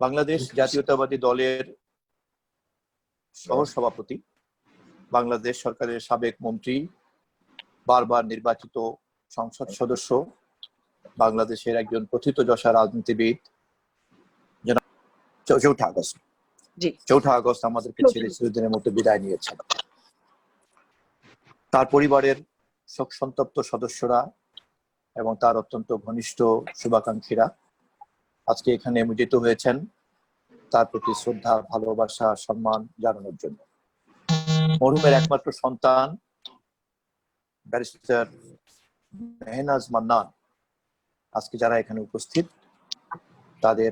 বাংলাদেশ জাতীয়তাবাদী দলের সহসভাপতি, বাংলাদেশ সরকারের সাবেক মন্ত্রী, বারবার নির্বাচিত সংসদ সদস্য, বাংলাদেশের একজন প্রথিতযশা রাজনীতিবিদ, জনাব 4 আগস্ট আমাদেরকে ছেড়ে চিরদিনের মতো বিদায় নিয়েছেন। তার পরিবারের শোক সন্তপ্ত সদস্যরা এবং তার অত্যন্ত ঘনিষ্ঠ শুভাকাঙ্ক্ষীরা আজকে এখানে মিলিত হয়েছেন তার প্রতি শ্রদ্ধা, ভালোবাসা, সম্মান জানানোর জন্য। মরহুমের একমাত্র সন্তান ব্যারিস্টার মেহনাজ মান্নান আজকে যারা এখানে উপস্থিত, তাদের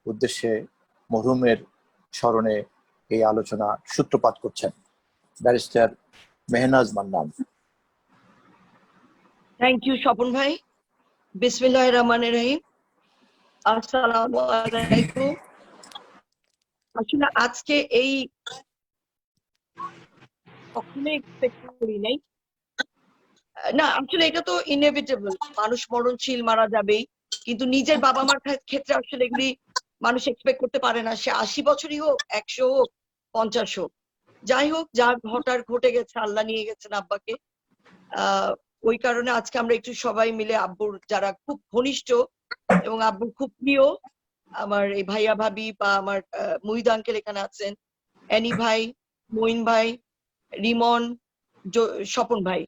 উদ্দেশ্যে মরহুমের স্মরণে এই আলোচনা সূত্রপাত করছেন barrister Mehnaz Mannan. Thank you Swapan ভাই। বিসমিল্লাহির রহমানির রহিম। আসসালামু আলাইকুম। আসলে আজকে এই কখনো এক্সপেক্ট করি নাই, না আসলে এটা তো ইনএভিটেবল, মানুষ মরণশীল, মারা যাবেই, কিন্তু নিজের বাবা মার ক্ষেত্রে আসলে এগুলি মানুষ এক্সপেক্ট করতে পারে না। সে 80 বছরই হোক, 100 হোক, 50 হোক, যাই হোক, যা ঘটার ঘটে গেছে, আল্লাহ নিয়ে গেছেন আব্বাকে। ওই কারণে আজকে আমরা একটু সবাই মিলে আব্বুর যারা খুব ঘনিষ্ঠ এবং আব্বুর খুব প্রিয়, আমার এই ভাইয়া ভাবি বা আমার মুহিদ আঙ্কেল এখানে আছেন, অ্যানি ভাই, মঈন ভাই, রিমন, স্বপন ভাই,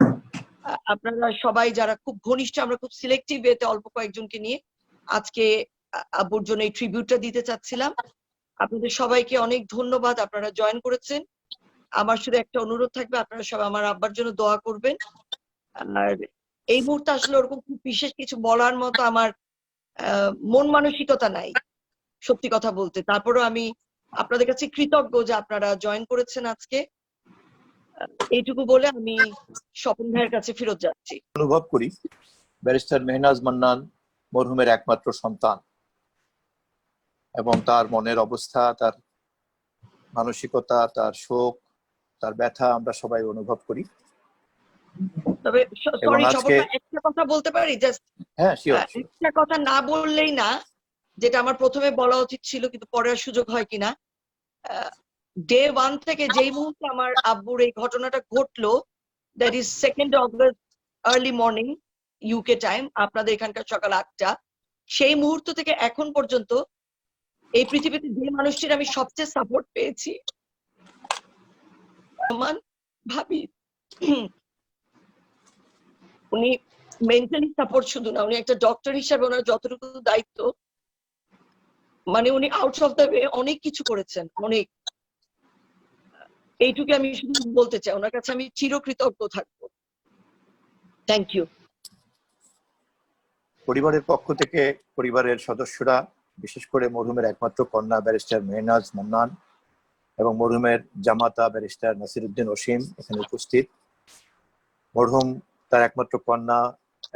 আপনারা সবাই যারা খুব ঘনিষ্ঠ, আমরা খুব সিলেক্টিভ ওয়েতে অল্প কয়েকজনকে নিয়ে আজকে আব্বুর জন্য এই ট্রিবিউটটা দিতে চাচ্ছিলাম। আপনাদের সবাইকে অনেক ধন্যবাদ, আপনারা জয়েন করেছেন। আমার শুধু একটা অনুরোধ থাকবে, আপনারা সবাই আমার আব্বার জন্য দোয়া করবেন। আর এই মুহূর্তে আসলে ওরকম খুব বিশেষ কিছু বলার মতো আমার মন মানসিকতা নাই, সত্যি কথা বলতে। তারপরও আমি আপনাদের কাছে কৃতজ্ঞ যে আপনারা জয়েন করেছেন আজকে। এইটুকু বলে আমি স্বপন ভাইয়ের কাছে ফেরত যাচ্ছি। অনুভব করি ব্যারিস্টার মেহনাজ মান্নান মরহুমের একমাত্র সন্তান এবং তার মনের অবস্থা, তার মানসিকতা, তার শোক, তার ব্যথা আমরা সবাই অনুভব করি। তবে সরি স্বপন ভাই, একটা কথা বলতে পারি? জাস্ট একটা কথা না বললেই না, যেটা আমার প্রথমে বলা উচিত ছিল কিন্তু পরে আর সুযোগ হয় কিনা। ডে 1 থেকে যেই মুহূর্তে আমার আব্বুর এই ঘটনাটা ঘটলো, that is 2nd August early morning UK time, আপনাদের এখানকার সকাল 8টা, সেই মুহূর্ত থেকে এখন পর্যন্ত এই পৃথিবীতে যে মানুষটির আমি সবচেয়ে সাপোর্ট পেয়েছি, ভাবি, উনি মেন্টালি সাপোর্ট শুধু না, উনি একটা ডক্টর হিসাবে ওনার যতটুকু দায়িত্ব, মানে উনি আউট অফ দ্য ওয়ে অনেক কিছু করেছেন, অনেক। এইটুকু আমি শুধু বলতে চাই, ওনার কাছে আমি চিরকৃতজ্ঞ থাকবো। Thank you. পরিবারের পক্ষ থেকে পরিবারের সদস্যরা, বিশেষ করে মরহুমের একমাত্র কন্যা ব্যারিস্টার মেহনাজ মান্নান এবং মরহুমের জামাতা ব্যারিস্টার নাসিরউদ্দিন অসীম এখানে উপস্থিত। মরহুম তার একমাত্র কন্যা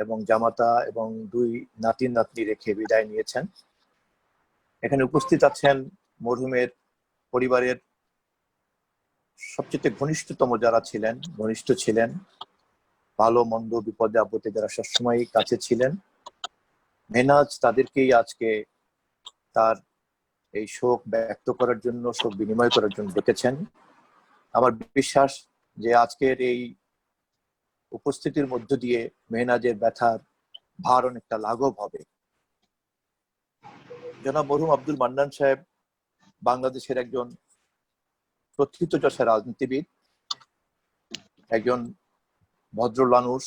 এবং জামাতা এবং 2 নাতিন নাতনি রেখে বিদায় নিয়েছেন। এখানে উপস্থিত আছেন মরহুমের পরিবারের সবচেয়ে ঘনিষ্ঠতম যারা ছিলেন, ঘনিষ্ঠ ছিলেন, ভালো মন্দ বিপদে আপদে যারা সবসময় কাছে ছিলেন। মেহনাজ তাদেরকেই আজকে তার এই শোক ব্যক্ত করার জন্য, শোক বিনিময় করার জন্য ডেকেছেন। আমার বিশ্বাস যে আজকের এই উপস্থিতির মধ্য দিয়ে মেহনাজের ব্যথার ভার অনেকটা লাঘব হবে। জনাব মরহুম আব্দুল মান্নান সাহেব বাংলাদেশের একজন প্রথিতযশা রাজনীতিবিদ, একজন ভদ্র মানুষ,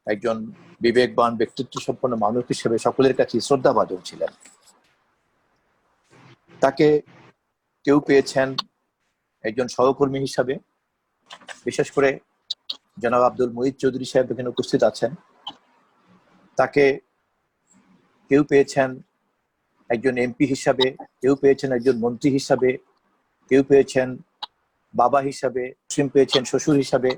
একজন বিবেকবান ব্যক্তিত্ব সম্পন্ন মানুষ হিসেবে সকলের কাছে শ্রদ্ধাভাজন ছিলেন। তাকে কেউ পেয়েছেন একজন সহকর্মী হিসাবে, বিশেষ করে জনাব আব্দুল মুহিত চৌধুরী সাহেব এখানে উপস্থিত আছেন। তাকে কেউ পেয়েছেন একজন এমপি হিসাবে, কেউ পেয়েছেন একজন মন্ত্রী হিসাবে, কেউ পেয়েছেন বাবা হিসাবে, পেয়েছেন শ্বশুর হিসাবে।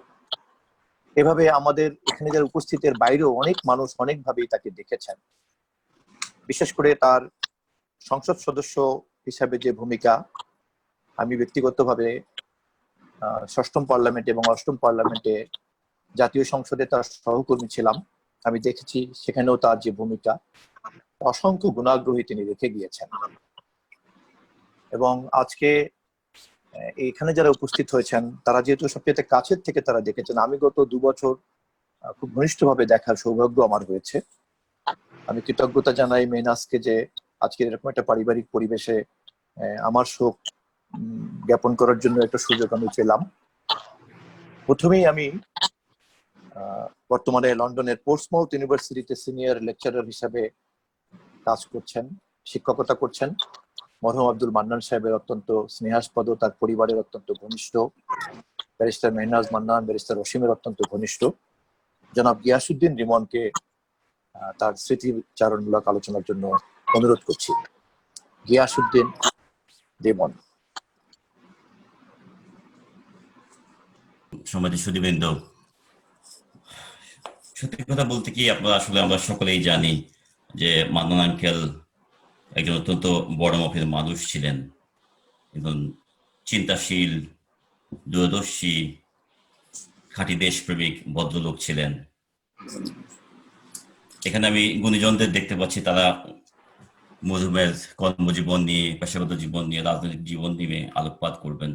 এভাবে আমাদের এখানে যারা উপস্থিতের বাইরেও অনেক মানুষ অনেকভাবেই তাকে দেখেছেন। বিশেষ করে তার সংসদ সদস্য হিসাবে যে ভূমিকা, আমি ব্যক্তিগতভাবে 6ম পার্লামেন্ট এবং 8ম পার্লামেন্টে জাতীয় সংসদে তার সহকর্মী ছিলাম। আমি দেখেছি সেখানেও তার যে ভূমিকা, অসংখ্য গুণাগ্রহী তিনি রেখে গিয়েছেন। এবং আজকে এখানে যারা উপস্থিত হয়েছেন তারা যেহেতু সবচেয়ে কাছের থেকে তারা দেখেছেন, আমি গত 2 বছর খুব ঘনিষ্ঠভাবে দেখার সৌভাগ্য আমার হয়েছে। আমি কৃতজ্ঞতা জানাই মেহনাজকে যে আজকের এরকম একটা পারিবারিক পরিবেশে আমার শোক জ্ঞাপন করার জন্য একটা সুযোগ আমি পেলাম। প্রথমেই আমি বর্তমানে লন্ডনের পোর্টসমাউথ ইউনিভার্সিটিতে সিনিয়র লেকচারার হিসাবে কাজ করছেন, শিক্ষকতা করছেন মরহুম আব্দুল মান্নান সাহেবের অত্যন্ত স্নেহাস্পদ, তার পরিবারের অত্যন্ত ঘনিষ্ঠ ব্যারিস্টার মেহনাজ মান্নান, ব্যারিস্টার অসীমের অত্যন্ত ঘনিষ্ঠ জনাব গিয়াসউদ্দিন রিমনকে তার স্মৃতিচারণমূলক আলোচনার জন্য অনুরোধ করছি। গিয়াসউদ্দিন রিমন। সমাজের সুধীবৃন্দ, সত্যি কথা বলতে কি আমরা সকলেই জানি যে মান্নান আঙ্কেল একজন অত্যন্ত বড় মাপের মানুষ ছিলেন এবং চিন্তাশীল, দূরদর্শী, খাঁটি দেশপ্রেমিক ভদ্রলোক ছিলেন। এখানে আমি গুণীজনদের দেখতে পাচ্ছি, তারা মধুমের কর্মজীবন নিয়ে, পেশাগত জীবন নিয়ে, রাজনৈতিক জীবন নিয়ে আলোকপাত করবেন।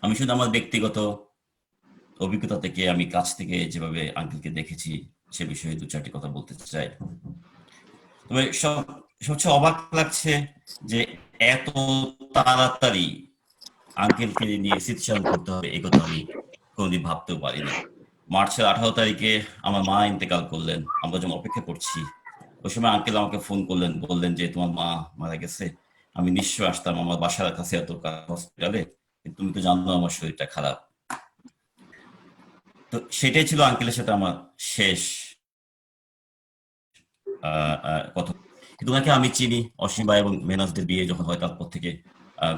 আমি শুধু আমার ব্যক্তিগত অভিজ্ঞতা থেকে, আমি কাছ থেকে যেভাবে আঙ্কেলকে দেখেছি সে বিষয়ে 2-4টি কথা বলতে চাই। তবে সবচেয়ে অবাক লাগছে যে এত তাড়াতাড়ি আঙ্কেলকে নিয়ে স্মৃতিচারণ করতে হবে, এই কথা আমি কোনোদিন ভাবতেও পারিনি। মার্চের 18 তারিখে আমার মা ইন্তেকাল করলেন, আমরা যখন অপেক্ষা করছি ওই সময় আঙ্কেল আমাকে ফোন করলেন, বললেন যে তোমার মা মারা গেছে। আমি নিশ্চয় আসতাম, আমার বাসার কাছে এত হসপিটালে, তুমি তো জানো আমার শরীরটা খারাপ। তো সেটাই ছিল আঙ্কেলের সাথে আমার শেষ কথা। কিন্তু ওনাকে আমি চিনি, অসীম ভাই এবং মেহনাজদের বিয়ে যখন হয় তারপর থেকে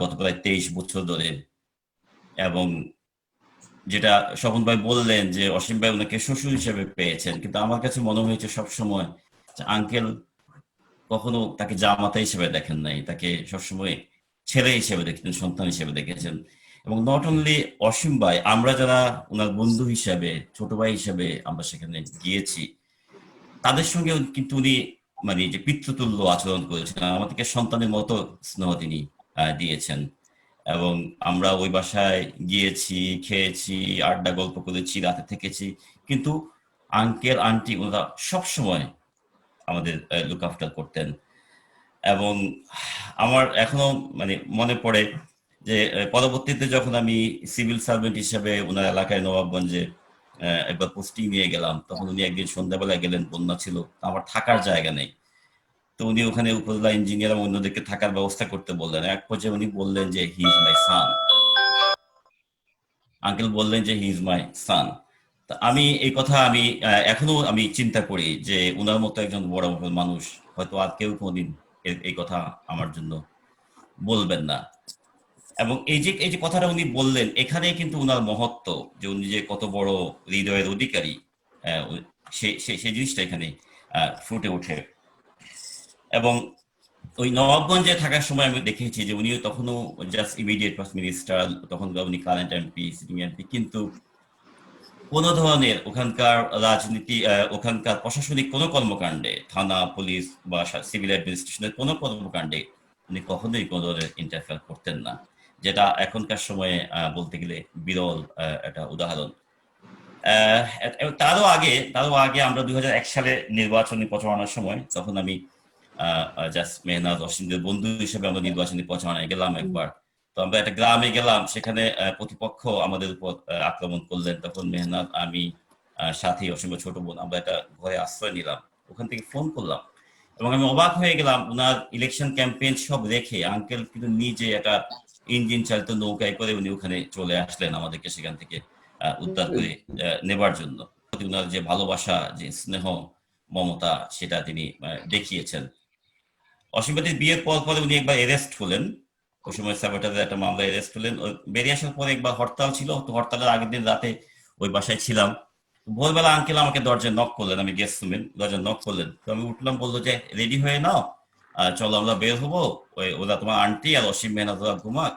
গত প্রায় 23 বছর ধরে। এবং যেটা স্বপন ভাই বললেন যে অসীম ভাই ওনাকে শ্বশুর হিসেবে পেয়েছেন, কিন্তু আমার কাছে মনে হয়েছে সবসময় যে আঙ্কেল কখনো তাকে জামাতা হিসেবে দেখেন নাই, তাকে সবসময় ছেলে হিসেবে দেখেছেন, সন্তান হিসেবে দেখেছেন। এবং নট অনলি অসীম ভাই, আমরা যারা ওনার বন্ধু হিসাবে, ছোট ভাই হিসেবে আমরা সেখানে গিয়েছি, তাদের সঙ্গে কিন্তু উনি মানে যে পিতৃতুল্য আচরণ করেছেন, আমাদেরকে সন্তানের মতো স্নেহ তিনি দিয়েছেন। এবং আমরা ওই বাসায় গিয়েছি, খেয়েছি, আড্ডা গল্প করেছি, রাতে থেকেছি, কিন্তু আঙ্কেল আন্টি ওনারা সবসময় আমাদের লুক আফটার করতেন। এবং আমার এখনো মানে মনে পড়ে যে পরবর্তীতে যখন আমি সিভিল সার্ভেন্ট হিসেবে ওনার এলাকায় নবাবগঞ্জে একবার পোস্টিং নিয়ে গেলাম, তখন উনি একদিন সন্ধ্যাবেলায় গেলেন, বন্যা ছিল, আমার থাকার জায়গা নেই। তো উনি ওখানে উপজেলা ইঞ্জিনিয়ার এবং অন্যদেরকে থাকার ব্যবস্থা করতে বললেন। এক পর্যায়ে উনি বললেন যে he is my San, uncle বললেন যে হি ইজ মাই সান। আমি এই কথা আমি এখনো আমি চিন্তা করি যে উনার মতো একজন বড় মানুষ হয়তো আর কেউ কোনদিন এই কথা আমার জন্য বলবেন না। এবং এই যে কথাটা উনি বললেন, এখানে কিন্তু উনার মহত্ব, যে উনি যে কত বড় হৃদয়ের অধিকারী, সেই জিনিসটা এখানে ফুটে ওঠে। এবং ওই নবাবগঞ্জে থাকার সময় আমি দেখেছি যে উনিও তখনও জাস্ট ইমিডিয়েট ফার্স্ট মিনিস্টার, তখন উনি কারেন্ট এমপি, সিটিং এমপি, কিন্তু কোনো ধরনের ওখানকার রাজনীতি, ওখানকার প্রশাসনিক কোনো কর্মকাণ্ডে, থানা, পুলিশ বা সিভিল অ্যাডমিনিস্ট্রেশনের কোনো কর্মকাণ্ডে উনি কখনোই কোনো ধরনের ইন্টারফেয়ার করতেন না, যেটা এখনকার সময়ে বলতে গেলে বিরল একটা উদাহরণ। তারও আগে আমরা 2001 সালে নির্বাচনী প্রচারণার সময়, তখন আমি জাস্ট মেহনাজ অসীমদের বন্ধু হিসেবে আমরা নির্বাচনী প্রচারণায় গেলাম একবার। তো আমরা একটা গ্রামে গেলাম, সেখানে প্রতিপক্ষ আমাদের উপর আক্রমণ করলেন। তখন মেহনাজ, আমি, সাথী, অসীমের ছোট বোন, আমরা একটা ঘরে আশ্রয় নিলাম, ওখান থেকে ফোন করলাম। এবং আমি অবাক হয়ে গেলাম, ওনার ইলেকশন ক্যাম্পেইন সব রেখে আঙ্কেল কিন্তু নিজে একটা ইঞ্জিন চালিত নৌকায় করে উনি ওখানে চলে আসলেন আমাদেরকে সেখান থেকে উদ্ধার করে নেবার জন্য। ওনার যে ভালোবাসা, যে স্নেহ, মমতা, সেটা তিনি দেখিয়েছেন। অসীম ভাইয়ের বিয়ের পর পরে উনি একবার অ্যারেস্ট হলেন, ওই সময় সাবোটাজের একটা মামলায় অ্যারেস্ট হলেন। বেরিয়ে আসার পরে একবার হরতাল ছিল, তো হরতালের আগের দিন রাতে ওই বাসায় ছিলাম। ভোরবেলা আঙ্কেল আমাকে দরজায় নক করলেন, আমি গেস্ট রুমে, দরজায় নক করলেন। তো আমি উঠলাম, বললো যে রেডি হয়ে নাও, চলো আমরা বের হবো, ওরা তোমার আন্টি আর অসীম মেহনাজ ওরা ঘুমাক।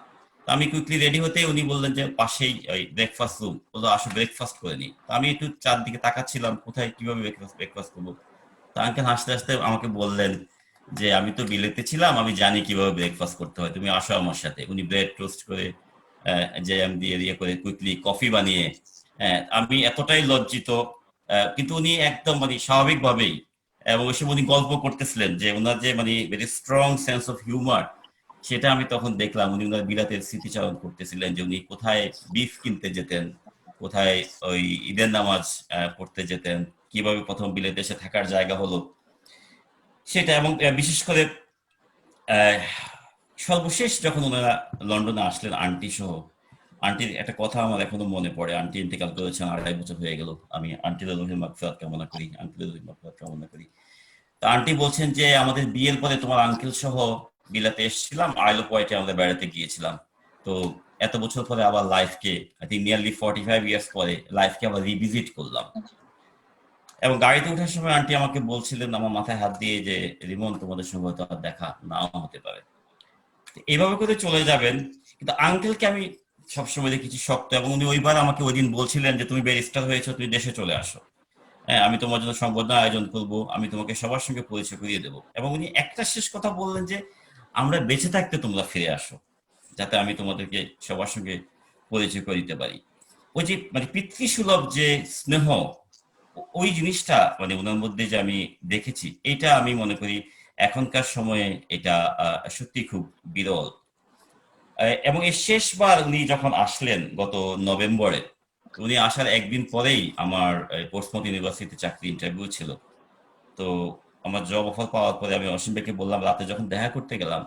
আমি কুইকলি রেডি হতে উনি বললেন যে পাশেই ওই ব্রেকফাস্ট রুম, বললো আসো ব্রেকফাস্ট করে নি। আমি একটু চারদিকে তাকাচ্ছিলাম, কোথায় কিভাবে ব্রেকফাস্ট করবো। তো আঙ্কেল হাসতে হাসতে আমাকে বললেন যে আমি তো বিলেতে ছিলাম, আমি জানি কিভাবে ব্রেকফাস্ট করতে হয়, তুমি আসো আমার সাথে। উনি ব্রেড টোস্ট করে জ্যাম দিয়ে দিয়ে করে কুইকলি কফি বানিয়ে, আমি এতটাই লজ্জিত, কিন্তু উনি একদম মানে স্বাভাবিকভাবেই, এবং ওই সময় উনি গল্প করতেছিলেন যে ওনার যে মানে very strong sense of humour, সেটা আমি তখন দেখলাম। উনি ওনার বিলাতের স্মৃতিচারণ করতেছিলেন যে উনি কোথায় বিফ কিনতে যেতেন, কোথায় ওই ঈদের নামাজ পড়তে যেতেন, কিভাবে প্রথম বিলেতে এসে থাকার জায়গা হলো সেটা। এবং বিশেষ করে আহ, সর্বশেষ যখন ওনারা লন্ডনে আসলেন আন্টি সহ, আন্টির একটা কথা আমার এখনো মনে পড়ে। আন্টি ইন্তেকাল করেছেন, 2.5 বছর হয়ে গেল। আমি আন্টির রহিম মাগফিরাত কামনা করি, আন্টির রহিম মাগফিরাত কামনা করি। তো আন্টি বলছেন যে আমাদের বিয়ের পরে তোমার আঙ্কেল সহ বিলাতে এসেছিলাম, আইল অফ ওয়াইটে আমাদের বেড়াতে গিয়েছিলাম। তো এত বছর পরে আবার লাইফকে, আই থিঙ্ক নিয়ারলি 45 ইয়ার্স পরে লাইফকে আবার রিভিজিট করলাম। এবং গাড়িতে ওঠার সময় আন্টি আমাকে বলছিলেন, আমার মাথায় হাত দিয়ে, যে রিমন, তোমাদের সঙ্গে হয়তো আর দেখা নাও হতে পারে। এইভাবে করে চলে যাবেন। কিন্তু আঙ্কেলকে আমি সবসময় দেখেছি শক্ত, এবং উনি ওইবার আমাকে ওই দিন বলছিলেন যে তুমি ব্যারিস্টার হয়েছো, তুমি দেশে চলে আসো, হ্যাঁ আমি তোমার জন্য সংবর্ধনা আয়োজন করব, আমি তোমাকে সবার সঙ্গে পরিচয় করিয়ে দেবো। এবং উনি একটা শেষ কথা বললেন যে আমরা বেঁচে থাকতে তোমরা ফিরে আসো, যাতে আমি তোমাদেরকে সবার সঙ্গে পরিচয় করে দিতে পারি। ওই যে মানে পিতৃসুলভ যে স্নেহ, ওই জিনিসটা মানে ওনার মধ্যে যে আমি দেখেছি, এটা আমি মনে করি এখনকার সময়ে এটা সত্যি খুব বিরল। এবং এই শেষবার উনি যখন আসলেন গত নভেম্বরে, উনি আসার একদিন পরেই আমার পোর্টসমাউথ ইউনিভার্সিটিতে চাকরি ইন্টারভিউ ছিল। তো আমার জব অফার পাওয়ার পরে আমি অসীম ভাইকে বললাম, রাতে যখন দেখা করতে গেলাম,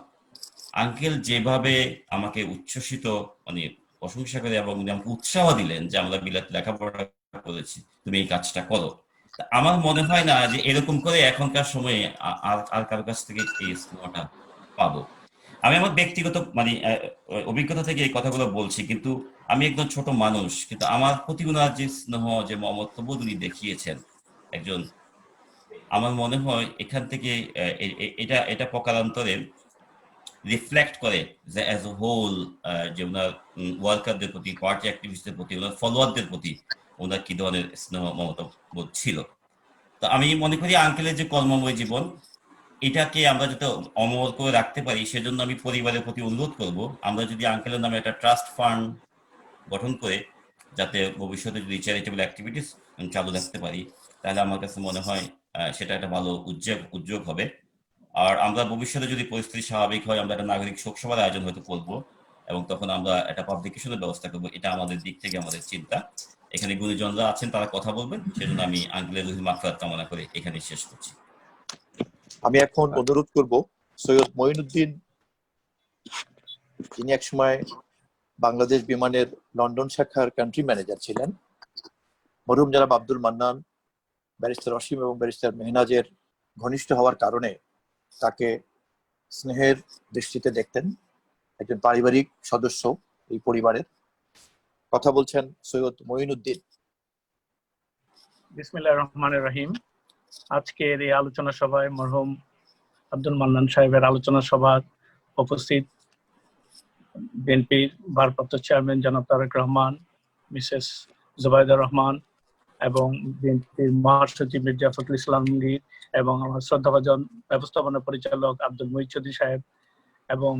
আঙ্কেল যেভাবে আমাকে উচ্ছ্বসিত মানে প্রশংসা করে, এবং উনি আমাকে উৎসাহ দিলেন যে আমরা বিলাতে লেখাপড়া করেছি, তুমি এই কাজটা করো। তা আমার মনে হয় না যে এরকম করে এখনকার সময়ে আর আর কারো কাছ থেকে এই স্নেহটা পাবো। আমি আমার ব্যক্তিগত মানে অভিজ্ঞতা থেকে এই কথাগুলো বলছি, কিন্তু আমি একজন ছোট মানুষ, কিন্তু আমার প্রতি উনার যে স্নেহ, যে মমত্ববোধ উনি দেখিয়েছেন একজন, আমার মনে হয় এখান থেকে এটা এটা প্রকারান্তরে রিফ্লেক্ট করে যে অ্যাজ এ হোল, যে ওনার ওয়ার্কারদের প্রতি, পার্টি অ্যাক্টিভিস্টদের প্রতি, ওনার ফলোয়ারদের প্রতি ওনার কি ধরনের স্নেহ মমতা বোধ ছিল। তো আমি মনে করি আঙ্কেলের যে কর্মময় জীবন, এটাকে আমরা যাতে অমর করে রাখতে পারি, সেজন্য আমি পরিবারের প্রতি অনুরোধ করব, আমরা যদি আঙ্কেলের নামে একটা ট্রাস্ট ফান্ড গঠন করে যাতে ভবিষ্যতে যদি চ্যারিটেবল অ্যাক্টিভিটিস চালু রাখতে পারি, তাহলে আমার কাছে মনে হয় সেটা একটা ভালো উদ্যোগ হবে। আর আমরা ভবিষ্যতে যদি পরিস্থিতি স্বাভাবিক হয়, আমরা একটা নাগরিক শোক সভার আয়োজন হয়তো করবো, এবং তখন আমরা একটা পাবলিকেশনের ব্যবস্থা করবো। এটা আমাদের দিক থেকে আমাদের চিন্তা। এখানে গুণীজনরা আছেন, তারা কথা বলবেন, সেজন্য আমি আঙ্কেলের রহিম মাগফিরাত কামনা করে এখানে শেষ করছি। আমি এখন অনুরোধ করব সৈয়দ মঈনুদ্দিন, যিনি একসময় বাংলাদেশ বিমানের লন্ডন শাখার কান্ট্রি ম্যানেজার ছিলেন। মরহুম জনাব আব্দুল মান্নান ব্যারিস্টার অসীম এবং ব্যারিস্টার মেহনাজের ঘনিষ্ঠ হওয়ার কারণে তাকে স্নেহের দৃষ্টিতে দেখতেন, একজন পারিবারিক সদস্য এই পরিবারের। কথা বলছেন সৈয়দ মঈনুদ্দিন। বিসমিল্লাহির রহমানির রহিম। আজকের এই আলোচনা সভায় মরহুম আব্দুল মান্নান সাহেবের আলোচনা সভা উপস্থিত বিএনপির ভারপ্রাপ্ত চেয়ারম্যান জনাব তারেক রহমান, মিসেস জুবাইদা রহমান, এবং বিএনপির মহাসচিব মির্জা ফখরুল ইসলাম আলমগীর, এবং আমার শ্রদ্ধাভাজন ব্যবস্থাপনা পরিচালক আব্দুল মুহিত চৌধুরী সাহেব, এবং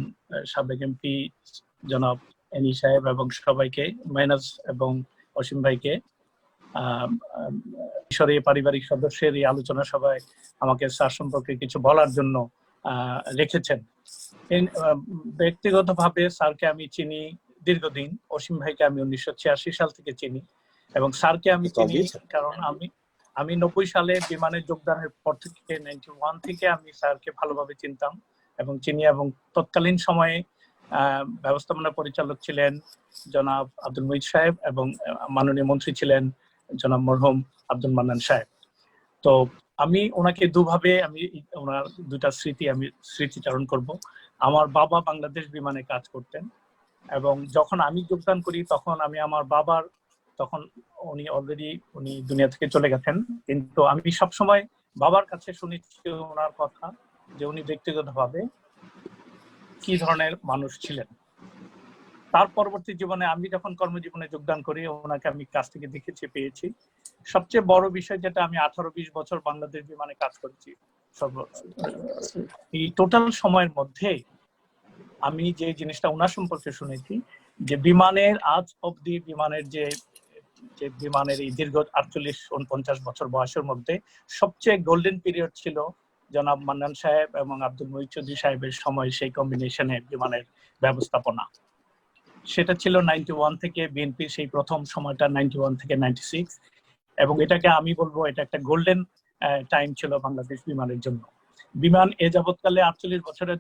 সাবেক এমপি জনাব এনি সাহেব, এবং সবাইকে, মাইনাস এবং অসীম ভাইকে, মিশরের পারিবারিক সদস্যের এই আলোচনা সভায় আমাকে স্যার সম্পর্কে কিছু বলার জন্য রেখেছেন। ব্যক্তিগতভাবে স্যারকে আমি চিনি দীর্ঘদিন, অসীম ভাইকে আমি 1986 সাল থেকে চিনি, এবং স্যারকে আমি চিনি কারণ আমি 90 সালে বিমানে যোগদানের পর থেকে 91 থেকে আমি স্যারকে ভালোভাবে চিনতাম এবং চিনি, এবং তৎকালীন সময়ে ব্যবস্থাপনা পরিচালক ছিলেন জনাব আব্দুল মুহিত সাহেব, এবং মাননীয় মন্ত্রী ছিলেন জনাব মরহুম আব্দুল মান্নান সাহেব। তো আমি ওনাকে দুভাবে, আমি ওনার দুটা স্মৃতি আমি স্মৃতিচারণ করব। আমার বাবা বাংলাদেশ বিমানে কাজ করতেন, এবং যখন আমি যোগদান করি তখন আমি আমার বাবার, তখন উনি অলরেডি উনি দুনিয়া থেকে চলে গেছেন, কিন্তু আমি সবসময় বাবার কাছে শুনেছি ওনার কথা যে উনি ব্যক্তিগতভাবে কি ধরনের মানুষ ছিলেন। তার পরবর্তী জীবনে আমি যখন কর্মজীবনে যোগদান করি, ওনাকে আমি কাছ থেকে দেখেছি, পেয়েছি। সবচেয়ে বড় বিষয় যেটা, আমি 18-20 বছর বাংলাদেশ বিমানে কাজ করেছি, এই টোটাল সময়ের মধ্যে আমি যে জিনিসটা ওনার সম্পর্কে শুনেছি যে বিমানের আজ অব্দি বিমানের যে বিমানের এই দীর্ঘ 48-49 বছর বয়সের মধ্যে সবচেয়ে গোল্ডেন পিরিয়ড ছিল জনাব মান্নান সাহেব এবং আব্দুল মুহিত চৌধুরী সাহেবের সময়, সেই কম্বিনেশনে বিমানের ব্যবস্থাপনা। সেটা ছিল 91 থেকে বিএনপির সেই প্রথম সময়টা 91 থেকে 96, এবং এটাকে আমি বলবো এটা একটা গোল্ডেন টাইম ছিল বাংলাদেশ বিমানের জন্য। বিমান এ যাবৎকালে 48 বছরের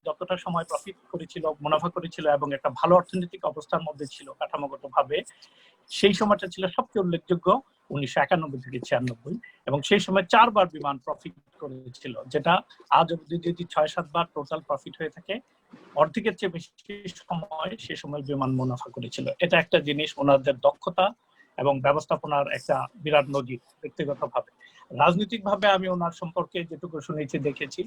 যতটা সময় প্রফিট করেছিল, মুনাফা করেছিল এবং একটা ভালো অর্থনৈতিক অবস্থার মধ্যে ছিল কাঠামোগত ভাবে, সেই সময়টা ছিল সবচেয়ে উল্লেখযোগ্য 1991 থেকে 96, এবং সেই সময় 4 বার বিমান প্রফিট করেছিল, যেটা আজ অব্দি যদি 6-7 বার টোটাল প্রফিট হয়ে থাকে, অর্ধেকের চেয়ে বেশি সময় সে সময় বিমান মুনাফা করেছিল। এটা একটা জিনিস, ওনাদের দক্ষতা এবং ব্যবস্থাপনার একটা বিরাট নজির। ব্যক্তিগতভাবে, রাজনৈতিকভাবে আমি ওনার সম্পর্কে যেটুকু শুনেছি দেখেছি,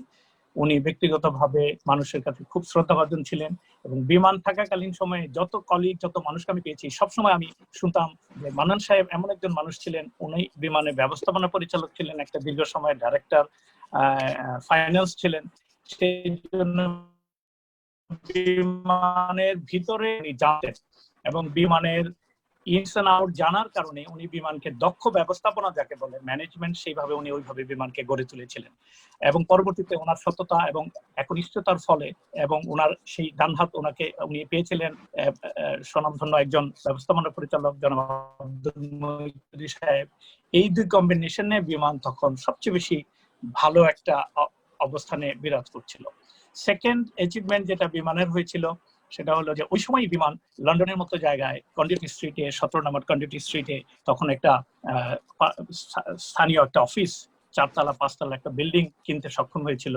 উনি ব্যক্তিগতভাবে মানুষের কাছে খুব শ্রদ্ধাভাজন ছিলেন, এবং বিমান থাকাকালীন সময়ে যত কলিগ, যত মানুষকে আমি পেয়েছি, সবসময় আমি শুনতাম যে মান্নান সাহেব এমন একজন মানুষ ছিলেন, উনি বিমানের ব্যবস্থাপনা পরিচালক ছিলেন, একটা দীর্ঘ সময় ডাইরেক্টর ফাইন্যান্স ছিলেন, সেই জন্য বিমানের ভিতরে উনি জানতেন, এবং বিমানের ইনস এন্ড আউট জানার কারণে উনি বিমানকে দক্ষ ব্যবস্থাপনা যাকে বলে ম্যানেজমেন্ট, সেইভাবে উনি ওইভাবে বিমানকে গড়ে তুলেছিলেন। এবং পরবর্তীতে ওনার সততা এবং একনিষ্ঠতার ফলে, এবং ওনার সেই ডান হাত ওনাকে উনি পেয়েছিলেন স্বনামধন্য একজন ব্যবস্থাপনা পরিচালক জনাব আব্দুল মুহিত চৌধুরী সাহেব। এই দুই কম্বিনেশনে বিমান তখন সবচেয়ে বেশি ভালো একটা অবস্থানে বিরাজ করছিল। সেকেন্ড অ্যাচিভমেন্ট যেটা বিমানের হয়েছিল সেটা হলো যে ওই সময় বিমান লন্ডনের মতো জায়গায় কন্ডিউটি স্ট্রিটে, 17 নম্বর কন্ডিউটি স্ট্রিটে তখন একটা স্থানীয় একটা অফিস 4 তলা 5 তলা একটা বিল্ডিং কিনতে সক্ষম হয়েছিল।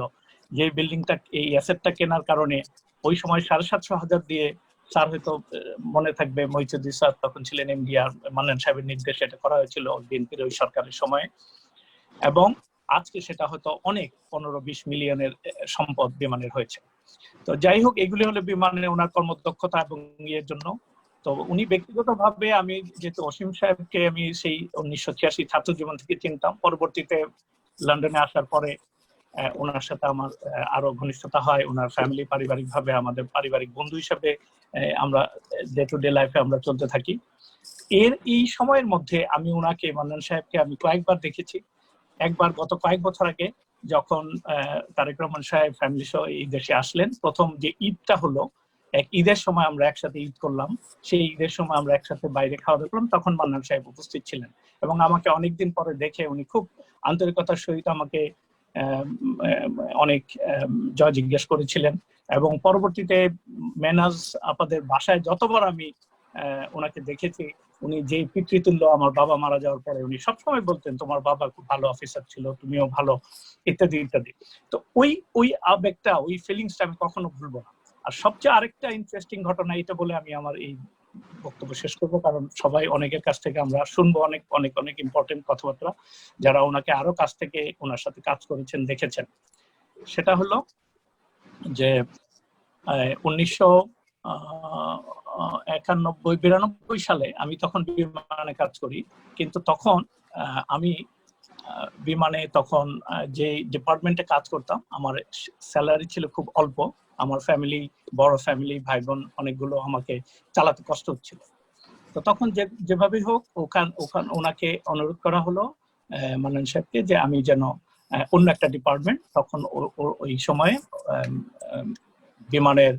যে বিল্ডিংটা, এই অ্যাসেটটা কেনার কারণে ওই সময় 750,000 দিয়ে, স্যার হয়তো মনে থাকবে মুহিত চৌধুরী স্যার তখন ছিলেন এমডি, আর মান্নান সাহেবের নির্দেশে এটা করা হয়েছিল বিএনপির ওই সরকারের সময়ে, এবং আজকে সেটা হয়তো অনেক 15-20 মিলিয়নের সম্পদ বিমানের হয়েছে। তো যাই হোক, এগুলি হলো বিমানের ওনার কর্মদক্ষতা এবং ইয়ের জন্য। তো উনি ব্যক্তিগতভাবে, আমি যেহেতু অসীম সাহেবকে আমি সেই 1986 ছাত্র জীবন থেকে চিনতাম, পরবর্তীতে লন্ডনে আসার পরে ওনার সাথে আমার আরো ঘনিষ্ঠতা হয়। ওনার ফ্যামিলি, পারিবারিকভাবে আমাদের পারিবারিক বন্ধু হিসেবে আমরা ডে টু ডে লাইফে আমরা চলতে থাকি। এই সময়ের মধ্যে আমি ওনাকে, মান্নান সাহেবকে আমি কয়েকবার দেখেছি। একবার গত কয়েক বছর আগে যখন তারেক রহমান সাহেব ফ্যামিলি সহ এই দেশে আসলেন, প্রথম যে ঈদটা হলো, এক ঈদের সময় আমরা একসাথে ঈদ করলাম। সেই ঈদের সময় আমরা একসাথে বাইরে খাওয়া দাওয়া করলাম, তখন মান্নান সাহেব উপস্থিত ছিলেন, এবং আমাকে অনেকদিন পরে দেখে উনি খুব আন্তরিকতার সহিত আমাকে অনেক জয় জিজ্ঞেস করেছিলেন। এবং পরবর্তীতে মেনাজ আপাদের বাসায় যতবার আমি ওনাকে দেখেছি, উনি যে পিতৃতুল্য, আমার বাবা মারা যাওয়ার পরে উনি সবসময় বলতেন তোমার বাবা খুব ভালো অফিসার ছিল, তুমিও ভালো, ইত্যাদি ইত্যাদি। তো ওই আবেগটা, ওই ফিলিংসটা আমি কখনো ভুলবো না। আর সবচেয়ে আরেকটা ইন্টারেস্টিং ঘটনা, এটা বলে আমি আমার এই বক্তব্য শেষ করবো, কারণ সবাই অনেকের কাছ থেকে আমরা শুনবো অনেক অনেক অনেক ইম্পর্টেন্ট কথাবার্তা, যারা ওনাকে আরো কাছ থেকে ওনার সাথে কাজ করেছেন, দেখেছেন। সেটা হলো যে 1991-92 সালে আমি তখন বিমানে কাজ করি, কিন্তু তখন আমি বিমানে তখন যে ডিপার্টমেন্টে কাজ করতাম, আমার স্যালারি ছিল খুব অল্প। আমার ফ্যামিলি, বড় ফ্যামিলি, ভাই বোন অনেকগুলো, আমাকে চালাতে কষ্ট হচ্ছিল। তো তখন যেভাবেই হোক ওনাকে অনুরোধ করা হলো, মান্নান সাহেবকে, যে আমি যেন অন্য একটা ডিপার্টমেন্ট, তখন ওই সময়ে বিমানের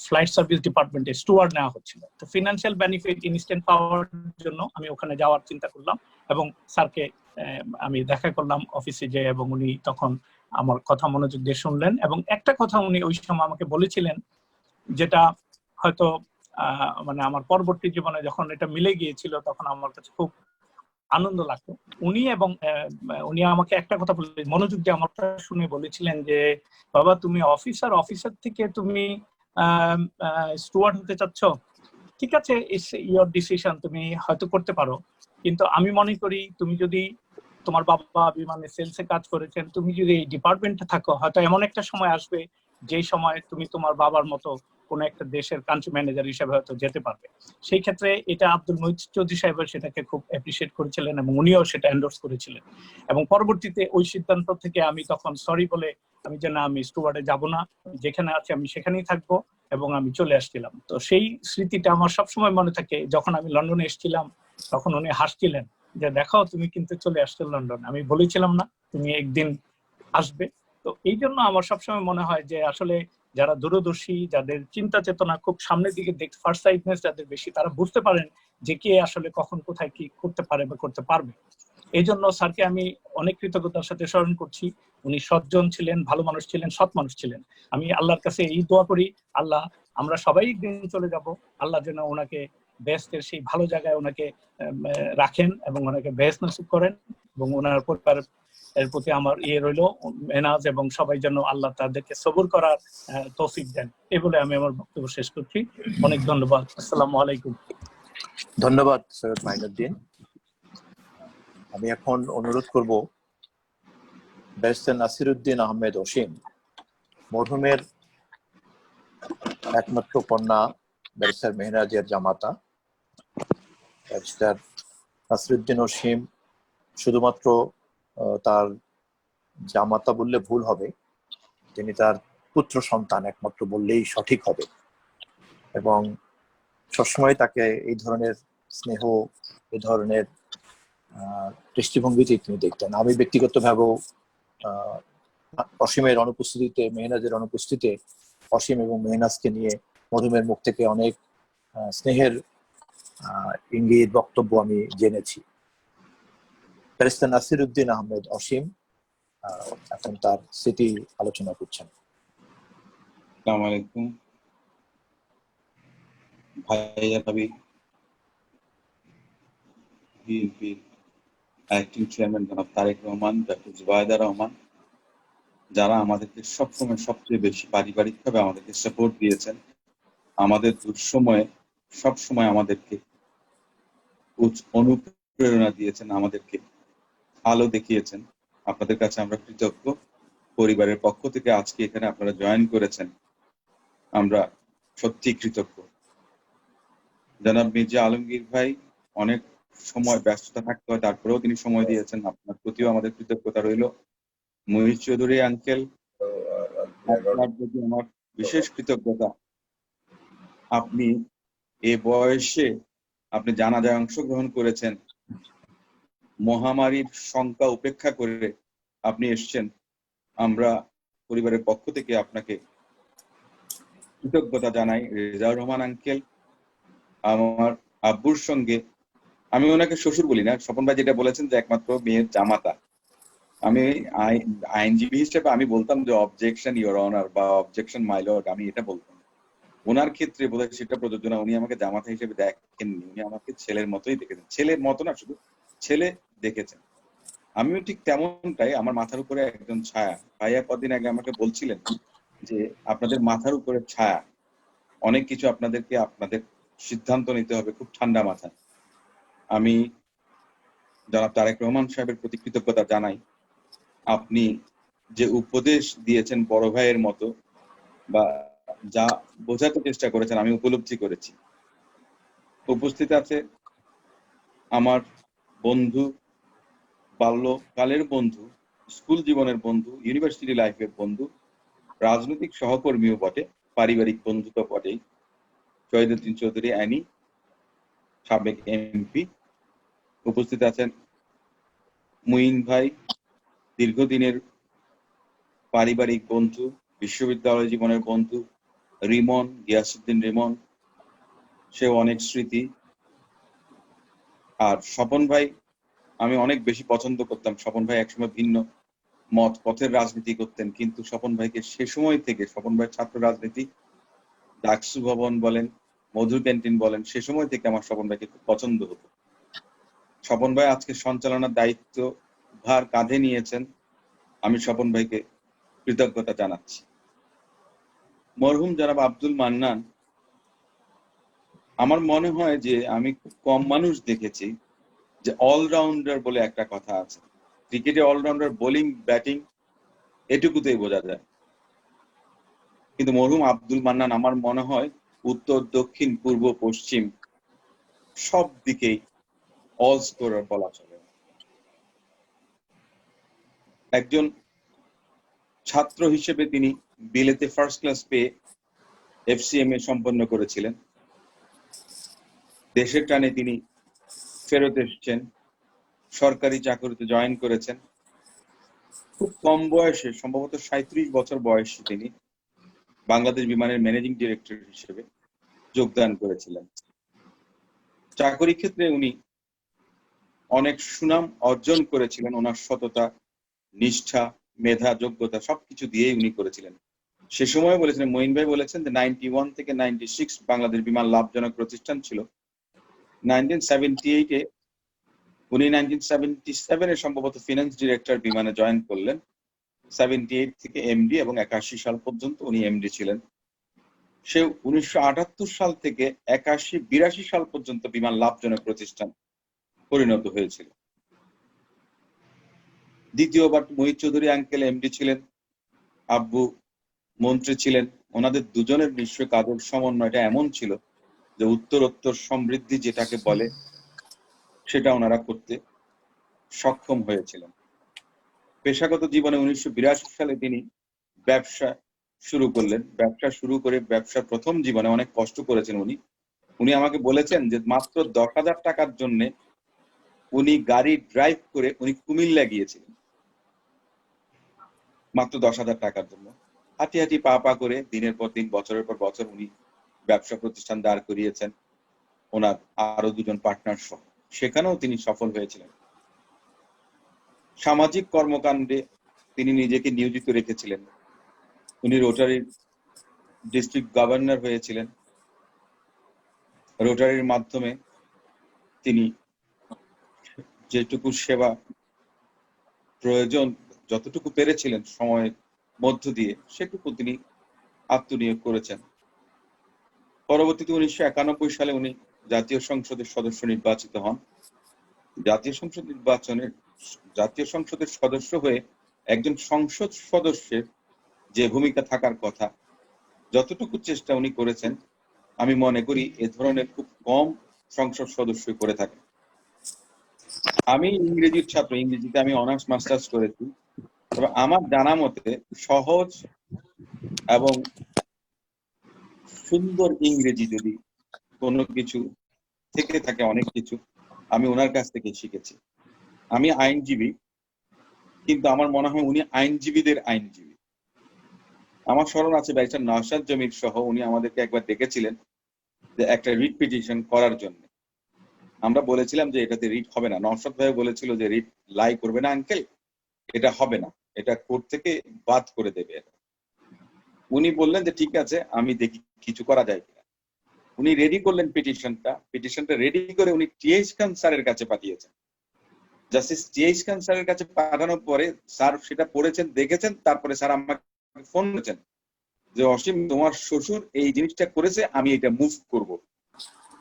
ফ্লাইট সার্ভিস ডিপার্টমেন্টে স্টুয়ার্ড নেওয়া হচ্ছিল। তো ফিনান্সিয়াল বেনিফিট ইনস্ট্যান্ট পাওয়ার জন্য আমি ওখানে যাওয়ার চিন্তা করলাম, এবং স্যারকে আমি দেখা করলাম অফিসে যে, এবং উনি তখন আমার কথা মনোযোগ দিয়ে শুনলেন, এবং একটা কথা উনি ওই সময় আমাকে বলেছিলেন, যেটা হয়তো মানে আমার পরবর্তী জীবনে যখন এটা মিলে গিয়েছিল, তখন আমার কাছে খুব আনন্দ লাগতো। উনি আমাকে একটা কথা বলে, মনোযোগ দিয়ে আমার শুনে বলেছিলেন যে, বাবা তুমি অফিসার থেকে তুমি স্টুয়ার্ড হতে চাচ্ছ, ঠিক আছে, ইটস ইওর ডিসিশন, তুমি হয়তো করতে পারো, কিন্তু আমি মনে করি তুমি যদি, তোমার বাবা বিমানে সেলসে কাজ করেছেন, তুমি যদি এই ডিপার্টমেন্টে থাকো, হয়তো এমন একটা সময় আসবে যে সময় তুমি তোমার বাবার মতো কোনো একটা দেশের কান্ট্রি ম্যানেজার হিসেবে হয়তো যেতে পারবে। সেই ক্ষেত্রে এটা আব্দুল মুহিত চৌধুরী সাহেবের সেটাকে খুব অ্যাপ্রিসিয়েট করেছিলেন এবং উনিও সেটা এন্ডোর্স করেছিলেন। এবং পরবর্তীতে ওই সিদ্ধান্ত থেকে আমি তখন সরি বলে আমি যে না, আমি স্টুয়ার্ডে যাব না, যেখানে আছি আমি সেখানেই থাকবো, এবং আমি চলে আসছিলাম। তো সেই স্মৃতিটা আমার সবসময় মনে থাকে। যখন আমি লন্ডনে এসেছিলাম তখন উনি হাসছিলেন যে দেখো তুমি কিন্তু চলে আসছো লন্ডন, আমি বলেছিলাম না তুমি একদিন আসবে। তো এই জন্য আমার সবসময় মনে হয় যে আসলে যারা দূরদর্শী, যাদের চিন্তা চেতনা খুব সামনের দিকে দেখতে, ফার্স্ট সাইটনেস যাদের বেশি, তারা বুঝতে পারেন যে কে আসলে কখন কোথায় কি করতে পারে বা করতে পারবে। এই জন্য স্যারকে আমি অনেক কৃতজ্ঞতার সাথে স্মরণ করছি। উনি সজ্জন ছিলেন, ভালো মানুষ ছিলেন, সৎ মানুষ ছিলেন। আমি আল্লাহর কাছে এই দোয়া করি, আল্লাহ, আমরা সবাই একদিন চলে যাব, আল্লাহ যেন ওনাকে বেহেশতের সেই ভালো জায়গায় ওনাকে রাখেন এবং ওনাকে বেহেশত নসিব করেন, এবং ওনার পরিবারের এর প্রতি আমার রইল মেনাজ এবং সবাই যেন আল্লাহ তাদেরকে সবুর করার তৌফিক দেন। এই বলে আমি আমার বক্তব্য শেষ করছি। অনেক ধন্যবাদ। আসসালামু আলাইকুম। ধন্যবাদ সৈয়দ মাইনুদ্দিন। আমি এখন অনুরোধ করব ব্যারিস্টার নাসিরউদ্দিন আহমেদ অসীম, মরহুমের একমাত্র কন্যা ব্যারিস্টার মেহনাজের জামাতা। ব্যারিস্টার নাসিরউদ্দিন অসীম শুধুমাত্র তার জামাতা বললে ভুল হবে, তিনি তার পুত্র সন্তান একমাত্র বললেই সঠিক হবে, এবং সবসময় তাকে এই ধরনের স্নেহ, এই ধরনের দৃষ্টিভঙ্গিতে তিনি দেখতেন। আমি ব্যক্তিগতভাবেও অসীমের অনুপস্থিতিতে, মেহনাজের অনুপস্থিতিতে অসীম এবং মেহনাজকে নিয়ে মরহুমের মুখ থেকে অনেক স্নেহের ইঙ্গিত, বক্তব্য আমি জেনেছি। ব্যারিস্টার নাসিরউদ্দিন আহমেদ অসীম এখন তার স্মৃতি আলোচনা করছেন। আসসালামু আলাইকুম ভাইয়া, ভাবি, বিএনপির অ্যাক্টিং চেয়ারম্যান জনাব তারেক রহমান, ডক্টর জুবাইদা রহমান, যারা আমাদেরকে সবসময় সবচেয়ে বেশি পারিবারিকভাবে আমাদেরকে সাপোর্ট দিয়েছেন, আমাদের দুঃসময়ে সবসময় আমাদেরকে অনুপ্রেরণা দিয়েছেন, আমাদেরকে আলো দেখিয়েছেন, আপনাদের কাছে আমরা কৃতজ্ঞ। পরিবারের পক্ষ থেকে আজকে এখানে আপনারা জয়েন করেছেন, আমরা সত্যি কৃতজ্ঞ। জনাব মির্জা আলমগীর ভাই অনেক সময় ব্যস্ততা থাকতে হয়, তারপরেও তিনি সময় দিয়েছেন, আপনার প্রতিও আমাদের কৃতজ্ঞতা রইল। মুহিত চৌধুরী আঙ্কেল, আপনার প্রতি আমার বিশেষ কৃতজ্ঞতা। আপনি এ বয়সে আপনি জানাজায় অংশগ্রহণ করেছেন, মহামারীর শঙ্কা উপেক্ষা করে আপনি এসছেন। আমরা পরিবারের পক্ষ থেকে আপনাকে কৃতজ্ঞতা জানাই। রেজাউর রহমান আঙ্কেল, আমার আব্বুর সঙ্গে, আমি ওনাকে শ্বশুর বলি না, স্বপন ভাই যেটা বলেছেন যে একমাত্র মেয়ের জামাতা, আমি আইনজীবী হিসেবে আমি বলতাম যে অবজেকশন ইওর অনার বা অবজেকশন মাই লর্ড, আমি এটা বলতাম। ওনার ক্ষেত্রে বোধহয় সেটা প্রযোজ্য না, উনি আমাকে জামাতা হিসেবে দেখেননি, উনি আমাকে ছেলের মতোই দেখেছেন। ছেলের মতো না, শুধু ছেলে দেখেছেন। আমিও ঠিক তেমনটাই, আমার মাথার উপরে একজন ছায়া। ভাইয়া কদিন আগে আমাকে বলছিলেন যে আপনাদের মাথার উপরে ছায়া, অনেক কিছু আপনাদেরকে আপনাদের সিদ্ধান্ত নিতে হবে খুব ঠান্ডা মাথায়। আমি জনাব তারেক রহমান সাহেবের প্রতি কৃতজ্ঞতা জানাই। আপনি যে উপদেশ দিয়েছেন বড় ভাইয়ের মতো, বা যা বোঝাতে চেষ্টা করেছেন, আমি উপলব্ধি করেছি। উপস্থিত আছে আমার বন্ধু, বাল্যকালের বন্ধু, স্কুল জীবনের বন্ধু, ইউনিভার্সিটি লাইফের বন্ধু, রাজনৈতিক সহকর্মীও বটে, পারিবারিক বন্ধু তো বটেই, শহীদুদ্দিন চৌধুরী অ্যানি, সাবেক এমপি। উপস্থিত আছেন মুইন ভাই, দীর্ঘদিনের পারিবারিক বন্ধু, বিশ্ববিদ্যালয় জীবনের বন্ধু, রিমন, গিয়াসউদ্দিন রিমন, সেও অনেক স্মৃতি। আর স্বপন ভাই, আমি অনেক বেশি পছন্দ করতাম। স্বপন ভাই একসময় ভিন্ন মত পথের রাজনীতি করতেন, কিন্তু স্বপন ভাইকে সে সময় থেকে, স্বপন ভাই ছাত্র রাজনীতি, ডাকসু ভবন বলেন, মধু ক্যান্টিন বলেন, সে সময় থেকে আমার স্বপন ভাইকে খুব পছন্দ হতো। স্বপন ভাই আজকে সঞ্চালনার দায়িত্ব ভার কাঁধে নিয়েছেন, আমি স্বপন ভাইকে কৃতজ্ঞতা জানাচ্ছি। মরহুম জনাব আব্দুল মান্নান, আমার মনে হয় যে আমি খুব কম মানুষ দেখেছি যে অলরাউন্ডার বলে একটা কথা আছে। ক্রিকেটে অলরাউন্ডার বোলিং ব্যাটিং এটুকুতেই বোঝা যায়, কিন্তু মরহুম আব্দুল মান্নান আমার মনে হয় উত্তর, দক্ষিণ, পূর্ব, পশ্চিম সব দিকেই অল স্কোরার বলা চলে। একজন ছাত্র হিসেবে তিনি বিলেতে ফার্স্ট ক্লাস পেয়ে FCMA সম্পন্ন করেছিলেন। দেশের টানে তিনি ফেরত এসেছেন, সরকারি চাকরিতে জয়েন করেছেন। খুব কম বয়সে, সম্ভবত 37 বছর বয়সে তিনি বাংলাদেশ বিমানের ম্যানেজিং ডিরেক্টর হিসেবে যোগদান করেছিলেন। চাকরি ক্ষেত্রে উনি অনেক সুনাম অর্জন করেছিলেন। ওনার সততা, নিষ্ঠা, মেধা, যোগ্যতা সবকিছু দিয়েই উনি করেছিলেন। সে সময় বলেছিলেন, মঈন ভাই বলেছেন যে 91 থেকে 96 বাংলাদেশ বিমান লাভজনক প্রতিষ্ঠান ছিল। 1978-এ উনি 1977-এ সম্ভবত ফিনান্স ডিরেক্টর বিমানে জয়েন করলেন। 78 থেকে MD এবং 81 সাল পর্যন্ত উনি MD ছিলেন। সে 1978 সাল থেকে 81-82 সাল পর্যন্ত বিমান লাভজনক প্রতিষ্ঠান পরিণত হয়েছিল। দ্বিতীয়বার মোহিত চৌধুরী আঙ্কেল MD ছিলেন, আব্বু মন্ত্রী ছিলেন। ওনাদের দুজনের নিশ্চয় কাজের সমন্বয়টা এমন ছিল যে উত্তরোত্তর সমৃদ্ধি যেটাকে বলে সেটা ওনারা করতে সক্ষম হয়েছিলেন। পেশাগত জীবনে 1982 সালে তিনি ব্যবসা শুরু করলেন। ব্যবসা শুরু করে ব্যবসার প্রথম জীবনে অনেক কষ্ট করেছেন উনি। উনি আমাকে বলেছেন যে মাত্র 10,000 টাকার জন্য উনি গাড়ি ড্রাইভ করে উনি কুমিল্লা গিয়েছিলেন, মাত্র 10,000 টাকার জন্য। হাঁটি হাঁটি পা পা করে দিনের পর দিন, বছরের পর বছর উনি ব্যবসা প্রতিষ্ঠান দাঁড় করিয়েছেন, ওনার আরো দুজন পার্টনার সহ। সেখানেও তিনি সফল হয়েছিলেন। সামাজিক কর্মকাণ্ডে তিনি নিজেকে নিয়োজিত রেখেছিলেন। উনি রোটারির ডিস্ট্রিক্ট গভর্নর হয়েছিলেন। রোটারির মাধ্যমে তিনি যেটুকু সেবা প্রয়োজন, যতটুকু পেরেছিলেন সময়ের মধ্য দিয়ে, সেটুকু তিনি আত্মনিয়োগ করেছেন। পরবর্তীতে 1991 সালে উনি জাতীয় সংসদের সদস্য নির্বাচিত হন। জাতীয় সংসদের সদস্য হয়ে একজন সংসদ সদস্যের যে ভূমিকা থাকার কথা, যতটুকু চেষ্টা উনি করেছেন, আমি মনে করি এ ধরনের খুব কম সংসদ সদস্য করে থাকেন। আমি ইংরেজির ছাত্র, ইংরেজিতে আমি অনার্স মাস্টার্স করেছি। তবে আমার জানা মতে সহজ এবং সুন্দর ইংরেজি যদি কোনো কিছু থেকে থাকে, অনেক কিছু আমি ওনার কাছ থেকে শিখেছি। আমি আইনজীবী, কিন্তু আমার মনে হয় উনি আইনজীবীদের আইনজীবী। আমার স্মরণ আছে ব্যারিস্টার নওশাদ জমির সহ উনি আমাদেরকে একবার ডেকেছিলেন যে একটা রিট পিটিশন করার জন্য। আমরা বলেছিলাম যে এটাতে রিট হবে না। নওশাদ ভাই বলেছিল যে রিট লাই করবে না আঙ্কেল, এটা হবে না, এটা কোর্ট থেকে বাদ করে দেবে। উনি বললেন যে ঠিক আছে, আমি দেখি কিছু করা যায় কিনা। উনি রেডি করলেন পিটিশনটা রেডি করে উনি TH খান স্যারের কাছে পাঠিয়েছেন। জাস্টিস TH খান স্যারের কাছে পাঠানোর পরে স্যার সেটা পড়েছেন, দেখেছেন। তারপরে স্যার আমাকে ফোন করেছেন যে অসীম, তোমার শ্বশুর এই জিনিসটা করেছে, আমি এটা মুভ করব।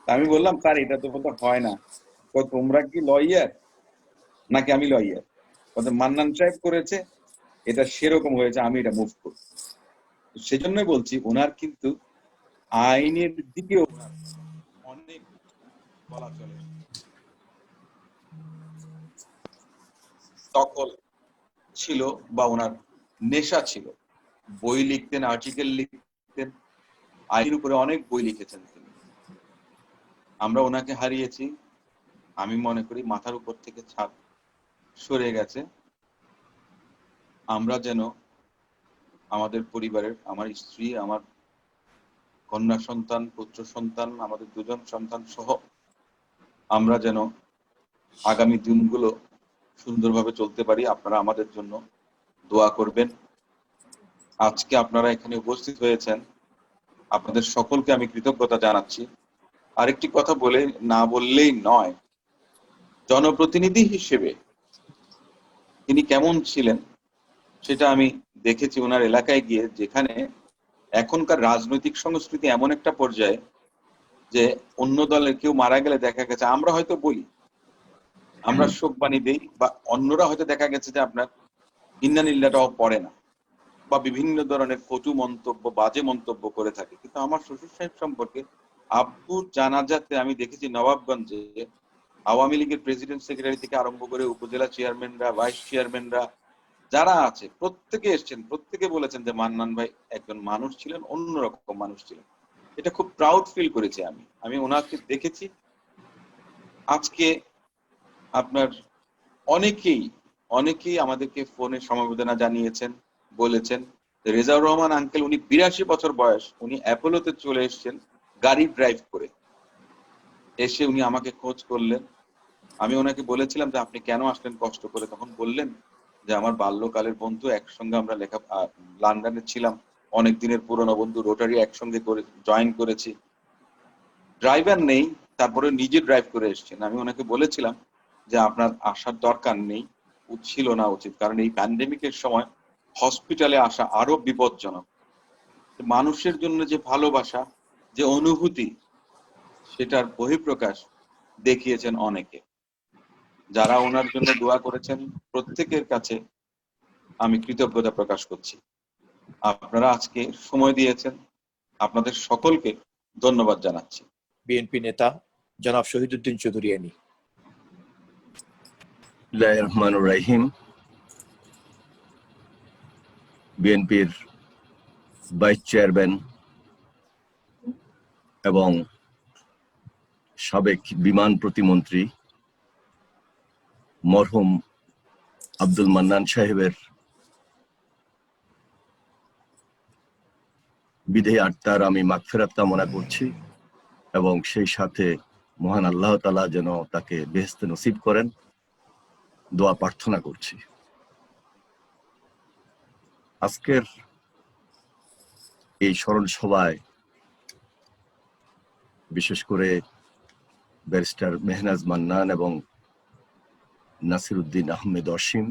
আমি বললাম স্যার এটা তো বলতে হয় না, তোমরা কি লয়ার নাকি আমি লয়ার? মান্নান সাহেব করেছে, এটা সেরকম হয়েছে, আমি এটা মুভ করব। সেজন্যই বলছি ওনার কিন্তু আইনের দিকেও অনেক বলা চলে দখল ছিল বা ওনার নেশা ছিল। বই লিখতেন, আর্টিকেল লিখতেন, আইনের উপরে অনেক বই লিখেছেন তিনি। আমরা ওনাকে হারিয়েছি। আমি মনে করি মাথার উপর থেকে ছাদ সরে গেছে। আমরা যেন আমাদের পরিবারের, আমার স্ত্রী, আমার কন্যা সন্তান, পুত্র সন্তান, আমাদের দুজন সন্তান সহ আমরা যেন আগামী দিনগুলো সুন্দরভাবে চলতে পারি। আপনারা আমাদের জন্য দোয়া করবেন। আজকে আপনারা এখানে উপস্থিত হয়েছেন, আপনাদের সকলকে আমি কৃতজ্ঞতা জানাচ্ছি। আরেকটি কথা বলে না বললেই নয়, জনপ্রতিনিধি হিসেবে তিনি কেমন ছিলেন সেটা আমি দেখেছি ওনার এলাকায় গিয়ে, যেখানে এখনকার রাজনৈতিক সংস্কৃতি এমন একটা পর্যায়ে যে অন্য দলের কেউ মারা গেলে দেখা গেছে আমরা হয়তো বলি, আমরা শোক বাণী দেই, বা অন্যরা হয়তো দেখা গেছে যে আপনার ইন্নানিল্লাটাও পড়ে না। বা বিভিন্ন ধরনের কটু মন্তব্য, বাজে মন্তব্য করে থাকে, কিন্তু আমার শ্বশুর সাহেব সম্পর্কে আব্বুর জানাজাতে আমি দেখেছি নবাবগঞ্জে আওয়ামী লীগের প্রেসিডেন্ট সেক্রেটারি থেকে আরম্ভ করে উপজেলা চেয়ারম্যানরা, ভাইস চেয়ারম্যানরা যারা আছে প্রত্যেকে এসছেন, প্রত্যেকে বলেছেন যে মান্নান ভাই একজন মানুষ ছিলেন, অন্যরকম মানুষ ছিলেন। এটা খুব প্রাউড ফিল করেছি আমি ওনাকে দেখেছি। আজকে আপনার অনেকেই আমাদেরকে ফোনে সমবেদনা জানিয়েছেন, বলেছেন রেজাউর রহমান আঙ্কেল, উনি 82 বছর বয়স, উনি অ্যাপোলোতে চলে এসেছেন গাড়ি ড্রাইভ করে, এসে উনি আমাকে খোঁজ করলেন। আমি ওনাকে বলেছিলাম যে আপনি কেন আসলেন কষ্ট করে, তখন বললেন যে আমার বাল্যকালের বন্ধু, একসঙ্গে আমরা লন্ডনে ছিলাম, অনেক দিনের পুরনো বন্ধু, রোটারি একসঙ্গে করে জয়েন করেছি, ড্রাইভার নেই তারপরে নিজে ড্রাইভ করে এসেছেন। আমি ওনাকে বলেছিলাম যে আপনার আসার দরকার নেই, ছিল না উচিত, কারণ এই প্যান্ডেমিকের সময় হসপিটালে আসা আরো বিপজ্জনক। মানুষের জন্য যে ভালোবাসা, যে অনুভূতি, সেটার বহিঃপ্রকাশ দেখিয়েছেন অনেকে। যারা ওনার জন্য দোয়া করেছেন প্রত্যেকের কাছে আমি কৃতজ্ঞতা প্রকাশ করছি। আপনারা আজকে সময় দিয়েছেন, আপনাদের সকলকে ধন্যবাদ জানাচ্ছি। বিএনপি নেতা জনাব শহীদুদ্দিন চৌধুরী এনি। বিসমিল্লাহির রহমানির রহিম। বিএনপির ভাইস চেয়ারম্যান এবং সাবেক বিমান প্রতিমন্ত্রী মরহুম আব্দুল মান্নান সাহেবের বিদেহী আত্মার আমি মাগফিরাত কামনা করছি এবং সেই সাথে মহান আল্লাহ তাআলা যেন তাকে বেহেশতে নসিব করেন দোয়া প্রার্থনা করছি। আজকের এই স্মরণ সভায় বিশেষ করে ব্যারিস্টার মেহনাজ মান্নান এবং নাসিরউদ্দিন আহমেদ অসীম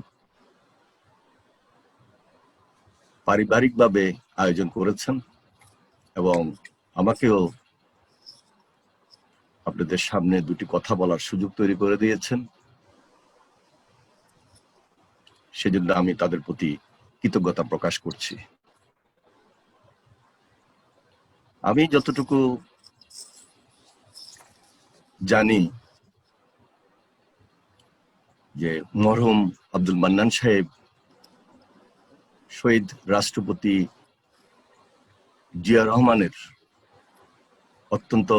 পারিবারিকভাবে আয়োজন করেছেন এবং আমাকেও আপনাদের সামনে দুটি কথা বলার সুযোগ তৈরি করে দিয়েছেন, সেজন্য আমি তাদের প্রতি কৃতজ্ঞতা প্রকাশ করছি। আমি যতটুকু জানি যে মরহুম আব্দুল মান্নান সাহেব শহীদ রাষ্ট্রপতি জিয়া রহমানের অত্যন্ত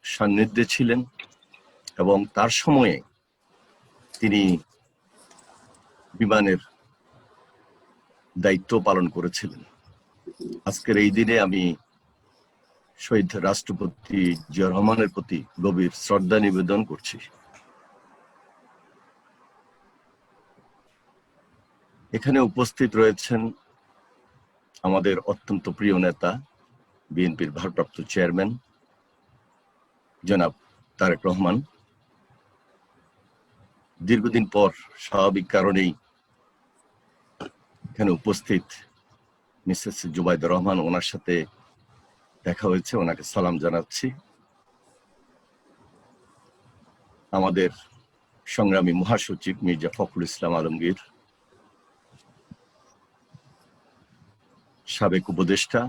সান্নিধ্যে ছিলেন এবং তার সময়ে তিনি বিমানের দায়িত্ব পালন করেছিলেন। আজকের এই দিনে আমি শহীদ রাষ্ট্রপতি জিয়া রহমানের প্রতি গভীর শ্রদ্ধা নিবেদন করছি। এখানে উপস্থিত রয়েছেন আমাদের অত্যন্ত প্রিয় নেতা, বিএনপির ভারপ্রাপ্ত চেয়ারম্যান জনাব তারেক রহমান। দীর্ঘদিন পর স্বাভাবিক কারণেই এখানে উপস্থিত মিসেস জুবাইদা রহমান, ওনার সাথে দেখা হয়েছে, ওনাকে সালাম জানাচ্ছি। আমাদের সংগ্রামী মহাসচিব মির্জা ফখরুল ইসলাম আলমগীর, সাবেক উপদেষ্টা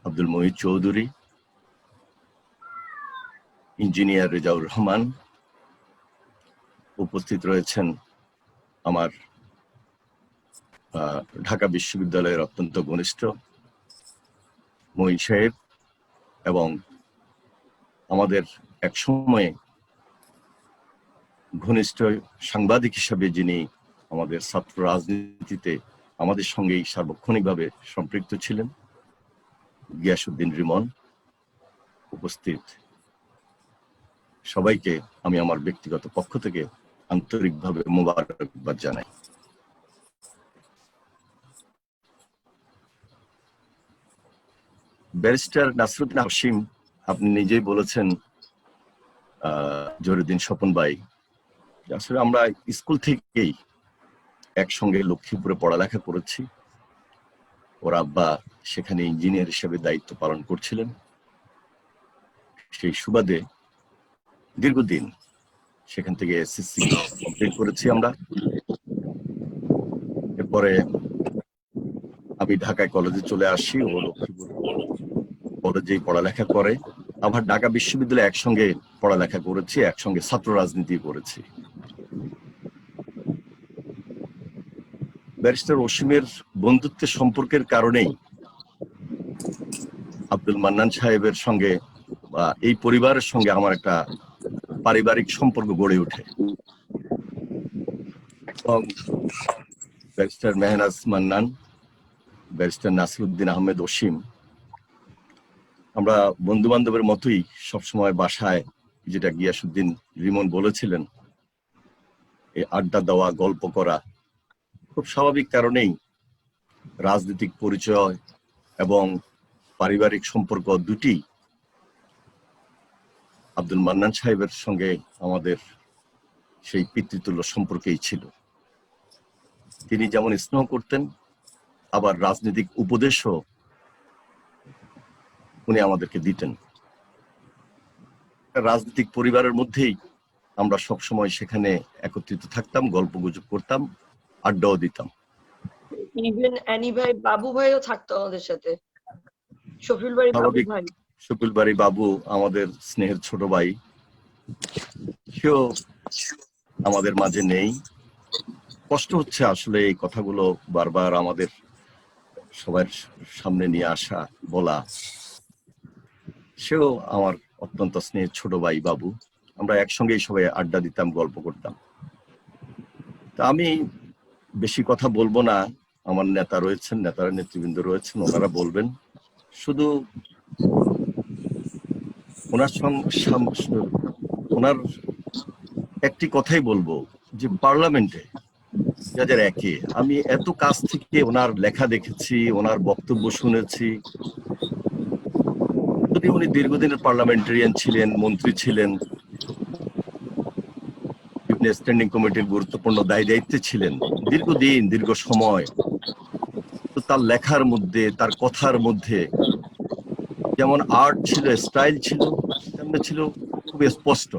আব্দুল মহিদ চৌধুরী, ইঞ্জিনিয়ার রেজাউর রহমান, উপস্থিত রয়েছেন আমার ঢাকা বিশ্ববিদ্যালয়ের অত্যন্ত ঘনিষ্ঠ মঈন সাহেব এবং আমাদের এক সময়ে ঘনিষ্ঠ সাংবাদিক হিসাবে যিনি আমাদের ছাত্র রাজনীতিতে আমাদের সঙ্গেই সার্বক্ষণিকভাবে সম্পৃক্ত ছিলেন, গিয়াসউদ্দিন রিমন। উপস্থিত সবাইকে আমি আমার ব্যক্তিগত পক্ষ থেকে আন্তরিকভাবে মোবারকবাদ জানাই। ব্যারিস্টার নাসিরউদ্দিন অসীম, আপনি নিজেই বলেছেন জহিরুদ্দিন স্বপন ভাই, আসলে আমরা স্কুল থেকেই একসঙ্গে লক্ষ্মীপুরে পড়ালেখা করেছি। ওর আব্বা সেখানে ইঞ্জিনিয়ার হিসেবে দায়িত্ব পালন করছিলেন। সেই সুবাদে দীর্ঘদিন সেখান থেকে এসএসসি কমপ্লিট করেছি আমরা। এরপরে আমি ঢাকায় কলেজে চলে আসি, ও লক্ষ্মীপুর কলেজেই পড়ালেখা করে। আবার ঢাকা বিশ্ববিদ্যালয়ে একসঙ্গে পড়ালেখা করেছি, একসঙ্গে ছাত্র রাজনীতি করেছি। ব্যারিস্টার অসীমের বন্ধুত্বের সম্পর্কের কারণেই আব্দুল মান্নান সাহেবের সঙ্গে বা এই পরিবারের সঙ্গে আমার একটা পারিবারিক সম্পর্ক গড়ে ওঠে। এবং ব্যারিস্টার মেহনাজ মান্নান, ব্যারিস্টার নাসিরউদ্দিন আহমেদ অসীম, আমরা বন্ধু বান্ধবের মতোই সবসময় বাসায়, যেটা গিয়াসউদ্দিন রিমন বলেছিলেন, এই আড্ডা দেওয়া, গল্প করা, খুব স্বাভাবিক কারণেই রাজনৈতিক পরিচয় এবং পারিবারিক সম্পর্ক দুটি আব্দুল মান্নান সাহেবের সঙ্গে আমাদের সেই পিতৃতুল্য সম্পর্কেই ছিল। তিনি যেমন স্নেহ করতেন, আবার রাজনৈতিক উপদেশও উনি আমাদেরকে দিতেন। রাজনৈতিক পরিবারের মধ্যেই আমরা সবসময় সেখানে একত্রিত থাকতাম, গল্পগুজব করতাম, আড্ডাও দিতাম। ইভেন অ্যানি ভাই, বাবু ভাইও থাকতো আমাদের সাথে, শফিউল বাড়ি বাবু স্বাভাবিক, ভাই। শফিউল বাড়ি বাবু আমাদের স্নেহের ছোট ভাই, সেও আমাদের মাঝে নেই। কষ্ট হচ্ছে আসলে এই কথাগুলো বারবার আমাদের সবার সামনে নিয়ে আসা, বলা। সেও আমার অত্যন্ত স্নেহের ছোট ভাই বাবু। আমরা একসঙ্গেই সবাই আড্ডা দিতাম, গল্প করতাম। তা আমি বেশি কথা বলবো না, আমার নেতা রয়েছেন, নেতারা নেতৃবৃন্দ রয়েছেন, ওনারা বলবেন। শুধু ওনার একটি কথাই বলবো, যে পার্লামেন্টে 2001-এ আমি এত কাছ থেকে ওনার লেখা দেখেছি, ওনার বক্তব্য শুনেছি। যদি উনি দীর্ঘদিনের পার্লামেন্টারিয়ান ছিলেন, মন্ত্রী ছিলেন, বিভিন্ন স্ট্যান্ডিং কমিটির গুরুত্বপূর্ণ দায়িত্বে ছিলেন দীর্ঘদিন, দীর্ঘ সময়, তো তার লেখার মধ্যে, তার কথার মধ্যে যেমন আর্ট ছিল, স্টাইল ছিল, তেমনি ছিল খুব স্পষ্ট।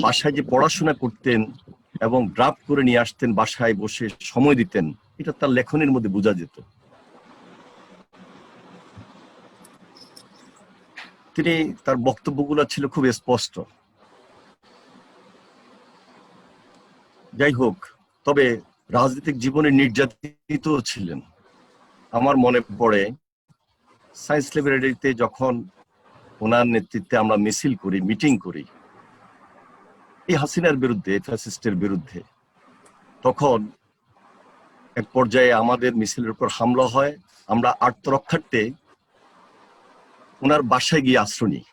বাসায় যে পড়াশোনা করতেন এবং ড্রাফট করে নিয়ে আসতেন, বাসায় বসে সময় দিতেন, এটা তার লেখনের মধ্যে বোঝা যেত। তিনি, তার বক্তব্যগুলো ছিল খুব স্পষ্ট। যাই হোক, তবে রাজনৈতিক জীবনে নির্যাতিত ছিলেন। আমার মনে পড়ে সায়েন্স ল্যাবরেটরিতে যখন ওনার নেতৃত্বে আমরা মিছিল করি, মিটিং করি এই হাসিনার বিরুদ্ধে, ফ্যাসিস্টের বিরুদ্ধে, তখন এক পর্যায়ে আমাদের মিছিলের উপর হামলা হয়। আমরা আত্মরক্ষার্থে ওনার বাসায় গিয়ে আশ্রয় নিই।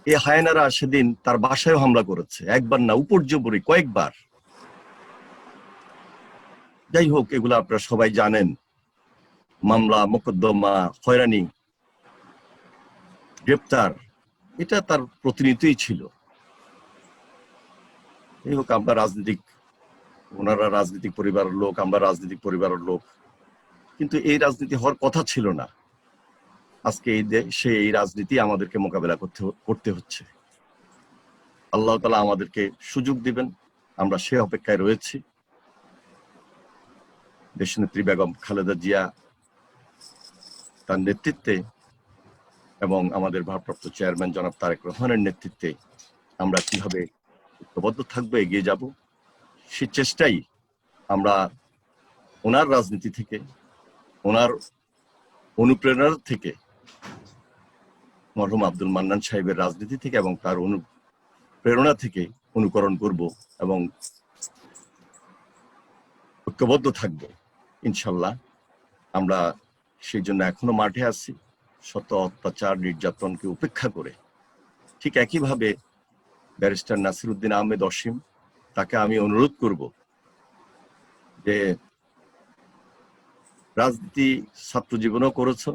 এই হায়নারা সেদিন তার বাসায়ও হামলা করেছে, একবার না, উপর্যুপরি কয়েকবার। যাই হোক, এগুলো আপনারা সবাই জানেন। মামলা, মোকদ্দমা, হয়রানি, গ্রেপ্তার, এটা তার প্রতিনিধিই ছিল। যাই হোক, আমরা রাজনীতিক, ওনারা রাজনৈতিক পরিবারের লোক, আমরা রাজনৈতিক পরিবারের লোক, কিন্তু এই রাজনীতি হওয়ার কথা ছিল না। আজকে এই দেশে এই রাজনীতি আমাদেরকে মোকাবেলা করতে হচ্ছে। আল্লাহ তাআলা আমাদেরকে সুযোগ দিবেন, আমরা সে অপেক্ষায় রয়েছি। দেশনেত্রী বেগম খালেদা জিয়া তার নেতৃত্বে এবং আমাদের ভারপ্রাপ্ত চেয়ারম্যান জনাব তারেক রহমানের নেতৃত্বে আমরা কিভাবে ঐক্যবদ্ধ থাকবো, এগিয়ে যাব, সে চেষ্টাই আমরা ওনার রাজনীতি থেকে, ওনার অনুপ্রেরণা থেকে, মরহুম আব্দুল মান্নান সাহেবের রাজনীতি থেকে এবং তার অনুপ্রেরণা থেকে অনুকরণ করব এবং ঐক্যবদ্ধ থাকবো ইনশাল্লাহ। আমরা সেই জন্য এখনো মাঠে আছি, শত অত্যাচার, নির্যাতনকে উপেক্ষা করে। ঠিক একইভাবে ব্যারিস্টার নাসিরউদ্দিন আহমেদ অসীম, তাকে আমি অনুরোধ করব যে রাজনীতি ছাত্র জীবনও করেছো,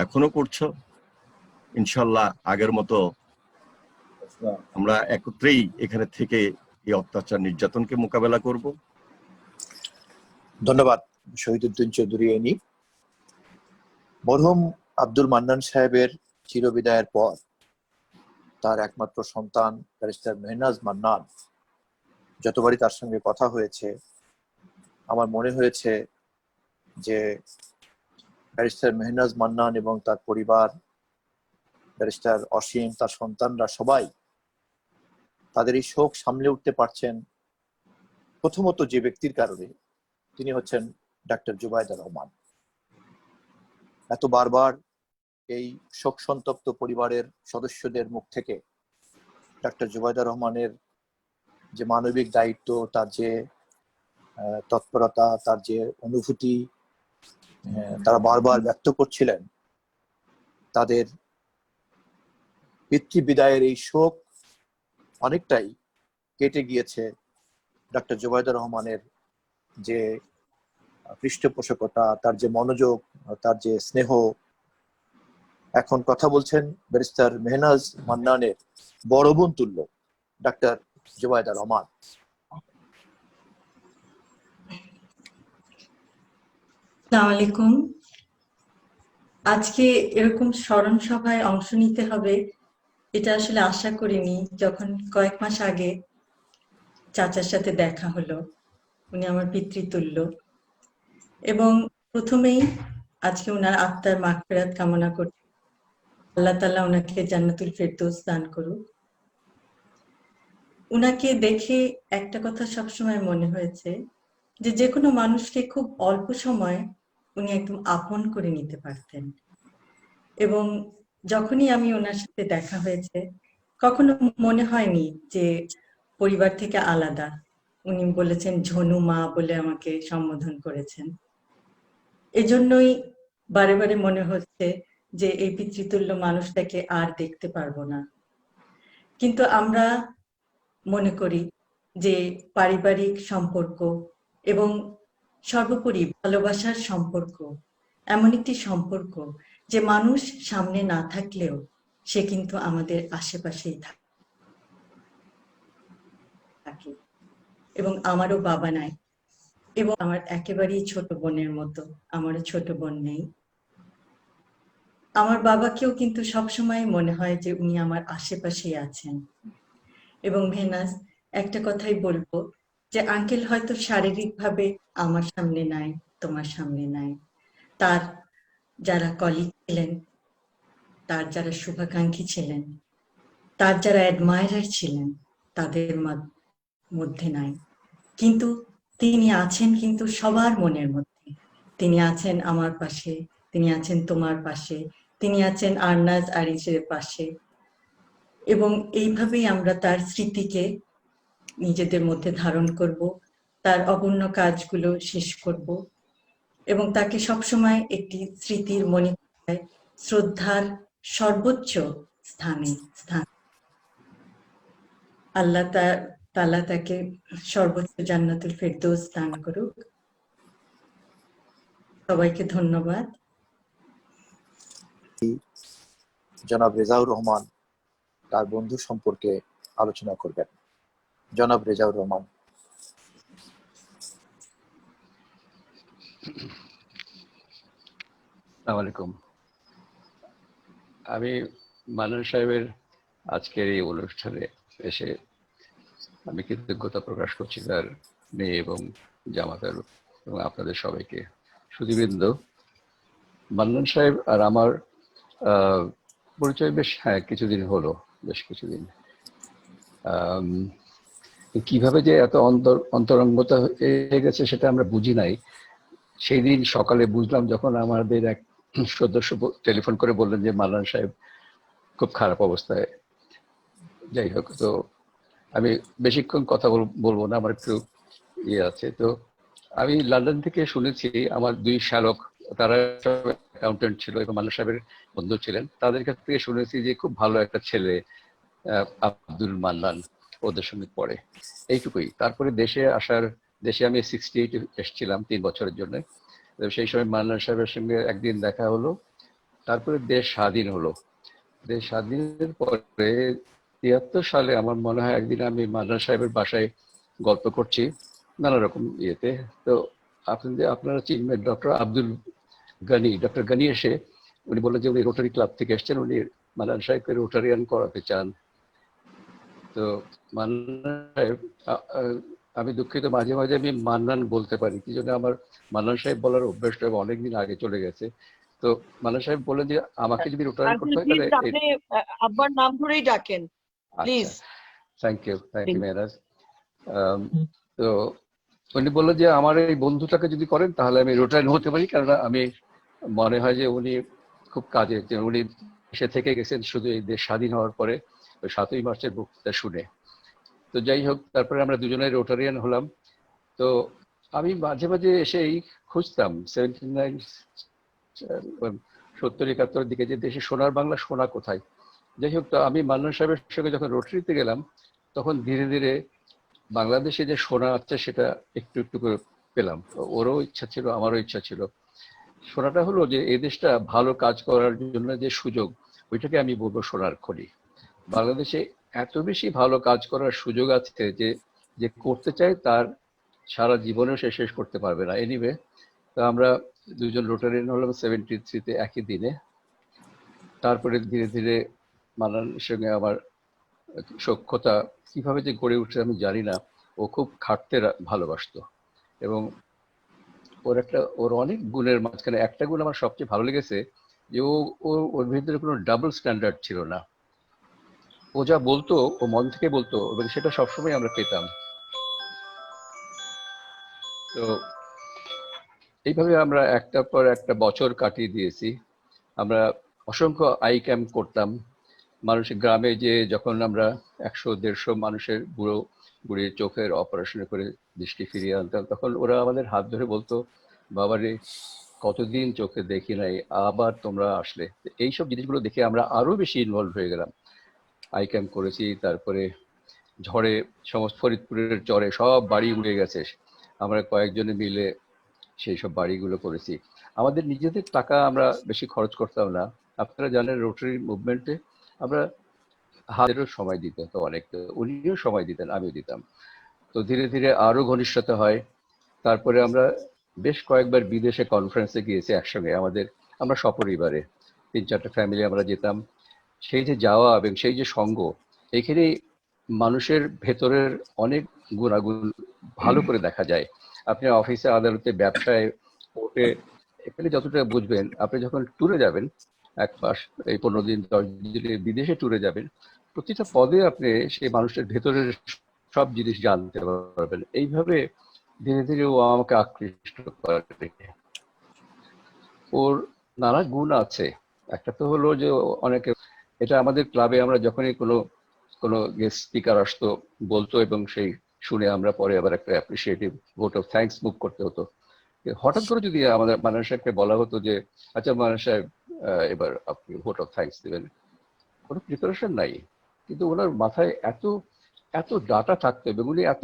এখনো করছো, ইনশাল্লাহ আগের মতো আমরা একত্রেই এখানে থেকে এই অত্যাচার, নির্যাতনকে মোকাবেলা করব। ধন্যবাদ শহীদউদ্দিন চৌধুরী এনি। মরহুম আব্দুল মান্নান সাহেবের চিরবিদায়ের পর তার একমাত্র সন্তান ব্যারিস্টার মেহনাজ মান্নান, যতবারই তার সঙ্গে কথা হয়েছে আমার মনে হয়েছে যে ব্যারিস্টার মেহনাজ মান্নান এবং তার পরিবার, ব্যারিস্টার অসীম, তার সন্তানরা সবাই তাদের এই শোক সামলে উঠতে পারছেন প্রথমত যে ব্যক্তির কারণে, তিনি হচ্ছেন ডাক্তার জুবাইদা রহমান। এত বারবার এই শোক সন্তপ্ত পরিবারের সদস্যদের মুখ থেকে ডাক্তার জুবাইদা রহমানের যে মানবিক দায়িত্ব, তার যে তৎপরতা, তার যে অনুভূতি তারা বারবার ব্যক্ত করছিলেন, তাদের পিতৃ বিদায়ের এই শোক অনেকটাই কেটে গিয়েছে ডাক্তার জুবাইদা রহমানের যে পৃষ্ঠপোষকতা, তার যে মনোযোগ, তার যে স্নেহ। এখন কথা বলছেন ব্যারিস্টার মেহনাজ মান্নানের বড় বোন তুল্য ডাক্তার জুবাইদা রহমান। আসসালামু আলাইকুম। আজকে এরকম স্মরণ সভায় অংশ নিতে হবে এটা আসলে আশা করিনি। যখন কয়েক মাস আগে চাচার সাথে দেখা হলো, উনি আমার পিতৃতুল্য, এবং প্রথমেই আজকে ওনার আত্মার মাগফিরাত কামনা করছি। আল্লাহ তাআলা ওনাকে জান্নাতুল ফেরদৌস দান করুক। উনাকে দেখে একটা কথা সবসময় মনে হয়েছে যে যে কোনো মানুষকে খুব অল্প সময় উনি একদম আপন করে নিতে পারতেন। এবং যখনই আমি ওনার সাথে দেখা হয়েছে, কখনো মনে হয়নি যে পরিবার থেকে আলাদা। উনি বলেছেন ঝনু মা বলে আমাকে সম্বোধন করেছেন। এজন্যই বারে বারে মনে হচ্ছে যে এই পিতৃতুল্য মানুষটাকে আর দেখতে পারবো না। কিন্তু আমরা মনে করি যে পারিবারিক সম্পর্ক এবং সর্বোপরি ভালোবাসার সম্পর্ক এমন একটি সম্পর্ক যে মানুষ সামনে না থাকলেও সে কিন্তু আমাদের আশেপাশেই থাকে। এবং আমারও বাবা নাই, এবং আমার একেবারেই ছোট বোনের মতো, আমারও ছোট বোন নেই। আমার বাবাকেও কিন্তু সবসময় মনে হয় যে উনি আমার আশেপাশেই আছেন। এবং মেহনাজ, একটা কথাই বলবো যে আঙ্কেল হয়তো শারীরিকভাবে আমার সামনে নাই, তোমার সামনে নাই, তার যারা কলিগ ছিলেন, তার যারা শুভাকাঙ্ক্ষী ছিলেন, তার যারা অ্যাডমায়ারার ছিলেন, তাদের মধ্যে নাই, কিন্তু তিনি আছেন কিন্তু সবার মনের মধ্যে। তিনি আছেন আমার পাশে, তিনি আছেন তোমার পাশে, তিনি আছেন আরনাজ আরিজের পাশে। এবং এইভাবেই আমরা তার স্মৃতিকে নিজেদের মধ্যে ধারণ করব, তার অপূর্ণ কাজগুলো শেষ করব, এবং তাকে সবসময় একটি স্মৃতির মণিকোঠায় শ্রদ্ধার সর্বোচ্চ স্থান আল্লাহ তাআলা তাকে সর্বোচ্চ জান্নাতুল ফেরদৌস দান করুক। সবাইকে ধন্যবাদ। জনাব রেজাউর রহমান তার বন্ধু সম্পর্কে আলোচনা করবেন। জনাব রেজাউর রহমান। আসসালামু আলাইকুম। আমি মান্নান সাহেবের আজকের এই অনুষ্ঠানে এসে আমি কৃতজ্ঞতা প্রকাশ করছি তার মেয়ে এবং জামাতার এবং আপনাদের সবাইকে। সুধীবৃন্দ, মান্নান সাহেব আর আমার পরিচয় বেশ কিছুদিন হলো, বেশ কিছুদিন। কিভাবে যে এত অন্তরঙ্গতা হয়ে গেছে সেটা আমরা বুঝি নাই। সেই দিন সকালে বুঝলাম যখন আমাদের এক সদস্য টেলিফোন করে বললেন যে মান্নান সাহেব খুব খারাপ অবস্থায়। যাই হোক, তো আমি বেশিক্ষণ কথা বলবো না, আমার একটু ইয়ে আছে। তো আমি লন্ডন থেকে শুনেছি, আমার দুই শ্যালক, তারা অ্যাকাউন্টেন্ট ছিল এবং মান্নান সাহেবের বন্ধু ছিলেন, তাদের কাছ থেকে শুনেছি যে খুব ভালো একটা ছেলে আব্দুল মান্নান ওদের সঙ্গে পড়ে। এইটুকুই। তারপরে দেশে আমি 68 এসেছিলাম 3 বছরের জন্য। সেই সময় মান্নান সাহেবের সঙ্গে একদিন দেখা হলো। তারপরে দেশ স্বাধীন হলো। দেশ স্বাধীনের পরে 73 সালে আমার মনে হয় একদিন আমি মান্নান সাহেবের বাসায় গল্প করছি নানা রকম ইয়েতে। তো আপনারা চিনবেন ডক্টর আব্দুল গানি। ডক্টর গানি এসে উনি বললেন যে উনি রোটারি ক্লাব থেকে এসছেন, উনি মান্নান সাহেবকে রোটারিয়ান করাতে চান। তো মান্নান সাহেব আমি দুঃখিত, মাঝে মাঝে আমি মান্নান বলতে পারি, কি জন্য আমার মান্নান সাহেব বলার অভ্যাসটা অনেকদিন আগে চলে গেছে। তো মান্নান সাহেব বলেন যে আমাকে যদি রোটারেন্ট করতে আঙ্কেল হয় প্লিজ তাহলে আপনি আব্বার নাম ধরেই ডাকেন প্লিজ। আচ্ছা, থ্যাংক ইউ মেহরাজ। তো উনি বললেন যে আমার এই বন্ধুটাকে যদি করেন তাহলে আমি রোটারেন্ট হতে পারি, কারণ আমি মনে হয় যে উনি খুব কাজে, উনি দেশে থেকে গেছেন শুধু এই দেশ স্বাধীন হওয়ার পরে 7ই মার্চের বক্তৃতা শুনে। তো যাই হোক, তারপরে আমরা দুজনে রোটারিয়ান হলাম। তো আমি মাঝে মাঝে এসেই খুঁজতাম 79 70-71 দিকে যে দেশে সোনার বাংলা সোনা কোথায়। যাই হোক, তো আমি মান্নান সাহেবের সঙ্গে যখন রোটারিতে গেলাম তখন ধীরে ধীরে বাংলাদেশে যে সোনা আছে সেটা একটু একটু করে পেলাম। ওরও ইচ্ছা ছিল, আমারও ইচ্ছা ছিল। সোনাটা হলো যে এই দেশটা ভালো কাজ করার জন্য যে সুযোগ, ওইটাকে আমি বলবো সোনার খনি। বাংলাদেশে এত বেশি ভালো কাজ করার সুযোগ আছে যে যে করতে চায় তার সারা জীবনেও সে শেষ করতে পারবে না। এনিওয়ে, তো আমরা দুজন রোটারিয়ান হলাম 73-তে একই দিনে। তারপরে ধীরে ধীরে মান্নানের সঙ্গে আমার সখ্যতা কিভাবে যে গড়ে উঠছে আমি জানি না। ও খুব খাটতে ভালোবাসতো এবং ওর অনেক গুণের মাঝখানে একটা গুণ আমার সবচেয়ে ভালো লেগেছে, যে ওর ভিতরে কোনো ডাবল স্ট্যান্ডার্ড ছিল না। ও যা বলতো ও মন থেকে বলতো এবং সেটা সবসময় আমরা পেতাম। তো এইভাবে আমরা একটার পর একটা বছর কাটিয়ে দিয়েছি। আমরা অসংখ্য আই ক্যাম্প করতাম মানুষের গ্রামে, যে যখন আমরা 100-150 মানুষের বুড়ো বুড়ির চোখের অপারেশন করে দৃষ্টি ফিরিয়ে আনতাম, তখন ওরা আমাদের হাত ধরে বলতো, বাবারে কতদিন চোখে দেখি নাই, আবার তোমরা আসলে। এইসব জিনিসগুলো দেখে আমরা আরো বেশি ইনভলভ হয়ে গেলাম। আই ক্যাম্প করেছি, তারপরে ঝড়ে সমস্ত ফরিদপুরের চরে সব বাড়ি উড়ে গেছে, আমরা কয়েকজনে মিলে সেই সব বাড়িগুলো করেছি। আমাদের নিজেদের টাকা আমরা বেশি খরচ করতাম না। আপনারা জানেন রোটারি মুভমেন্টে আমরা হাজারও সময় দিতে হতো অনেক, উনিও সময় দিতেন, আমিও দিতাম। তো ধীরে ধীরে আরো ঘনিষ্ঠতা হয়। তারপরে আমরা বেশ কয়েকবার বিদেশে কনফারেন্সে গিয়েছি একসঙ্গে, আমরা সপরিবারে 3-4টা ফ্যামিলি আমরা যেতাম। সেই যে যাওয়া এবং সেই যে সঙ্গ, এখানে মানুষের ভেতরের অনেক গুণাগুণ ভালো করে দেখা যায়। আপনি অফিসে, আদালতে, ব্যবসায়, কোর্টে, এখানে যতটা বুঝবেন, আপনি যখন ট্যুরে যাবেন 1 মাস, এই 15 দিন 10 দিন বিদেশে ট্যুরে যাবেন, প্রতিটা পদে আপনি সেই মানুষের ভেতরের সব জিনিস জানতে পারবেন। এইভাবে ধীরে ধীরে ও আমাকে আকৃষ্ট করে। ওর নানা গুণ আছে। একটা তো হলো যে অনেকে, এটা আমাদের ক্লাবে আমরা যখনই কোনো গেস্ট স্পিকার আসতো বলতো এবং সেই শুনে আমরা পরে আবার একটা appreciative vote of thanks move করতে হতো। হঠাৎ করে যদি আমাদের মাননীয় সাহেবকে বলা হতো যে আচ্ছা মাননীয় সাহেব, এবার আপনি ভোট অফ থ্যাঙ্কস দেবেন, কোনো প্রিপারেশন নাই, কিন্তু ওনার মাথায় এত এত ডাটা থাকতো এবং উনি এত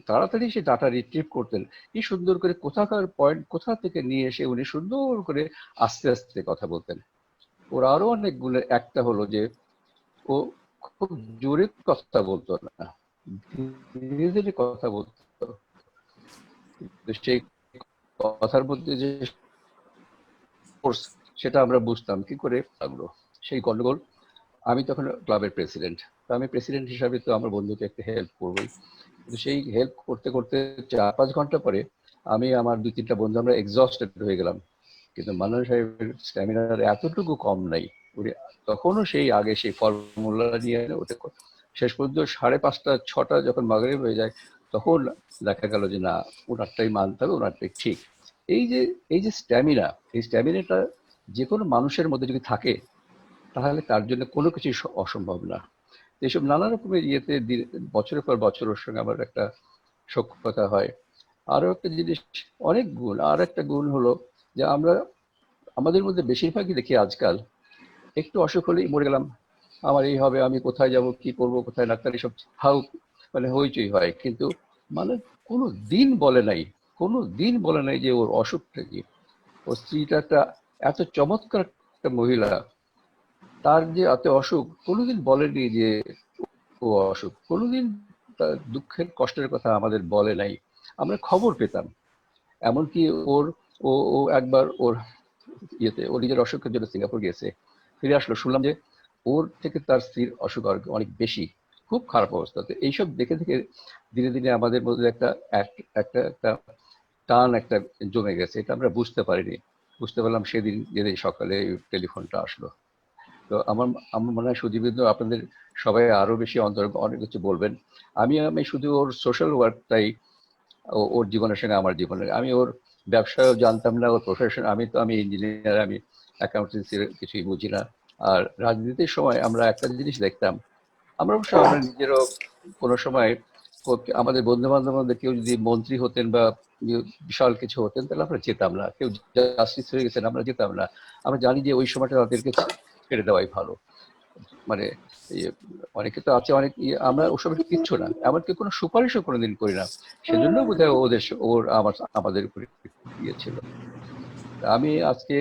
তাড়াতাড়ি সে ডাটা রিট্রিভ করতেন। কি সুন্দর করে কোথাকার পয়েন্ট কোথা থেকে নিয়ে এসে উনি সুন্দর করে আস্তে আস্তে কথা বলতেন। ওর আরো অনেক গুণের একটা হলো যে ও খুব জোরে কথা বলতো না, ধীরে ধীরে কথা বলতো। সেই কথার মধ্যে যে ফোর্স, সেটা আমরা বুঝতাম কি করে লাগলো। সেই গন্ডগোল, আমি তখন ক্লাবের প্রেসিডেন্ট, তো আমি প্রেসিডেন্ট হিসাবে তো আমার বন্ধুকে একটা হেল্প করবোই। কিন্তু সেই হেল্প করতে করতে 4-5 ঘন্টা পরে আমি আমার 2-3টা বন্ধু আমরা এক্সস্টেড হয়ে গেলাম। কিন্তু মান্নান সাহেবের স্ট্যামিনার এতটুকু কম নাই। উনি তখনও সেই আগে সেই ফর্মুলা নিয়ে ওটা শেষ পর্যন্ত 5:30-6টা যখন মাগরিব হয়ে যায়, তখন দেখা গেল যে না, ওনারটাই মানতে হবে, ওনারটাই ঠিক। এই যে স্ট্যামিনা, এই স্ট্যামিনাটা যে কোনো মানুষের মধ্যে যদি থাকে তাহলে তার জন্য কোনো কিছু অসম্ভব না। এইসব নানা রকমের ইয়েতে বছরের পর বছর ওর সঙ্গে আমার একটা সখ্যতা হয়। আরো একটা জিনিস, অনেক গুণ। আর একটা গুণ হলো যে আমাদের মধ্যে বেশিরভাগই দেখি আজকাল একটু অসুখ হলেই মরে গেলাম, আমার এই হবে, আমি কোথায় যাব, কি করব, কোথায় ডাক্তার, এসব হইচই হয়। কিন্তু মানে কোনো দিন বলে নাই যে ওর অসুখটা কি। ওর স্ত্রীটা এত চমৎকার একটা মহিলা, তার যে এত অসুখ কোনোদিন বলেনি যে ও অসুখ, কোনোদিন তার দুঃখের কষ্টের কথা আমাদের বলে নাই। আমরা খবর পেতাম। এমনকি ও একবার ওর নিজের অসুখের জন্য সিঙ্গাপুর গিয়েছে, ফিরে আসলো, শুনলাম যে ওর থেকে তার স্ত্রীর অসুখ অনেক বেশি, খুব খারাপ অবস্থা। তো এইসব দেখে থেকে ধীরে ধীরে আমাদের মধ্যে একটা একটা একটা টান একটা জমে গেছে, এটা আমরা বুঝতে পারলাম সেদিন যেদিন সকালে টেলিফোনটা আসলো। তো আমার আমার মনে হয় সুদীপেন্দ্র আপনাদের সবাই আরো বেশি অনেক কিছু বলবেন। আমি শুধু ওর সোশ্যাল ওয়ার্কটাই, ওর জীবনের সঙ্গে আমার জীবনের, আমি ওর ব্যবসাও জানতাম না, ওর প্রফেশন, আমি ইঞ্জিনিয়ার, আমি অ্যাকাউন্টেন্সির কিছুই বুঝি না। আর রাজনীতির সময় আমরা একটা জিনিস দেখতাম, আমরা অবশ্য আমরা নিজেরও কোনো সময় আমাদের বন্ধু বান্ধব মধ্যে কেউ যদি মন্ত্রী হতেন বা বিশাল কিছু হতেন, তাহলে আমরা যেতাম না। কেউ জাস্টিস হয়ে গেছেন, আমরা যেতাম না। আমরা জানি যে ওই সময়টা তাদেরকে ছেড়ে দেওয়াই ভালো। মানে অনেকে তো আছে, অনেক আমরা ওসব কিচ্ছু না, এমনকি কোনো সুপারিশও কোনোদিন করি না। সেজন্য বোধহয় আমাদের উপরে গিয়েছিল। আমি আজকে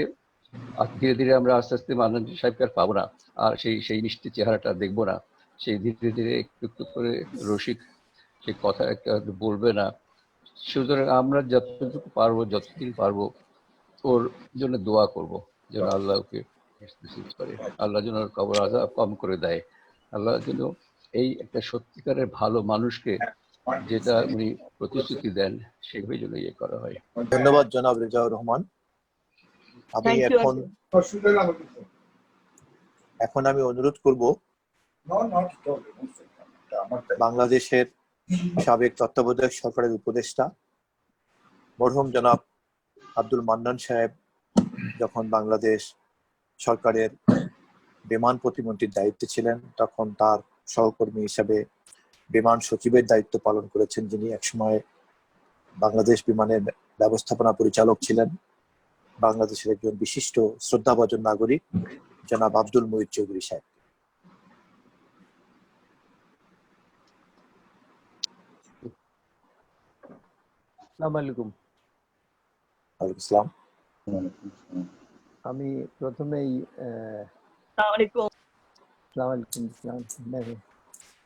ধীরে ধীরে আমরা আস্তে আস্তে মান্নান সাহেবকে আর পাবো না, আর সেই মিষ্টি চেহারাটা দেখবো না। সেই ধীরে ধীরে একটু একটু করে রসিক সে কথা একটা বলবে না। সুতরাং আমরা যতটুকু পারবো, যতদিন পারবো, ওর জন্য দোয়া করব যেন আল্লাহ ওকে করে, আল্লাহ যেন ওর কবর আযাব কম করে দেয়, আল্লাহ যেন এই একটা সত্যিকারের ভালো মানুষকে যেটা উনি প্রতিশ্রুতি দেন সেভাবে যেন ইয়ে করা হয়। ধন্যবাদ জনাব রেজাউর রহমান। আমি Thank you, এখন আমি অনুরোধ করব বাংলাদেশের সাবেক তত্ত্বাবধায়ক সরকারের উপদেষ্টা মরহুম জনাব আব্দুল মান্নান সাহেব যখন বাংলাদেশ সরকারের বিমান প্রতিমন্ত্রীর দায়িত্বে ছিলেন, তখন তার সহকর্মী হিসাবে বিমান সচিবের দায়িত্ব পালন করেছেন, যিনি একসময় বাংলাদেশ বিমানের ব্যবস্থাপনা পরিচালক ছিলেন, বাংলাদেশের একজন বিশিষ্ট শ্রদ্ধাভাজন নাগরিক জনাব আব্দুল মুহিত চৌধুরী সাহেব। আসসালামু আলাইকুম। ওয়ালাইকুম আসসালাম। আমি প্রথমেই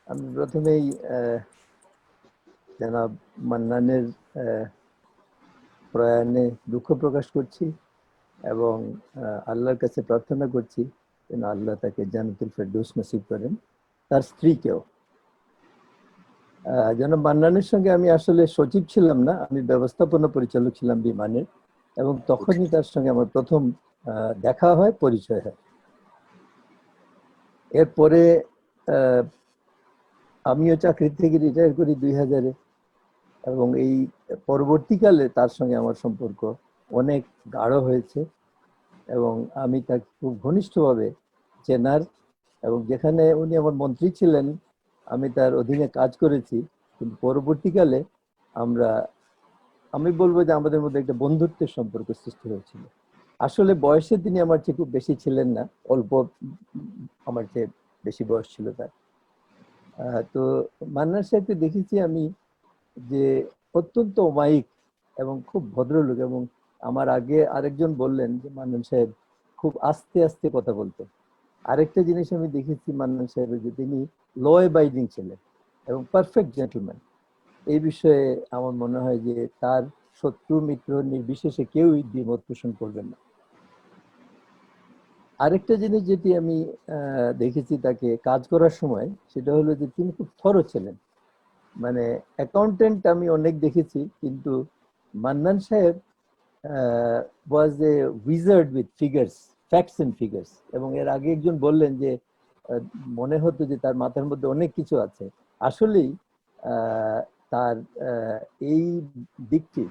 আমি প্রথমেই জনাব মান্নানের প্রয়াণে দুঃখ প্রকাশ করছি এবং আল্লাহর কাছে প্রার্থনা করছি যেন আল্লাহ তাকে জান্নাতুল ফেরদৌস নসিব করেন, তার স্ত্রীকেও। জনাব মান্নানের সঙ্গে আমি আসলে সচিব ছিলাম না, আমি ব্যবস্থাপনা পরিচালক ছিলাম বিমানের, এবং তখনই তার সঙ্গে আমার প্রথম দেখা হয়, পরিচয় হয়। এরপরে আমিও চাকরি থেকে রিটায়ার করি 2000-এ, এবং এই পরবর্তীকালে তার সঙ্গে আমার সম্পর্ক অনেক গাঢ় হয়েছে এবং আমি তাকে খুব ঘনিষ্ঠভাবে চেনার, এবং যেখানে উনি আমার মন্ত্রী ছিলেন আমি তার অধীনে কাজ করেছি, কিন্তু পরবর্তীকালে আমি বলবো যে আমাদের মধ্যে একটা বন্ধুত্বের সম্পর্ক সৃষ্টি হয়েছিল। আসলে বয়সে তিনি আমার চেয়ে খুব বেশি ছিলেন না, অল্প, আমার চেয়ে বেশি বয়স ছিল তার। তো মান্নান সাহেবকে দেখেছি আমি যে অত্যন্ত অমায়িক এবং খুব ভদ্রলোক, এবং আমার আগে আরেকজন বললেন যে মান্নান সাহেব খুব আস্তে আস্তে কথা বলতেন। আরেকটা জিনিস আমি দেখেছি মান্নান সাহেবের, যে তিনি ল অ্যাবাইডিং ছিলেন এবং পারফেক্ট জেন্টলম্যান। এই বিষয়ে আমার মনে হয় যে তার শত্রু মিত্র নির্বিশেষে কেউই দ্বিমত পোষণ করবেন না। আরেকটা জিনিস যেটি আমি দেখেছি তাকে কাজ করার সময়, সেটা হলো যে তিনি খুব থরো ছিলেন। মানে অ্যাকাউন্টেন্ট আমি অনেক দেখেছি, কিন্তু মান্নান সাহেব was a wizard with figures, facts and figures. এবং এর আগে একজন বললেন যে মনে হতো যে তার মাথার মধ্যে অনেক কিছু আছে। আসলেই তার এই দিকটি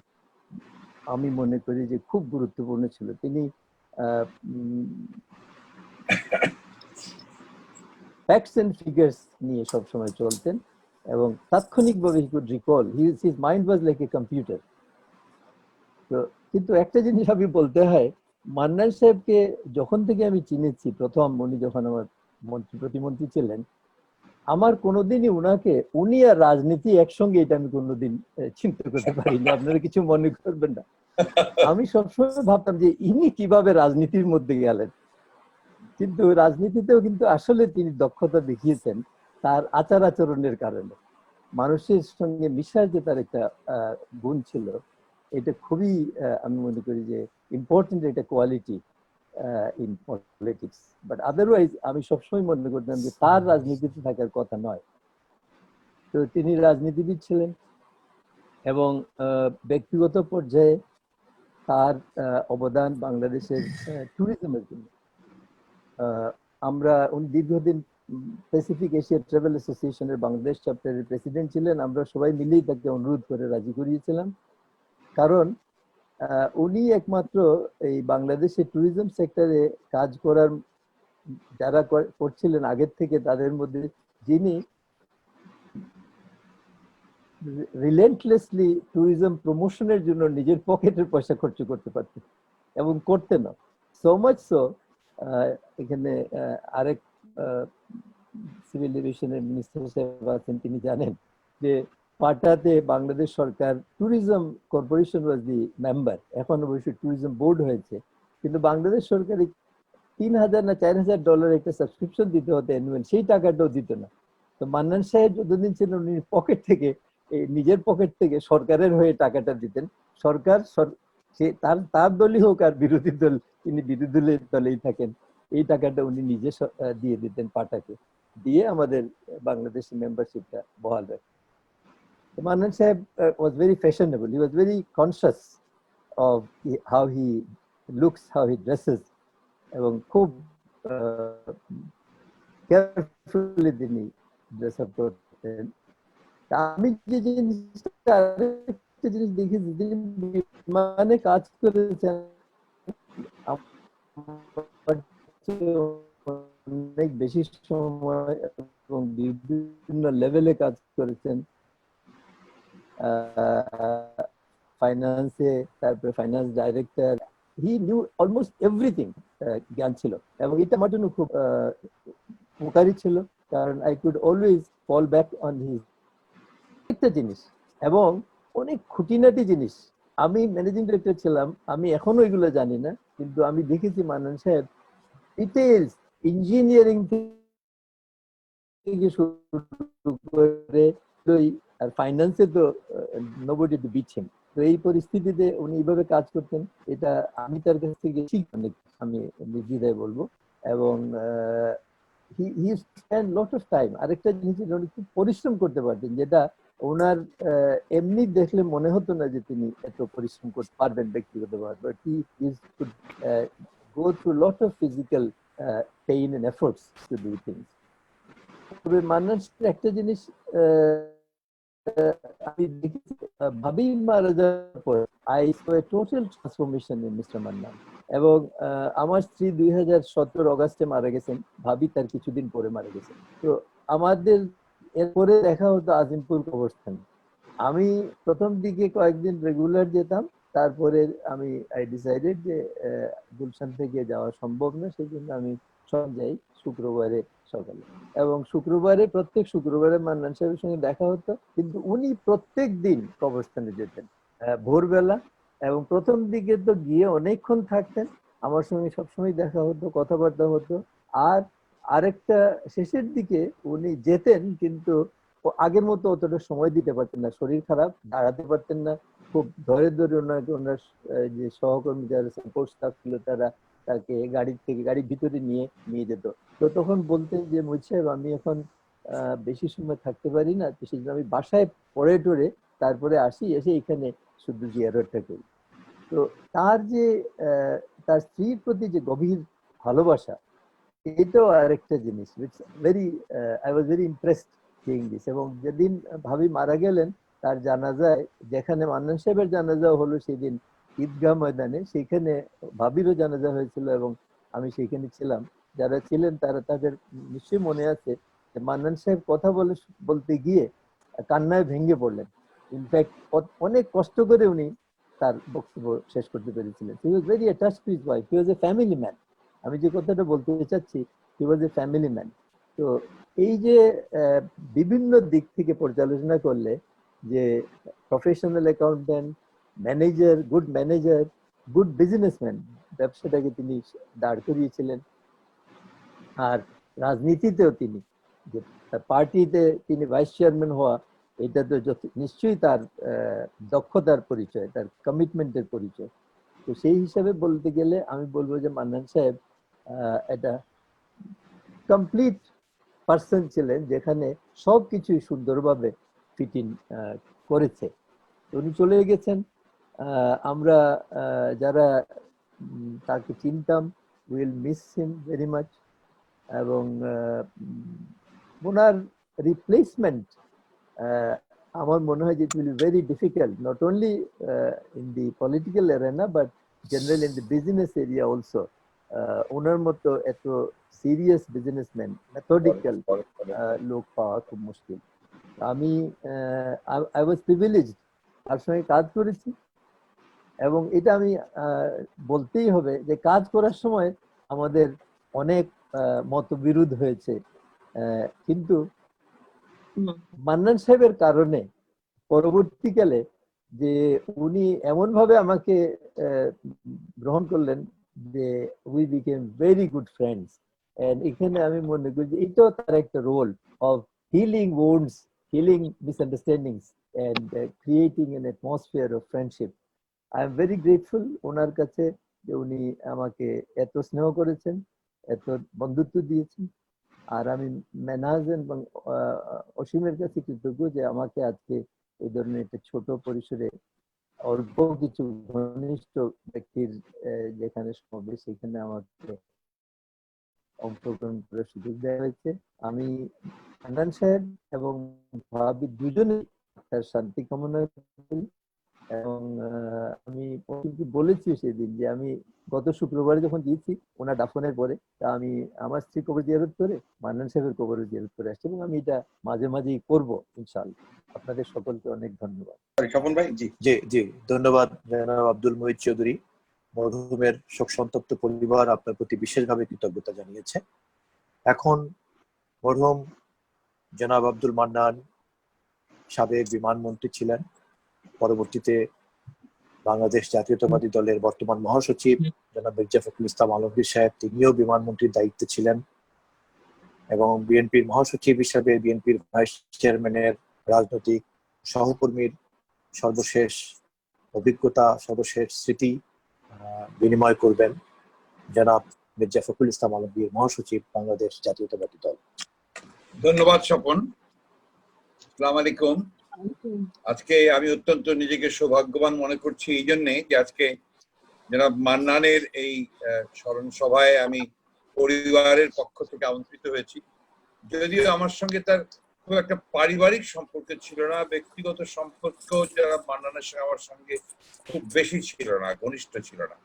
আমি মনে করি যে খুব গুরুত্বপূর্ণ ছিল। তিনি ফ্যাক্টস এন্ড ফিগার্স নিয়ে সবসময় চলতেন এবং তাৎক্ষণিকভাবে he could recall, his mind was like a computer. তো কিন্তু একটা জিনিস আমি বলতে হয়, মান্নান সাহেবকে যখন থেকে আমি চিনেছি, প্রথম উনি যখন আমার প্রতিমন্ত্রী ছিলেন, আমার কোনোদিনই উনি আর রাজনীতি একসঙ্গে, এটা আমি কোনোদিন চিন্তা করতে পারিনি। আপনারা কিছু মনে করবেন না। আমি সবসময় ভাবতাম যে ইনি কিভাবে রাজনীতির মধ্যে গেলেন, কিন্তু রাজনীতিতেও কিন্তু আসলে তিনি দক্ষতা দেখিয়েছেন তার আচার আচরণের কারণে। মানুষের সঙ্গে মিশার যে তার একটা গুণ ছিল, এটা খুবই আমি মনে করি যে ইম্পর্টেন্ট একটা quality in politics. But otherwise আমি সবসময় মনে করতাম যে তার রাজনীতিতে থাকার কথা নয়, তো তিনি রাজনীতিবিদ ছিলেন এবং ব্যক্তিগত পর্যায়ে তার অবদান বাংলাদেশের ট্যুরিজমের জন্য। আমরা উনি দীর্ঘদিন প্যাসিফিক এশিয়া ট্রাভেল অ্যাসোসিয়েশনের বাংলাদেশ চ্যাপ্টারের প্রেসিডেন্ট ছিলেন। আমরা সবাই মিলেই তাকে অনুরোধ করে রাজি করিয়েছিলাম, কারণ উনি একমাত্র এই বাংলাদেশের ট্যুরিজম সেক্টরে কাজ করার যারা করছিলেন আগের থেকে তাদের মধ্যে যিনি রিলেন্টলেসলি ট্যুরিজম প্রমোশনের জন্য নিজের পকেটের পয়সা খরচ করতে পারতেন এবং করতেন না। সো মাচ সো এখানে আরেক সিভিল এভিয়েশনের মিনিস্টার সাহেব আছেন, তিনি জানেন যে পাটাতে বাংলাদেশ সরকার tourism corporation was the member, এখন অবশ্য ট্যুরিজম বোর্ড হয়েছে, কিন্তু বাংলাদেশ সরকার $3,000 না $4,000 একটা সাবস্ক্রিপশন দিতে হতো অ্যানুয়াল, সেই টাকাটাও দিত না। তো মান্নান সাহেব যতদিন ছিলেন উনি পকেট থেকে, নিজের পকেট থেকে সরকারের হয়ে টাকাটা দিতেন। সরকার সে তার দলই হোক আর বিরোধী দল, তিনি বিরোধী দলেই থাকেন, এই টাকাটা উনি নিজে দিয়ে দিতেন পাটাকে, দিয়ে আমাদের বাংলাদেশের মেম্বারশিপটা বহাল রাখেন। Manan Sahib was very fashionable. He was very conscious of how he looks, how he dresses, এবং খুব কেয়ারফুলি তিনি ড্রেস আপ করতেন। আমি যে জিনিসটা আরেকটা জিনিস দেখেছি, তিনি বিমানে কাজ করেছেন অনেক বেশি সময় এবং বিভিন্ন লেভেলে কাজ করেছেন, ফাইন্যান্সে, তারপরে finance director, he knew almost everything, জ্ঞান ছিল। এবং এটা আমার জন্য খুব উপকারী ছিল, কারণ I could always fall back on his একটা জিনিস এবং অনেক খুঁটিনাটি জিনিস। আমি ম্যানেজিং ডিরেক্টর ছিলাম, আমি এখনো এগুলো জানি না, কিন্তু আমি দেখেছি মান্নান সাহেব ডিটেইলস ইঞ্জিনিয়ারিং থেকে শুরু করে আর ফাইন্যান্সে তো নোবডি টু বিট হিম। তো এই পরিস্থিতিতে উনি এইভাবে কাজ করতেন, এটা আমি তার কাছ থেকে অনেক, আমি নির্দ্বিধায় বলবো। এবং he spend lot of time. আরেকটা জিনিস উনি খুব পরিশ্রম করতে পারতেন, যেটা ওনার এমনি দেখলে মনে হতো না যে তিনি এত পরিশ্রম করতে পারবেন ব্যক্তিগতভাবে, but he is could go through lot of physical pain and efforts to do things. তবে মান্নান একটা জিনিস আমি দেখেছি, ভাবি মারা যাওয়ার পর I so A total transformation in mister Mannan. এবং আমার স্ত্রী 2017 অগাস্টে মারা গেছেন, ভাবি তার কিছুদিন পরে মারা গেছেন। তো আমাদের এরপরে দেখা হতো আজিমপুর কবরস্থানে। আমি প্রথম দিকে কয়েকদিন রেগুলার যেতাম, তারপরে আমি আই ডিসাইডেড যে গুলশান থেকে যাওয়া সম্ভব না, সেই জন্য আমি সব যাই শুক্রবারে সকালে। এবং প্রত্যেক শুক্রবারে মান্নান সাহেবের সঙ্গে দেখা হতো, কিন্তু উনি প্রত্যেক দিন কবরস্থানে যেতেন ভোরবেলা, এবং প্রথম দিকে তো গিয়ে অনেকক্ষণ থাকতেন, আমার সঙ্গে সবসময় দেখা হতো, কথাবার্তা হতো। আর আরেকটা শেষের দিকে উনি যেতেন, কিন্তু আগের মতো অতটা সময় দিতে পারতেন না, শরীর খারাপ, দাঁড়াতে পারতেন না, খুব ধরে ধরে ওনাকে ওনার যে সহকর্মী যারা সাপোর্ট স্টাফ ছিল তারা তাকে গাড়ির ভিতরে নিয়ে যেত। তো তখন বলতেন যে মুহিত সাহেব, আমি এখন বেশি সময় থাকতে পারি না, তো সেই জন্য আমি বাসায় পড়ে টরে তারপরে আসি, এসে এখানে শুধু জিয়ারতটা করি। তো তার যে তার স্ত্রীর প্রতি যে গভীর ভালোবাসা, এটাও আরেকটা জিনিস, I was very impressed seeing this. এবং যেদিন ভাবি মারা গেলেন, তার জানাজায়, যেখানে মান্নান সাহেবের জানাজা হলো সেদিন ঈদগাহ ময়দানে, সেখানে ভাবিরও জানাজা হয়েছিল এবং আমি সেখানে ছিলাম। যারা ছিলেন তারা, তাদের নিশ্চয়ই মনে আছে যে মান্নান সাহেব কথা বলতে গিয়ে কান্নায় ভেঙে পড়লেন। ইনফ্যাক্ট অনেক কষ্ট করে উনি তার বক্তব্য শেষ করতে পেরেছিলেন। He was very attached to his wife, he was a family man. আমি যে কথাটা বলতে চাচ্ছি, হি ওয়াজ এ ফ্যামিলি ম্যান। তো এই যে বিভিন্ন দিক থেকে পর্যালোচনা করলে, যে professional accountant, manager, good businessman, ব্যবসাটাকে তিনি দাঁড় করিয়েছিলেন। আর রাজনীতিতেও তিনি, যে পার্টিতে তিনি ভাইস চেয়ারম্যান হওয়া, এটা তো নিশ্চয়ই তার দক্ষতার পরিচয়, তার কমিটমেন্টের পরিচয়। তো সেই হিসাবে বলতে গেলে আমি বলবো যে মান্নান সাহেব এটা কমপ্লিট পার্সন ছিলেন, যেখানে সবকিছুই সুন্দরভাবে ফিট ইন করেছে। উনি চলে গেছেন, আমরা যারা তাকে চিনতাম will miss him very much, এবং ওনার রিপ্লেসমেন্ট আমার মনে হয় যে it will be very difficult, not only in the political arena but general in the business area also. ওনার মতো এত সিরিয়াস বিজনেসম্যান, মেথডিক্যাল লোক পাওয়া খুব মুশকিল। আমি আই ওয়াজ প্রিভিলেজড, তার সঙ্গে কাজ করেছি, এবং এটা আমি বলতেই হবে যে কাজ করার সময় আমাদের অনেক মতবিরোধ হয়েছে, কিন্তু মান্নান সাহেবের কারণে পরবর্তীকালে যে উনি এমন ভাবে আমাকে গ্রহণ করলেন যে we became very good friends. এখানে আমি মনে করি যে এটাও তার একটা role of healing wounds, healing misunderstandings and creating an atmosphere of friendship. I am very grateful ওনার কাছে যে উনি আমাকে এত স্নেহ করেছেন, এত বন্ধুত্ব দিয়েছেন। আর আমি মেনাজ এবং অসীমের কাছে কৃতজ্ঞ যে আমাকে আজকে এই ধরনের একটা ছোট পরিসরে অল্প কিছু ঘনিষ্ঠ ব্যক্তির যেখানে সমাবেশ, সেখানে আমাকে অংশগ্রহণ করার সুযোগ দেওয়া হয়েছে। আমি হান্নান সাহেব এবং ভাবি দুজনে তার শান্তি কামনা করি, এবং আমি বলেছি সেদিন যে আমি গত শুক্রবারে যখন দিয়েছি ওনার দাফনের পরে, তা আমি আমার স্ত্রী কবর জিয়ারত করে মান্নান সাহেবের কবর জিয়ারত করে আসছি, এবং আমি এটা মাঝে মাঝেই করবো ইনশাআল্লাহ। আপনাদের সকলকে অনেক ধন্যবাদ। স্বপন ভাই, জি জি জি, ধন্যবাদ জনাব আব্দুল মুহিত চৌধুরী। মরহুমের শোক সন্তপ্ত পরিবার আপনার প্রতি বিশেষভাবে কৃতজ্ঞতা জানিয়েছে। এখন মরহুম জনাব আব্দুল মান্নান সাবেক বিমানমন্ত্রী ছিলেন, পরবর্তীতে বাংলাদেশ জাতীয়তাবাদী দলের বর্তমান মহাসচিব জনাব মির্জা ফখরুল ইসলাম আলমগীর সাহেব, তিনিও বিমানমন্ত্রীর দায়িত্বে ছিলেন, এবং বিএনপির মহাসচিব হিসাবে বিএনপির ভাইস চেয়ারম্যানের রাজনৈতিক সহকর্মীর সর্বশেষ অভিজ্ঞতা, সর্বশেষ স্মৃতি বিনিময় করবেন জনাব মির্জা ফখরুল ইসলাম আলমগীর, মহাসচিব বাংলাদেশ জাতীয়তাবাদী দল। ধন্যবাদ স্বপন। আসসালামু আলাইকুম। আজকে আমি অত্যন্ত নিজেকে সৌভাগ্যবান মনে করছি এই জন্যে যে আজকে জনাব মান্নানের এই স্মরণ সভায় আমি পরিবারের পক্ষ থেকে আমন্ত্রিত হয়েছি। যদিও আমার সঙ্গে তার খুব একটা পারিবারিক সম্পর্ক ছিল না, ব্যক্তিগত সম্পর্ক জনাব মান্নানের সঙ্গে আমার সঙ্গে খুব বেশি ছিল না, ঘনিষ্ঠ ছিল না।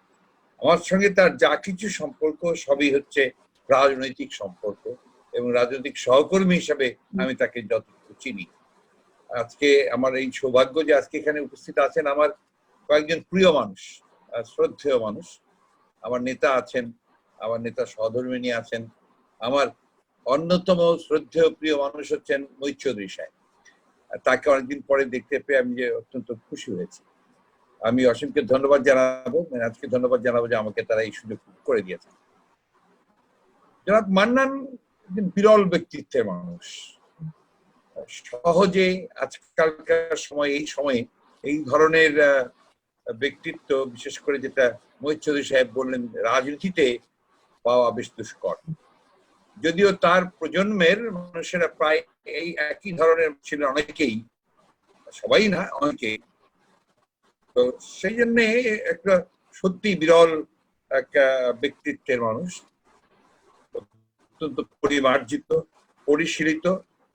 আমার সঙ্গে তার যা কিছু সম্পর্ক সবই হচ্ছে রাজনৈতিক সম্পর্ক, এবং রাজনৈতিক সহকর্মী হিসাবে আমি তাকে যতটুকু চিনি। আজকে আমার এই সৌভাগ্য যে আজকে এখানে উপস্থিত আছেন আমার কয়েকজন প্রিয় মানুষ, শ্রদ্ধেয় মানুষ। আমার নেতা আছেন, আমার নেতা সহধর্মিণী আছেন। আমার অন্যতম শ্রদ্ধেয় প্রিয় মানুষ হচ্ছেন মুহিত চৌধুরী সাহেব। তাকে অনেকদিন পরে দেখতে পেয়ে আমি যে অত্যন্ত খুশি হয়েছি। আমি অসীমকে ধন্যবাদ জানাবো, আজকে ধন্যবাদ জানাবো যে আমাকে তারা এই সুযোগ করে দিয়েছে। জনাব মান্নান একজন বিরল ব্যক্তিত্বের মানুষ। সহজে আজকালকার সময় এই সময়ে এই ধরনের ব্যক্তিত্ব, বিশেষ করে যেটা মুহিত চৌধুরী সাহেব বললেন, রাজনীতিতে পাওয়া বেশ দুষ্কর। যদিও তার প্রজন্মের মানুষেরা প্রায় এই একই ধরনের ছিল, অনেকেই, সবাই না অনেকেই। তো সেই জন্যে একটা সত্যি বিরল একটা ব্যক্তিত্বের মানুষ, অত্যন্ত পরিমার্জিত, পরিশীলিত।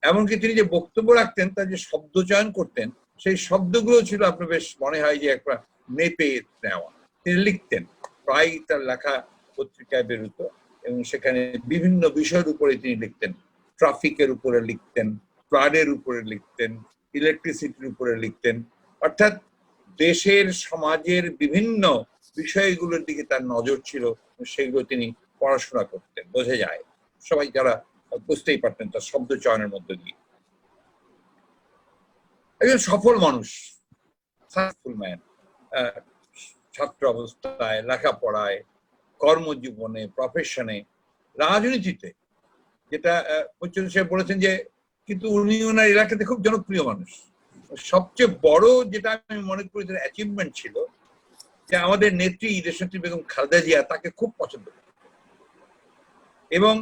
এমনকি তিনি যে বক্তব্য রাখতেন, তার যে শব্দ চয়ন করতেন, সেই শব্দগুলো ছিল আপনার বেশ মনে হয় যে একটা মেপে নেওয়া। তিনি লিখতেন, প্রায় তার লেখা পত্রিকায় বেরোত, এবং সেখানে বিভিন্ন বিষয়ের উপরে তিনি লিখতেন। ট্রাফিকের উপরে লিখতেন, ফ্লাডের উপরে লিখতেন, ইলেকট্রিসিটির উপরে লিখতেন। অর্থাৎ দেশের সমাজের বিভিন্ন বিষয়গুলোর দিকে তার নজর ছিল, সেগুলো তিনি পড়াশোনা করতেন, বোঝা যায়, সবাই যারা বুঝতেই পারতেন তার শব্দ চয়নের মধ্যে দিয়ে। একজন সফল মানুষ, সাকসেসফুল ম্যান, ছাত্র অবস্থায়, লেখাপড়ায়, কর্মজীবনে, প্রফেশনে, রাজনীতিতে, যেটা মুহিত সাহেব বলেছেন যে কিন্তু উনি ওনার এলাকাতে খুব জনপ্রিয় মানুষ। সবচেয়ে বড় যেটা আমি মনে করি যে অ্যাচিভমেন্ট ছিল, যে আমাদের নেত্রী দেশনেত্রী বেগম খালেদা জিয়া তাকে খুব পছন্দ করেন, এবং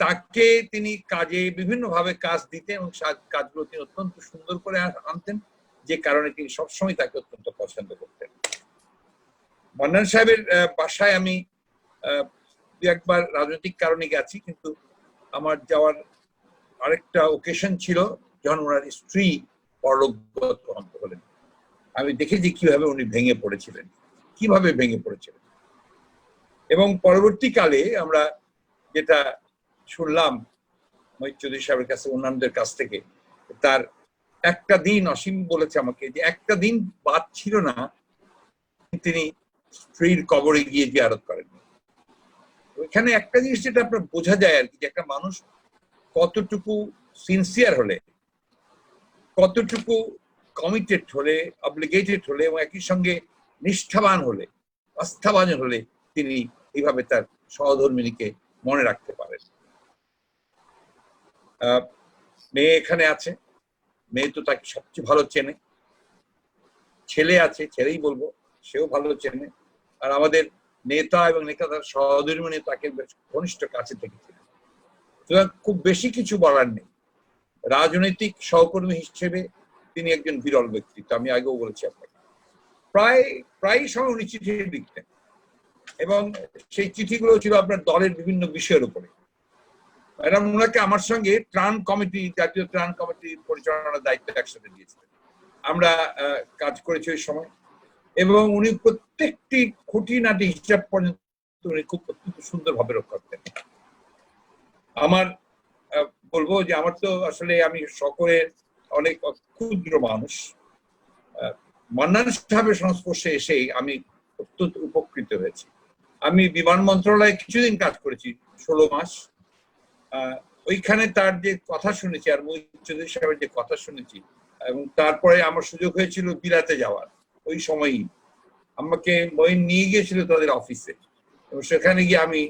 তাকে তিনি কাজে বিভিন্নভাবে কাজ দিতেন এবং কাজগুলো তিনি অত্যন্ত সুন্দর করে আনতেন, যে কারণে তিনি সবসময় তাকে অত্যন্ত পছন্দ করতেন। মান্নান সাহেবের বাসায় আমি একবার রাজনৈতিক কারণে গেছি, কিন্তু আমার যাওয়ার আরেকটা ওকেশন ছিল যখন ওনার স্ত্রী পরলোকগত হলেন। আমি দেখেছি কিভাবে উনি ভেঙে পড়েছিলেন, এবং পরবর্তীকালে আমরা যেটা শুনলাম মহিত চৌধুরী সাহেবের কাছে, অন্যান্যদের কাছ থেকে, তার একটা দিন, অসীম বলেছে আমাকে যে একটা দিন বাদ ছিল না তিনি স্ত্রীর কবরে গিয়ে জিয়ারত করেন। ওইখানে একটা জিনিস যেটা আপনার বোঝা যায় আর কি, যে একটা মানুষ কতটুকু সিনসিয়ার হলে, কতটুকু কমিটেড হলে, অব্লিগেটেড হলে এবং একই সঙ্গে নিষ্ঠাবান হলে, আস্থাবান হলে তিনি এইভাবে তার সহধর্মিণীকে মনে রাখতে পারেন। মেয়ে এখানে আছে, মেয়ে তো তাকে সবচেয়ে ভালো চেনে, ছেলে আছে, ছেলেই বলবো, সেও ভালো চেনে, আর আমাদের নেতা এবং নেতার সহধর্মিণী তাকে ঘনিষ্ঠ কাছে থেকেছিলেন। সুতরাং খুব বেশি কিছু বলার নেই। রাজনৈতিক সহকর্মী হিসেবে তিনি একজন বিরল ব্যক্তিত্ব, আমি আগেও বলেছি আপনাকে। প্রায় সময় উনি চিঠি লিখতেন এবং সেই চিঠিগুলো ছিল আপনার দলের বিভিন্ন বিষয়ের উপরে। ম্যাডাম ওনাকে আমার সঙ্গে ত্রাণ কমিটি, জাতীয় ত্রাণ কমিটির পরিচালনার দায়িত্ব একসাথে দিয়েছিলেন। আমরা কাজ করেছি ওই সময়, এবং উনি প্রত্যেকটি খুঁটিনাটি হিসাব পর্যন্ত উনি খুব অত্যন্ত সুন্দরভাবে রক্ষা করতেন। আমার বলবো যে আমার তো আসলে আমি সকলের অনেক ক্ষুদ্র মানুষ, মান্নান সাহেবের সংস্পর্শে এসেই আমি অত্যন্ত উপকৃত হয়েছি। আমি বিমান মন্ত্রণালয়ে কিছুদিন কাজ করেছি, 16 মাস। ওইখানে তার যে কথা শুনেছি আর মহিত চৌধুরী সাহেবের যে কথা শুনেছি, এবং তারপরে আমার সুযোগ হয়েছিল বিলাতে যাওয়ার। ওই সময়ই আমাকে মহিন নিয়ে গিয়েছিল তাদের অফিসে, এবং সেখানে গিয়ে আমি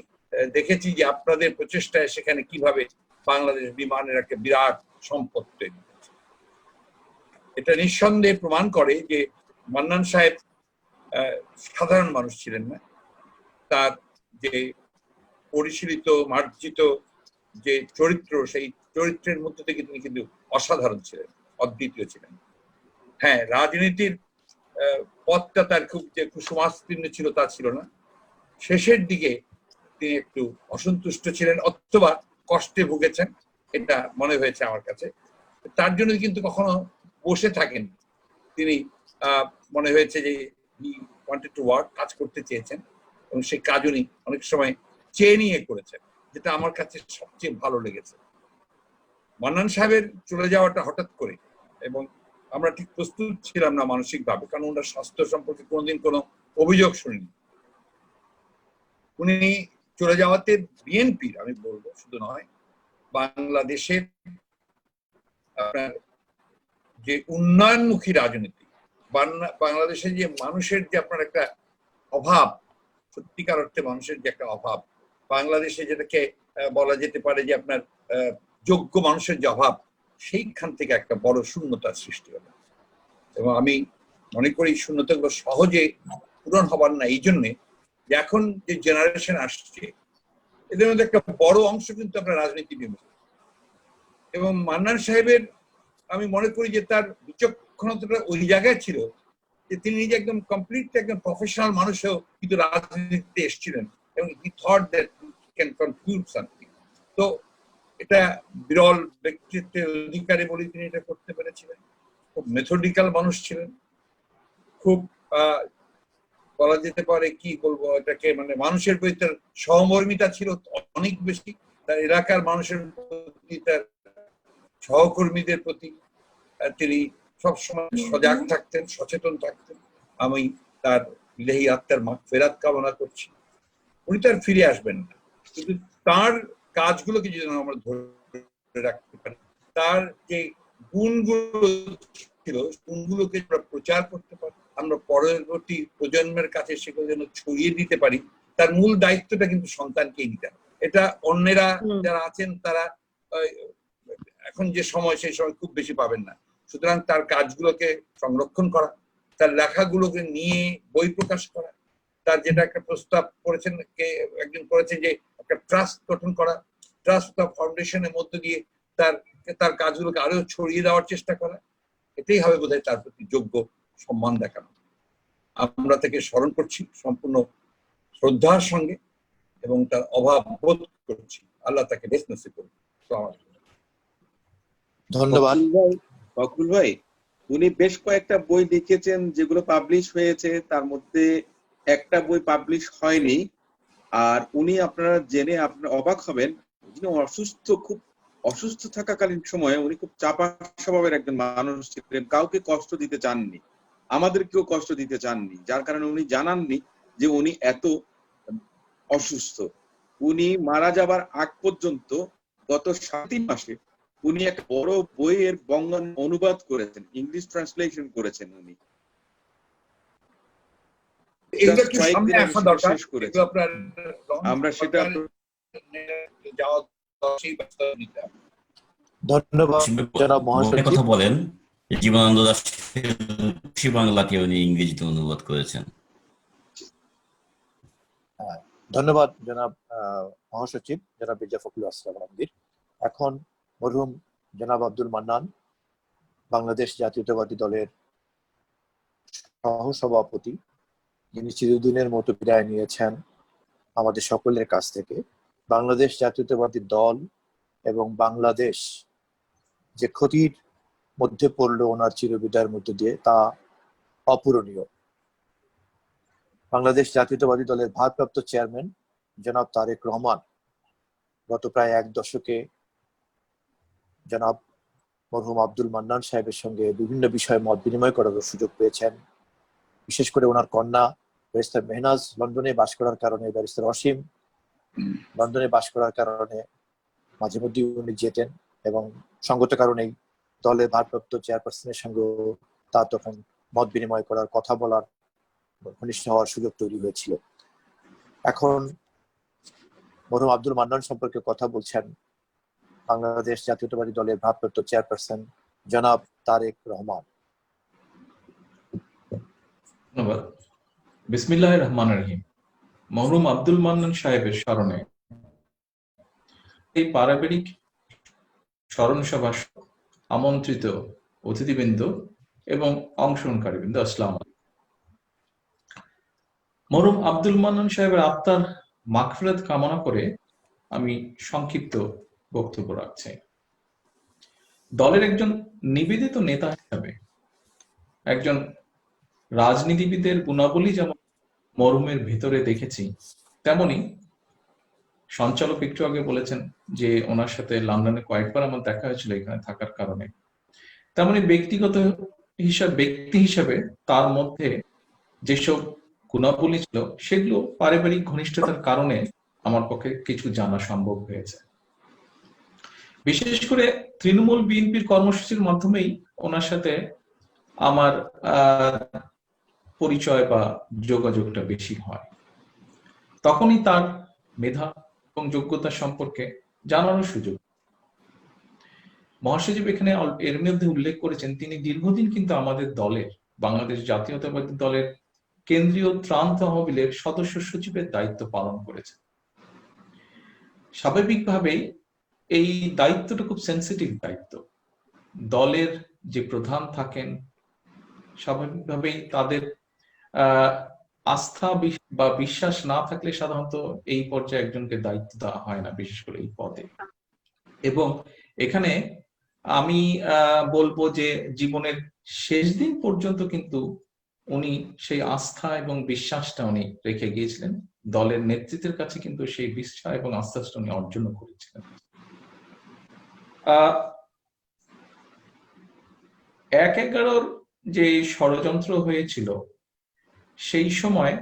দেখেছি যে আপনাদের প্রচেষ্টায় সেখানে কিভাবে বাংলাদেশ বিমানের একটা বিরাট সম্পদ তৈরি হয়েছে। এটা নিঃসন্দেহে প্রমাণ করে যে মান্নান সাহেব সাধারণ মানুষ ছিলেন না। তার যে পরিশীলিত, মার্জিত যে চরিত্র, সেই চরিত্রের মধ্যে থেকে তিনি কিন্তু অসাধারণ ছিলেন, অদ্বিতীয় ছিলেন। হ্যাঁ, রাজনীতির পথটা তার খুব যে কুসুমাস্তীর্ণ ছিল তা ছিল না। শেষের দিকে তিনি একটু অসন্তুষ্ট ছিলেন অথবা কষ্টে ভুগেছেন, এটা মনে হয়েছে আমার কাছে। তার জন্য কিন্তু কখনো বসে থাকেন তিনি, মনে হয়েছে যে ওয়ান্টেড টু ওয়ার্ক, কাজ করতে চেয়েছেন, এবং সেই কাজ উনি অনেক সময় চেয়ে নিয়ে করেছেন, যেটা আমার কাছে সবচেয়ে ভালো লেগেছে। মান্নান সাহেবের চলে যাওয়াটা হঠাৎ করে, এবং আমরা ঠিক প্রস্তুত ছিলাম না মানসিকভাবে, কারণ ওনার স্বাস্থ্য সম্পর্কে কোনোদিন কোনো অভিযোগ শুনিনি। উনি চলে যাওয়াতে বিএনপির, আমি বলবো শুধু নয়, বাংলাদেশের আপনার যে উন্নয়নমুখী রাজনীতি, বাংলাদেশের যে মানুষের যে আপনার একটা অভাব, সত্যিকার অর্থে মানুষের যে একটা অভাব, বাংলাদেশে যেটাকে বলা যেতে পারে যে আপনার যোগ্য মানুষের যে অভাব, সেইখান থেকে একটা বড় শূন্যতার সৃষ্টি হবে। এবং আমি মনে করি শূন্যতাগুলো সহজে পূরণ হবার না, এই জন্যে যে এখন যে জেনারেশন আসছে এদের মধ্যে একটা বড় অংশ কিন্তু আপনার রাজনীতি বিমুখ। এবং মান্নান সাহেবের আমি মনে করি যে তার বিচক্ষণতাটা ওই জায়গায় ছিল যে তিনি নিজে একদম কমপ্লিট একদম প্রফেশনাল মানুষও কিন্তু রাজনীতিতে এসেছিলেন, এবং he thought that he can conclude something. তো এটা বিরল ব্যক্তিত্বের অধিকারী বলে তিনি এটা করতে পেরেছিলেন। খুব মেথডিক্যাল মানুষ ছিলেন, খুব বলা যেতে পারে কি বলবো এটাকে, মানে মানুষের প্রতি তার সহমর্মিতা ছিল অনেক বেশি, তার এলাকার মানুষের প্রতি, তার সহকর্মীদের প্রতি তিনি সবসময় সজাগ থাকতেন, সচেতন থাকতেন। আমি তার ইলাহি আত্মার মাগফিরাত কামনা করছি। উনি তার ফিরে আসবেন না, কিন্তু তার কাজগুলোকে যদি আমরা ধরে রাখতে পারি, তার যে গুণগুলো ছিল গুণগুলোকে আমরা প্রচার করতে পারি, আমরা পরবর্তী প্রজন্মের কাছে সেগুলো যেন ছড়িয়ে দিতে পারি, তার মূল দায়িত্বটা কিন্তু সন্তানকেই নিতে হবে। এটা অন্যেরা যারা আছেন তারা এখন যে সময় সেই সময় খুব বেশি পাবেন না। সুতরাং তার কাজগুলোকে সংরক্ষণ করা, তার লেখাগুলোকে নিয়ে বই প্রকাশ করা, তার যেটা একটা প্রস্তাব করেছেন একজন করেছেন যে একটা ট্রাস্ট গঠন করা, ট্রাস্ট ফাউন্ডেশনের মধ্য দিয়ে তার কাজগুলোকে আরো ছড়িয়ে দেওয়ার চেষ্টা করা, এটাই হবে বোধহয় তার প্রতি যোগ্য সম্মান দেখানো। আমরা তাকে স্মরণ করছি সম্পূর্ণ শ্রদ্ধার সঙ্গে এবং তার অভাব বোধ করছি। আল্লাহ তাকে বেশ নসিব করুন। ধন্যবাদ। ফখরুল ভাই, উনি বেশ কয়েকটা বই লিখেছেন যেগুলো পাবলিশ হয়েছে, তার মধ্যে একটা বই পাবলিশ হয়নি। আর উনি আপনারা জেনে আপনারা অবাক হবেন, যিনি খুব অসুস্থ থাকাকালীন সময়ে উনি খুব চাপা স্বভাবের একজন মানুষ ছিলেন, কাউকে কষ্ট দিতে চাননি, আমাদেরকেও কষ্ট দিতে চাননি, যার কারণে উনি জানাননি যে উনি এত অসুস্থ। উনি মারা যাবার আগ পর্যন্ত গত 7 মাসে উনি একটা বড় বইয়ের বঙ্গান অনুবাদ করেছেন, ইংলিশ ট্রান্সলেশন করেছেন উনি। এগুলো কি সামনে আসা দরকার? আমরা সেটা ধন্যবাদ জনাব মহাসচিব। কথা বলেন জীবনানন্দ দাশ বাংলাকে উনি ইংরেজিতে অনুবাদ করেছেন। ধন্যবাদ জনাব মহাসচিব জনাব মির্জা ফখরুল আসলাম আলমগীর। এখন মরহুম জনাব আব্দুল মান্নান, বাংলাদেশ জাতীয়তাবাদী দলের সহসভাপতি, যিনি চিরদিনের মতো বিদায় নিয়েছেন আমাদের সকলের কাছ থেকে। বাংলাদেশ জাতীয়তাবাদী দল এবং বাংলাদেশ যে ক্ষতির মধ্যে পড়লো ওনার চিরবিদায়ের মধ্যে দিয়ে, তা অপূরণীয়। বাংলাদেশ জাতীয়তাবাদী দলের ভারপ্রাপ্ত চেয়ারম্যান জনাব তারেক রহমান গত প্রায় 1 দশকে জনাব মরহুম আব্দুল মান্নান সাহেবের সঙ্গে বিভিন্ন বিষয়ে মত বিনিময় করার সুযোগ পেয়েছেন। বিশেষ করে ওনার কন্যা ব্যারিস্টার মেহনাজ লন্ডনে বাস করার কারণে, ব্যারিস্টার অসীম লন্ডনে বাস করার কারণে মাঝে মধ্যে উনি যেতেন এবং সঙ্গত কারণেই দলের ভারপ্রাপ্ত চেয়ারপারসনের সঙ্গে তার তখন মত বিনিময় করার, কথা বলার, ঘনিষ্ঠ হওয়ার সুযোগ তৈরি হয়েছিল। এখন মরহুম আব্দুল মান্নান সম্পর্কে কথা বলছেন বাংলাদেশ জাতীয়তাবাদী দলের ভারপ্রাপ্ত চেয়ারপারসন জনাব তারেক রহমান। ধন্যবাদ। বিসমিল্লাহির রহমানির রহিম। মরহুম আব্দুল মান্নান সাহেবের স্মরণে এই পারিবারিক স্মরণ সভা আমন্ত্রিত অতিথিবৃন্দ এবং অংশগ্রহণকারীবৃন্দ, আসসালামু আলাইকুম। মরহুম আব্দুল মান্নান সাহেবের আত্মার মাগফিরাত কামনা করে আমি সংক্ষিপ্ত বক্তব্য রাখছি। দলের একজন নিবেদিত নেতা হিসাবে, একজন রাজনীতিবিদের গুণাবলী যেমন মরহুমের ভেতরে দেখেছি, তেমনি সঞ্চালক একটু আগে বলেছেন যে ওনার সাথে লন্ডনে কয়েকবার আমার দেখা হয়েছিল এখানে থাকার কারণে, তেমনি ব্যক্তি হিসাবে তার মধ্যে যেসব গুণাবলী ছিল সেগুলো পারিবারিক ঘনিষ্ঠতার কারণে আমার পক্ষে কিছু জানা সম্ভব হয়েছে। বিশেষ করে তৃণমূল বিএনপির কর্মসূচির মাধ্যমেই ওনার সাথে আমার পরিচয় বা যোগাযোগটা বেশি হয়। তখনই তার মেধা এবং যোগ্যতা সম্পর্কে জানানোর সুযোগ। মহাসচিব এখানে এর মধ্যে উল্লেখ করেছেন তিনি দীর্ঘদিন কিন্তু আমাদের দলের, বাংলাদেশ জাতীয়তাবাদী দলের কেন্দ্রীয় ত্রাণ তহবিলের সদস্য সচিবের দায়িত্ব পালন করেছেন। স্বাভাবিকভাবেই এই দায়িত্বটা খুব সেন্সিটিভ দায়িত্ব। দলের যে প্রধান থাকেন স্বাভাবিকভাবেই তাদের আস্থা বা বিশ্বাস না থাকলে সাধারণত এই পর্যায়ে একজনকে দায়িত্ব দেওয়া হয় না, বিশেষ করে এই পদে। এবং এখানে আমি বলবো যে জীবনের শেষ দিন পর্যন্ত কিন্তু উনি সেই আস্থা এবং বিশ্বাসটা উনি রেখে গিয়েছিলেন। দলের নেতৃত্বের কাছে কিন্তু সেই বিশ্বাস এবং আস্থাটা উনি অর্জন করেছিলেন। 1/11 যে ষড়যন্ত্র হয়েছিল সেই সময়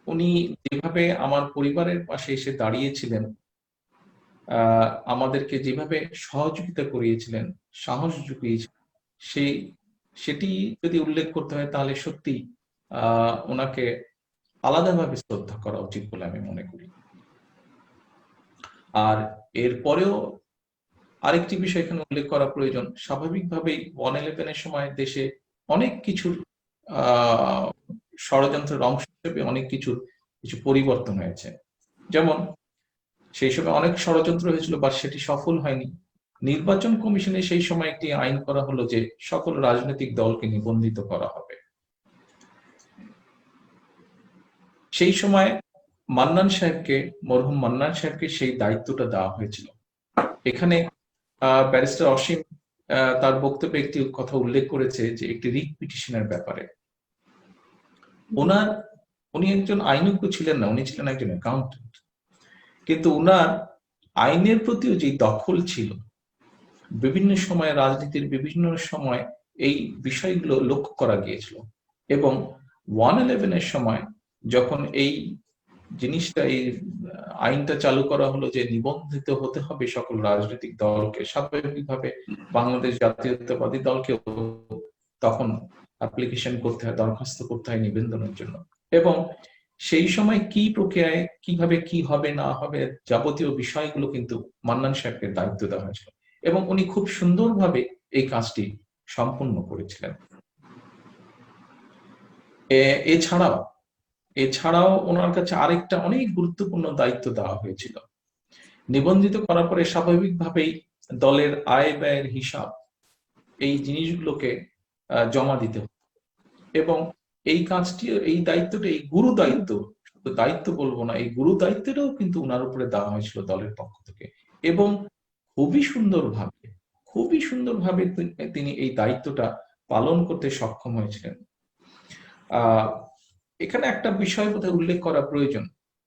উনি যেভাবে আমার পরিবারের পাশে এসে দাঁড়িয়েছিলেন, আমাদেরকে যেভাবে সহযোগিতা করিয়েছিলেন, সাহস জুগিয়েছিলেন, সেটি যদি উল্লেখ করতে হয় তাহলে সত্যি ওনাকে আলাদাভাবে শ্রদ্ধা করা উচিত বলে আমি মনে করি। আর এরপরেও আরেকটি বিষয় এখানে উল্লেখ করা প্রয়োজন। স্বাভাবিকভাবেই 1/11 সময় দেশে অনেক কিছুর ষড়যন্ত্রের অংশ হিসেবে অনেক কিছু পরিবর্তন হয়েছে। যেমন সেই সময় অনেক ষড়যন্ত্র হয়েছিল বা সেটি সফল হয়নি। নির্বাচন কমিশনে সেই সময় একটি আইন করা হলো যে সকল রাজনৈতিক দলকে নিবন্ধিত করা হবে। সেই সময় মরহুম মান্নান সাহেবকে সেই দায়িত্বটা দেওয়া হয়েছিল। এখানে ব্যারিস্টার অসীম তার বক্তব্যে একটি কথা উল্লেখ করেছে যে একটি রিট পিটিশনের ব্যাপারে। উনি একজন আইনজ্ঞ ছিলেন না, উনি ছিলেন একজন অ্যাকাউন্টেন্ট, কিন্তু উনার আইনের প্রতিও যে দখল ছিল, বিভিন্ন সময় রাজনীতির বিভিন্ন সময় এই বিষয়গুলো লক্ষ্য করা গিয়েছিল। এবং 111-এর সময় যখন এই জিনিসটা, এই আইনটা চালু করা হলো যে নিবন্ধিত হতে হবে সকল রাজনৈতিক দলকে, স্বাভাবিকভাবে বাংলাদেশ জাতীয়তাবাদী দলকে তখন অ্যাপ্লিকেশন করতে হয়, দরখাস্ত করতে হয় নিবন্ধনের জন্য। এবং সেই সময় কি প্রক্রিয়ায় কিভাবে কি হবে না হবে যাবতীয় বিষয়গুলো কিন্তু মান্নান সাহেবকে দায়িত্ব দেওয়া হয়েছিল এবং উনি খুব সুন্দরভাবে এই কাজটি সম্পূর্ণ করেছিলেন। এছাড়াও ওনার কাছে আরেকটা অনেক গুরুত্বপূর্ণ দায়িত্ব দেওয়া হয়েছিল। নিবন্ধিত করার পরে স্বাভাবিকভাবেই দলের আয় ব্যয়ের হিসাব, এই জিনিসগুলোকে জমা দিতে হবে এবং এই কাজটি, এই দায়িত্বটা, এই গুরু দায়িত্ব, দায়িত্ব বলবো না, এই গুরু দায়িত্বটাও কিন্তু ওনার উপরে দেওয়া হয়েছিল দলের পক্ষ থেকে এবং খুবই সুন্দরভাবে তিনি এই দায়িত্বটা পালন করতে সক্ষম হয়েছিলেন। এখানে একটা বিষয় বোধহয় উল্লেখ করা প্রয়োজন।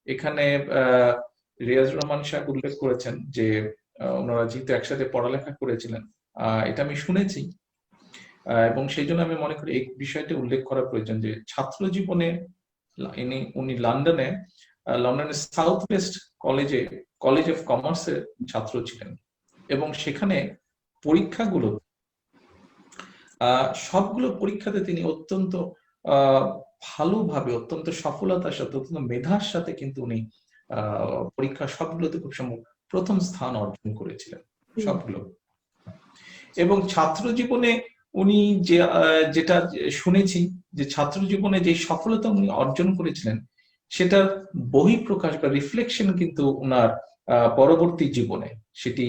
এখানে রিয়াজুর রহমান সাহেব উল্লেখ করেছেন যে ওনারা যেহেতু একসাথে পড়ালেখা করেছিলেন, এটা আমি শুনেছি এবং সেই জন্য আমি মনে করি এই বিষয়টা উল্লেখ করা প্রয়োজন যে ছাত্র জীবনে উনি লন্ডনের সাউথ ওয়েস্ট কলেজ অফ কমার্সের ছাত্র ছিলেন এবং সেখানে সবগুলো পরীক্ষাতে তিনি অত্যন্ত ভালোভাবে, অত্যন্ত সফলতার সাথে, অত্যন্ত মেধার সাথে কিন্তু উনি পরীক্ষা সবগুলোতে খুব সম্ভব প্রথম স্থান অর্জন করেছিলেন সবগুলো। এবং ছাত্র জীবনে উনি যেটা শুনেছি যে ছাত্র জীবনে যে সফলতা উনি অর্জন করেছিলেন সেটার বহিঃপ্রকাশ বা রিফ্লেকশন কিন্তু ওনার পরবর্তী জীবনে, সেটি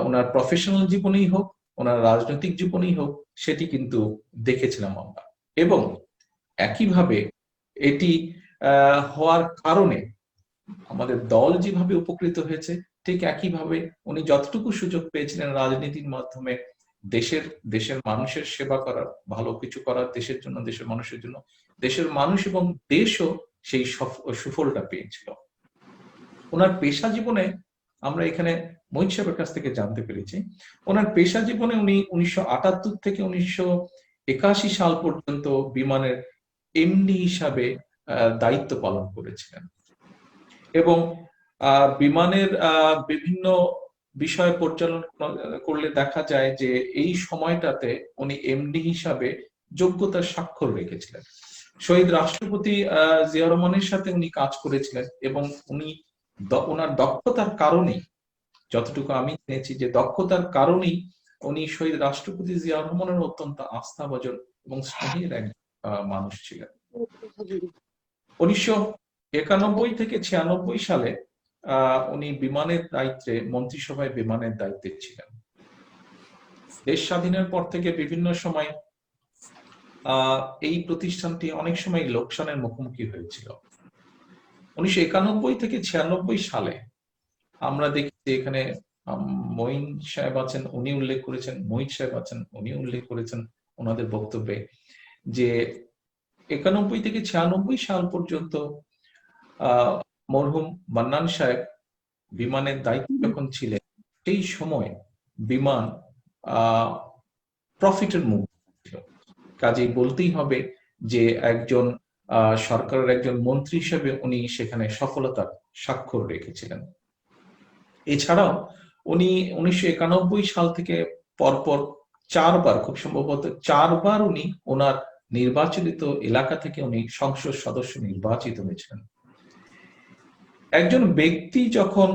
ওনার প্রফেশনাল জীবনেই হোক, ওনার রাজনৈতিক জীবনেই হোক, সেটি কিন্তু দেখেছিলাম আমরা। এবং একইভাবে এটি হওয়ার কারণে আমাদের দল যেভাবে উপকৃত হয়েছে, ঠিক একইভাবে উনি যতটুকু সুযোগ পেয়েছিলেন রাজনীতির মাধ্যমে দেশের মানুষের সেবা করার, ভালো কিছু করার, দেশের জন্য, দেশের মানুষের জন্য, দেশের মানুষ এবং দেশও সেই সুফলটা পেয়েছিল। ওনার পেশা জীবনে আমরা এখানে মহিত সাহেবের কাছ থেকে জানতে পেরেছি, ওনার পেশা জীবনে উনি 1978 থেকে 1981 সাল পর্যন্ত বিমানের এমডি হিসাবে দায়িত্ব পালন করেছিলেন এবং বিমানের বিভিন্ন বিষয় পরিচালনা করলে দেখা যায় যে এই সময়টাতে উনি এমডি হিসাবে যোগ্যতার স্বাক্ষর রেখেছিলেন। শহীদ রাষ্ট্রপতি জিয়া রহমানের সাথে উনি কাজ করেছিলেন এবং ওনার দক্ষতার কারণেই, যতটুকু আমি জেনেছি যে দক্ষতার কারণেই উনি শহীদ রাষ্ট্রপতি জিয়া রহমানের অত্যন্ত আস্থাভাজন এবং স্নেহের এক মানুষ ছিলেন। 1991 থেকে 96 সালে উনি বিমানের দায়িত্বে, মন্ত্রিসভায় বিমানের দায়িত্বে ছিলেন। দেশ স্বাধীনের পর থেকে বিভিন্ন সময় এই প্রতিষ্ঠানটি অনেক সময় লোকসানের মুখোমুখি হয়েছিল। 1991 থেকে 96 সালে আমরা দেখি যে এখানে মঈন সাহেব আছেন, উনি উল্লেখ করেছেন, মহিত সাহেব আছেন, উনি উল্লেখ করেছেন ওনাদের বক্তব্যে যে 91 থেকে 96 সাল পর্যন্ত মরহুম মান্নান সাহেব বিমানের দায়িত্ব যখন ছিলেন, সেই সময় বিমান প্রফিটের মুখ ছিল। কাজেই বলতেই হবে যে একজন সরকারের একজন মন্ত্রী হিসেবে উনি সেখানে সফলতার স্বাক্ষর রেখেছিলেন। এছাড়াও উনি 1991 সাল থেকে পরপর 4 বার, খুব সম্ভবত 4 বার উনি ওনার নির্বাচিত এলাকা থেকে উনি সংসদ সদস্য নির্বাচিত হয়েছিলেন। একজন ব্যক্তি যখন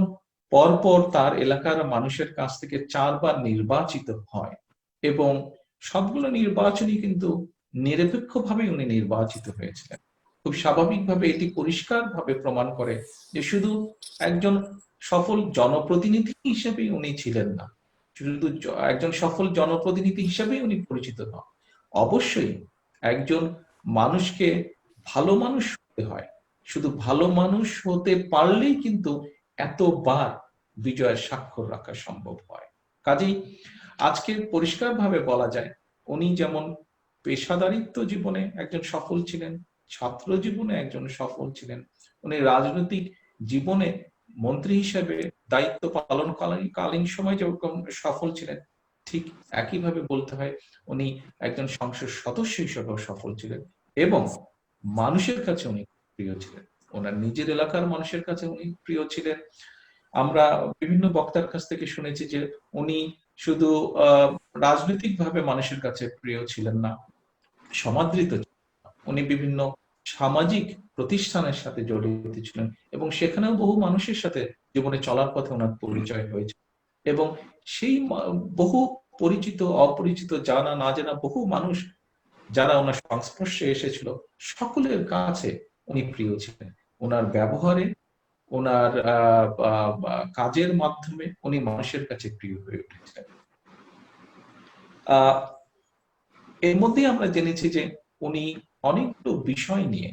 পরপর তার এলাকার মানুষের কাছ থেকে 4 বার নির্বাচিত হয় এবং সবগুলো নির্বাচনই কিন্তু নিরপেক্ষভাবে উনি নির্বাচিত হয়েছিলেন, খুব স্বাভাবিকভাবে এটি পরিষ্কারভাবে প্রমাণ করে যে শুধু একজন সফল জনপ্রতিনিধি হিসেবেই উনি ছিলেন না, শুধু একজন সফল জনপ্রতিনিধি হিসেবেই উনি পরিচিত নন, অবশ্যই একজন মানুষকে ভালো মানুষ হতে হয়। শুধু ভালো মানুষ হতে পারলেই কিন্তু এতবার বিজয়ের স্বাক্ষর রাখা সম্ভব হয়। কাজেই আজকে পরিষ্কারভাবে বলা যায় উনি যেমন পেশাদারিত্ব জীবনে একজন সফল ছিলেন, ছাত্র জীবনে একজন সফল ছিলেন, উনি রাজনৈতিক জীবনে মন্ত্রী হিসেবে দায়িত্ব পালনকালীন সময় যেরকম সফল ছিলেন, ঠিক একইভাবে বলতে হয় উনি একজন সংসদ সদস্য হিসেবেও সফল ছিলেন এবং মানুষের কাছে উনি প্রিয় ছিলেন, ওনার নিজের এলাকার মানুষের কাছে উনি প্রিয় ছিলেন। আমরা বিভিন্ন বক্তার কাছ থেকে শুনেছি যে উনি শুধু রাজনৈতিকভাবে মানুষের কাছে প্রিয় ছিলেন না, সমাদৃত ছিলেন। উনি বিভিন্ন সামাজিক প্রতিষ্ঠানের সাথে জড়িত ছিলেন এবং সেখানেও বহু মানুষের সাথে জীবনে চলার পথে ওনার পরিচয় হয়েছে এবং সেই বহু পরিচিত অপরিচিত জানা না জানা বহু মানুষ যারা ওনার সংস্পর্শে এসেছিল সকলের কাছে উনি প্রিয় ছিলেন। ওনার ব্যবহারে, ওনার কাজের মাধ্যমে উনি মানুষের কাছে প্রিয় হয়ে উঠেছিলেন। এর মধ্যেই আমরা জেনেছি যে উনি অনেকগুলো বিষয় নিয়ে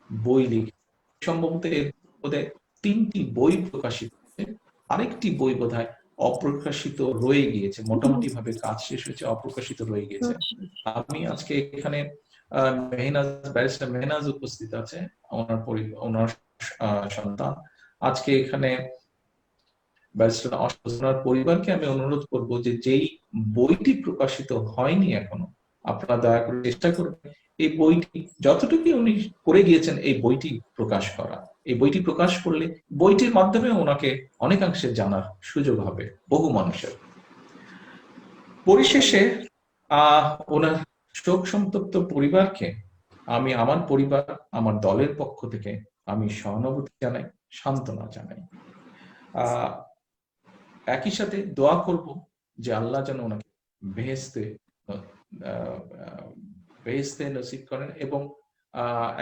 বই লিখে, সম্ভবত এর বোধহয় 3টি বই প্রকাশিত হয়েছে, আরেকটি বই বোধহয় অপ্রকাশিত রয়ে গিয়েছে, মোটামুটি ভাবে কাজ শেষ হয়েছে, অপ্রকাশিত রয়ে গিয়েছে। আমি আজকে এখানে ব্যারিস্টার মেহনাজ উপস্থিত আছে, ওনার সন্তান। আজকে এখানে ব্যারিস্টার ওনার পরিবারকে আমি অনুরোধ করব যে যেই বইটি প্রকাশিত হয়নি এখনো, আপনারা দয়া করে চেষ্টা করবেন এই বইটি যতটুকু উনি করে গিয়েছেন এই বইটি প্রকাশ করা। এই বইটি প্রকাশ করলে বইটির মাধ্যমে ওনাকে অনেকাংশে জানার সুযোগ হবে বহু মানুষের। পরিশেষে ওনার শোক সন্তপ্ত পরিবারকে আমি আমার পরিবার, আমার দলের পক্ষ থেকে আমি সহানুভূতি জানাই, সান্ত্বনা জানাই। একই সাথে দোয়া করব যে আল্লাহ যেন ওনাকে বেহেশতে নসিব করেন এবং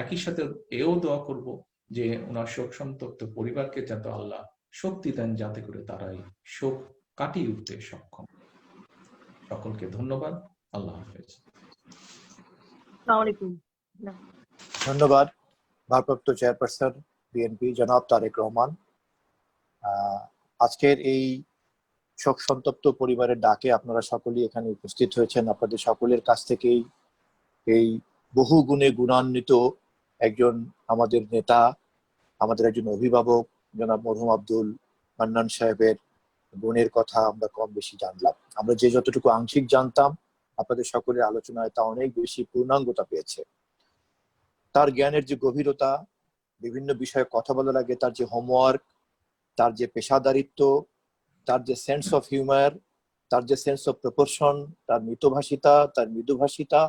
একই সাথে এও দোয়া করব যে ওনার শোক সন্তপ্ত পরিবারকে যাতে আল্লাহ শক্তি দেন যাতে করে তারাই শোক কাটিয়ে উঠতে সক্ষম। সকলকে ধন্যবাদ। আল্লাহ হাফেজ। ধন্যবাদ ভারপ্রাপ্ত চেয়ারপারসন বিএনপি জনাব তারেক রহমান। আজকের এই শোক সন্তপ্ত পরিবারের ডাকে আপনারা সকলেই এখানে উপস্থিত হয়েছেন। আপনাদের সকলের কাছ থেকেই এই বহু গুণে গুণান্বিত একজন আমাদের নেতা, আমাদের একজন অভিভাবক জনাব মরহুম আব্দুল মান্নান সাহেবের গুণের কথা আমরা কম বেশি জানলাম। আমরা যে যতটুকু আংশিক জানতাম, আপনাদের সকলের আলোচনায় তা অনেক বেশি পূর্ণাঙ্গতা পেয়েছে। তার জ্ঞানের যে গভীরতা, বিভিন্ন বিষয়ে কথা বলার আগে তার যে হোমওয়ার্ক, তার যে পেশাদারিত্ব, তার যে সেন্স অফ হিউমার, তার যে সেন্স অফ প্রপোর্শন, তার মিতভাষিতা, তার মৃদুভাষিতা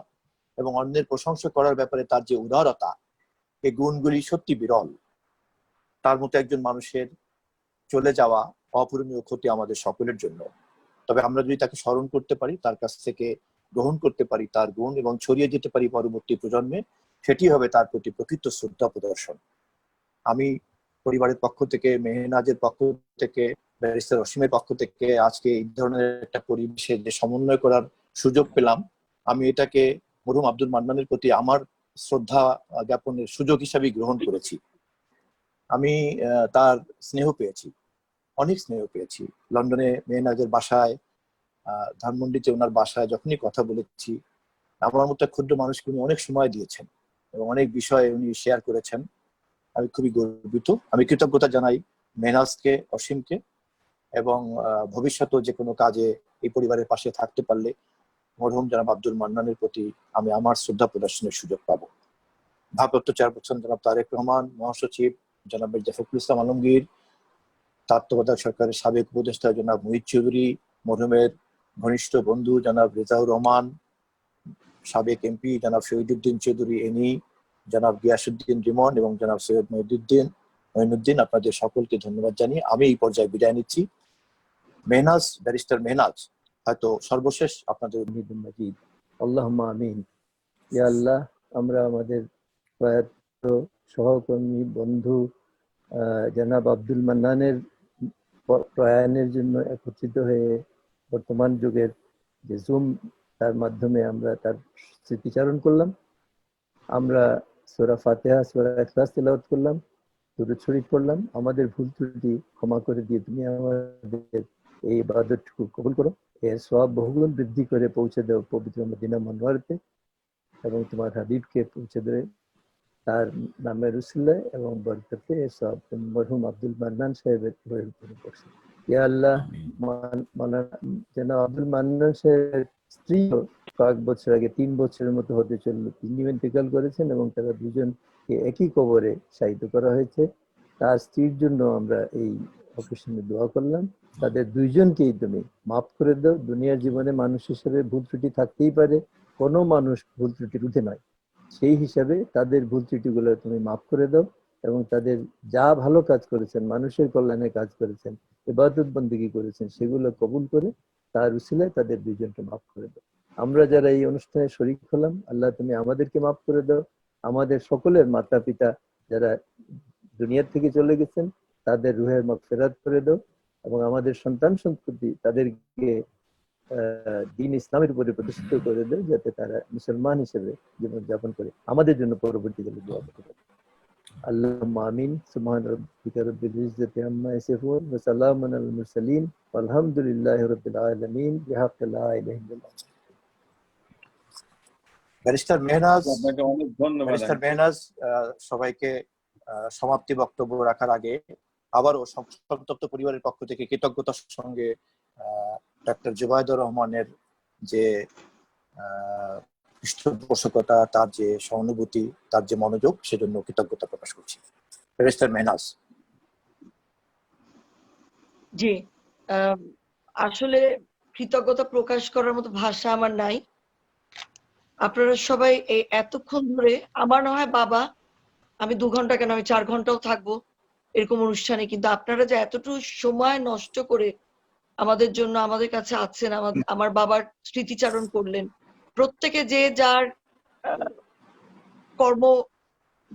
এবং অন্যের প্রশংসা করার ব্যাপারে তার যে উদারতা, এই গুণগুলি সত্যি বিরল। তার মতো একজন মানুষের চলে যাওয়া অপূরণীয় ক্ষতি আমাদের সকলের জন্য। তবে আমরা যদি তাকে স্মরণ করতে পারি, তার কাছ থেকে গ্রহণ করতে পারি তার গুণ এবং ছড়িয়ে যেতে পারি পরবর্তী প্রজন্মে, সেটি হবে তার প্রতি প্রকৃত শ্রদ্ধা প্রদর্শন। আমি পরিবারের পক্ষ থেকে, মেহনাজের পক্ষ থেকে, ব্যারিস্টার অসীমের পক্ষ থেকে আজকে এই ধরনের একটা পরিবেশে যে সমন্বয় করার সুযোগ পেলাম, আমি এটাকে মরহুম আব্দুল মান্নানের প্রতি আমার শ্রদ্ধা জ্ঞাপনের সুযোগ হিসাবে গ্রহণ করেছি। আমি তার স্নেহ পেয়েছি, অনেক স্নেহ পেয়েছি। লন্ডনে মেহনাজের বাসায়, ধানমন্ডিতে ওনার বাসায় যখনই কথা বলেছি, আমার মতো ক্ষুদ্র মানুষকে উনি অনেক সময় দিয়েছেন এবং অনেক বিষয়ে উনি শেয়ার করেছেন। আমি খুবই গর্বিত। আমি কৃতজ্ঞতা জানাই মেহনাজকে, অসীমকে, এবং ভবিষ্যতেও যে কোনো কাজে এই পরিবারের পাশে থাকতে পারলে মরহুম জনাব আব্দুল মান্নানের প্রতি আমি আমার শ্রদ্ধা প্রদর্শনের সুযোগ পাবো। ভারপ্রাপ্ত চেয়ারপারসন জনাব তারেক রহমান, মহাসচিব জনাব মির্জা ফখরুল ইসলাম আলমগীর, তত্ত্বাবধায়ক সরকারের সাবেক উপদেষ্টা জনাব মুহিত চৌধুরী, মরহুমের ঘনিষ্ঠ বন্ধু জনাব রেজাউর রহমান, সাবেক এমপি জনাব শহীদুদ্দিন চৌধুরী এনি, জনাব গিয়াসউদ্দিন রিমন এবং জনাব সৈয়দ মঈনুদ্দিন, আপনাদের সকলকে ধন্যবাদ জানিয়ে আমি এই পর্যায়ে বিদায় নিচ্ছি। মেহনাজ, ব্যারিস্টার মেহনাজ হয়তো সর্বশেষ আপনাদের মাজিদ। আল্লাহুম্মা আমিন। ইয়া আল্লাহ, আমরা আমাদের প্রয়াত সহকর্মী বন্ধু জনাব আব্দুল মান্নানের প্রয়াণের জন্য একত্রিত হয়ে বর্তমান যুগের যে জুম তার মাধ্যমে আমরা তার স্মৃতিচারণ করলাম। আমরা সূরা ফাতিহা, সূরা ইখলাস তেলাওয়াত করলাম, দুরূদ শরীফ পড়লাম। আমাদের ভুল ত্রুটি ক্ষমা করে দিয়ে তুমি আমাদের এই ইবাদতটুকু কবুল করো। এর সওয়াব বহুগুণ বৃদ্ধি করে পৌঁছে দাও পবিত্র মদিনা মুনওয়ারাতে, এবং তোমার হাবিবকে পৌঁছে দেবে তার নামের উসিলায় এবং বরকতে। এর সওয়াব তুমি মরহুম আব্দুল মান্নান সাহেবের উপরে করছো। ইয়া আল্লাহ, জনাব আব্দুল মান্নান সাহেবের স্ত্রী কয়েক বছর আগে, 3 বছরের মতো হতে চললো, তিনি ইন্তেকাল করেছেন এবং তারা দুজনকে একই কবরে শায়িত করা হয়েছে। তার স্ত্রীর জন্য আমরা এই অকেশনে দোয়া করলাম। তাদের দুইজনকেই তুমি মাফ করে দাও। দুনিয়ার জীবনে মানুষ হিসেবে ভুল ত্রুটি থাকতেই পারে, কোনো মানুষ ভুল ত্রুটির ঊর্ধ্বে নয়। সেই হিসাবে তাদের ভুল ত্রুটিগুলো তুমি মাফ করে দাও এবং তাদের যা ভালো কাজ করেছেন, মানুষের কল্যাণে কাজ করেছেন, ইবাদত বন্দেগী করেছেন, সেগুলো কবুল করে তার উসিলায় তাদের দুইজনকে মাফ করে দাও। আমরা যারা এই অনুষ্ঠানে শরীক হলাম, আল্লাহ তুমি আমাদেরকে মাফ করে দাও। আমাদের সকলের মাতা পিতা যারা দুনিয়ার থেকে চলে গেছেন, তাদের রুহের মাগফিরাত করে দাও এবং আমাদের সন্তান সন্ততি তাদেরকে দ্বীন ইসলামের উপরে প্রতিষ্ঠিত করে দেয়, যাতে তারা মুসলমান হিসেবে জীবনযাপন করে আমাদের জন্য পরবর্তীকালে দোয়া করতে পারে। আল্লাহুম্মা আমিন। সুবহান রাব্বিকা রাব্বিল ইজ্জাতি আম্মা ইয়াসিফুন ওয়া সালামুন আলাল মুরসালিন ওয়ালহামদুলিল্লাহি রাব্বিল আলামিন বিহাক্কি লা ইলাহা ইল্লাল্লাহ। ব্যারিস্টার মেহনাজ, আপনাকে অনেক ধন্যবাদ। ব্যারিস্টার মেহনাজ সবাইকে সমাপ্তি বক্তব্য রাখার আগে আবারও সন্তপ্ত পরিবারের পক্ষ থেকে কৃতজ্ঞতার সঙ্গে ডাক্তার জুবাইদুর রহমানের যে পৃষ্ঠপোষকতা, তার যে সহানুভূতি, তার যে মনোযোগ, সেজন্য কৃতজ্ঞতা প্রকাশ করছি। ব্যারিস্টার মেহনাজ। জি, আসলে কৃতজ্ঞতা প্রকাশ করার মতো ভাষা আমার নাই। আপনারা সবাই এই এতক্ষণ ধরে, আমার না হয় বাবা, আমি 2 ঘন্টা কেন, আমি 4 ঘন্টাও থাকবো এরকম অনুষ্ঠানে, কিন্তু আপনারা যে এতটুকু সময় নষ্ট করে আমাদের জন্য আমাদের কাছে আছেন, আমার বাবার স্মৃতিচারণ করলেন, প্রত্যেকে যে যার কর্ম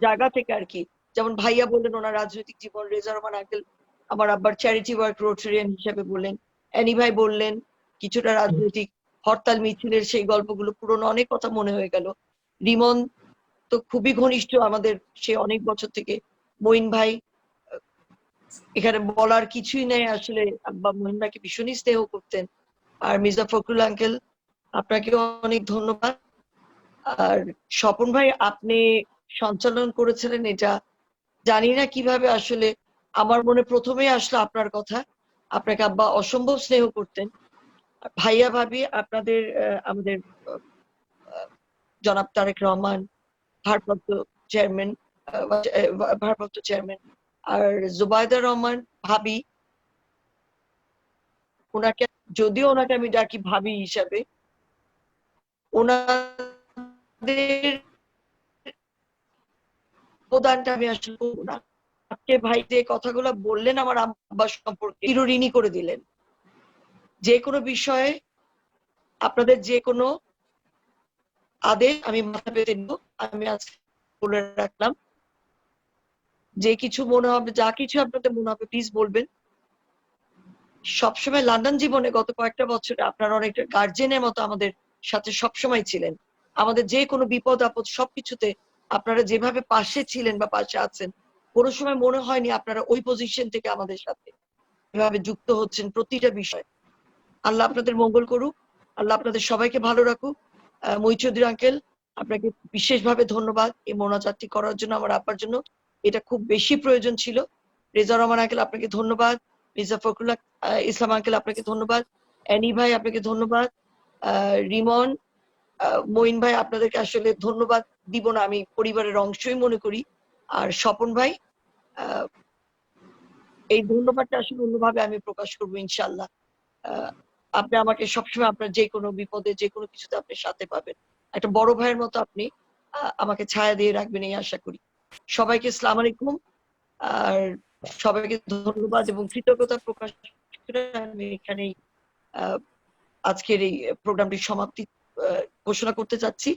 জায়গা থেকে আর কি। যেমন ভাইয়া বললেন ওনার রাজনৈতিক জীবন, রেজা রহমান আঙ্কেল আমার আব্বার চ্যারিটি ওয়ার্ক রোটারিয়ান হিসেবে বললেন, অ্যানি ভাই বললেন কিছুটা রাজনৈতিক হরতাল মিছিলের সেই গল্পগুলো, পুরনো অনেক কথা মনে হয়ে গেল। রিমন তো খুবই ঘনিষ্ঠ আমাদের, সে অনেক বছর থেকে। মঈন ভাই, এখানে বলার কিছুই নেই, আসলে আব্বা মঈন ভাইকে ভীষণই স্নেহ করতেন। আর মির্জা ফখরুল আঙ্কেল, আপনাকেও অনেক ধন্যবাদ। আর স্বপন ভাই, আপনি সঞ্চালন করেছিলেন এটা, জানি না কিভাবে, আসলে আমার মনে প্রথমেই আসলো আপনার কথা। আপনাকে আব্বা অসম্ভব স্নেহ করতেন। ভাইয়া ভাবি আপনাদের, আমাদের জনাব তারেক রহমান ভারপ্রাপ্ত চেয়ারম্যান, আর জুবাইদা রহমান ভাবি, ওনাকে, যদিও ওনাকে আমি ডাকি ভাবি হিসাবে, ওনাদের অবদানটা আমি আসলে বলবো না। আজকে ভাই যে কথাগুলো বললেন আমার আব্বা সম্পর্কে, চিরঋণী করে দিলেন। যে কোনো বিষয়ে আপনাদের যে কোনো আদেশ আমি মাথা পেতে নিব। আমি আজকে বলে রাখলাম, যে কিছু মনে হবে, যা কিছু আপনাদের মনে হবে প্লিজ বলবেন। সবসময় লন্ডন জীবনে গত কয়েকটা বছরে আপনারা অনেকটা গার্জেনের মতো আমাদের সাথে সবসময় ছিলেন। আমাদের যে কোনো বিপদ আপদ সবকিছুতে আপনারা যেভাবে পাশে ছিলেন বা পাশে আছেন, কোনো সময় মনে হয়নি আপনারা ওই পজিশন থেকে আমাদের সাথে এভাবে যুক্ত হচ্ছেন প্রতিটা বিষয়। আল্লাহ আপনাদের মঙ্গল করুক, আল্লাহ আপনাদের সবাইকে ভালো রাখুক। মঈন চৌধুরী আঙ্কেল, আপনাকে বিশেষভাবে ধন্যবাদ এই মোনাজাতটি করার জন্য। আমার আব্বার জন্য এটা খুব বেশি প্রয়োজন ছিল। রেজা রহমান আঙ্কেল, আপনাকে ধন্যবাদ। মির্জা ফখরুল ইসলাম আঙ্কেল, আপনাকে ধন্যবাদ। অ্যানি ভাই, আপনাকে ধন্যবাদ। রিমন, মঈন ভাই, আপনাদেরকে আসলে ধন্যবাদ দিব না, আমি পরিবারের অংশই মনে করি। আর স্বপন ভাই, এই ধন্যবাদটা আসলে অন্যভাবে আমি প্রকাশ করবো ইনশাল্লাহ। আপনি আমাকে সবসময় আপনার যে কোনো বিপদে, যে কোনো কিছুতে আপনি সাথে পাবেন। একটা বড় ভাইয়ের মতো আপনি আমাকে ছায়া দিয়ে রাখবেন, এই আশা করি। সবাইকে আসসালামু আলাইকুম, আর সবাইকে ধন্যবাদ এবং কৃতজ্ঞতা প্রকাশ করে আমি এখানেই আজকের এই প্রোগ্রামটির সমাপ্তি ঘোষণা করতে চাচ্ছি।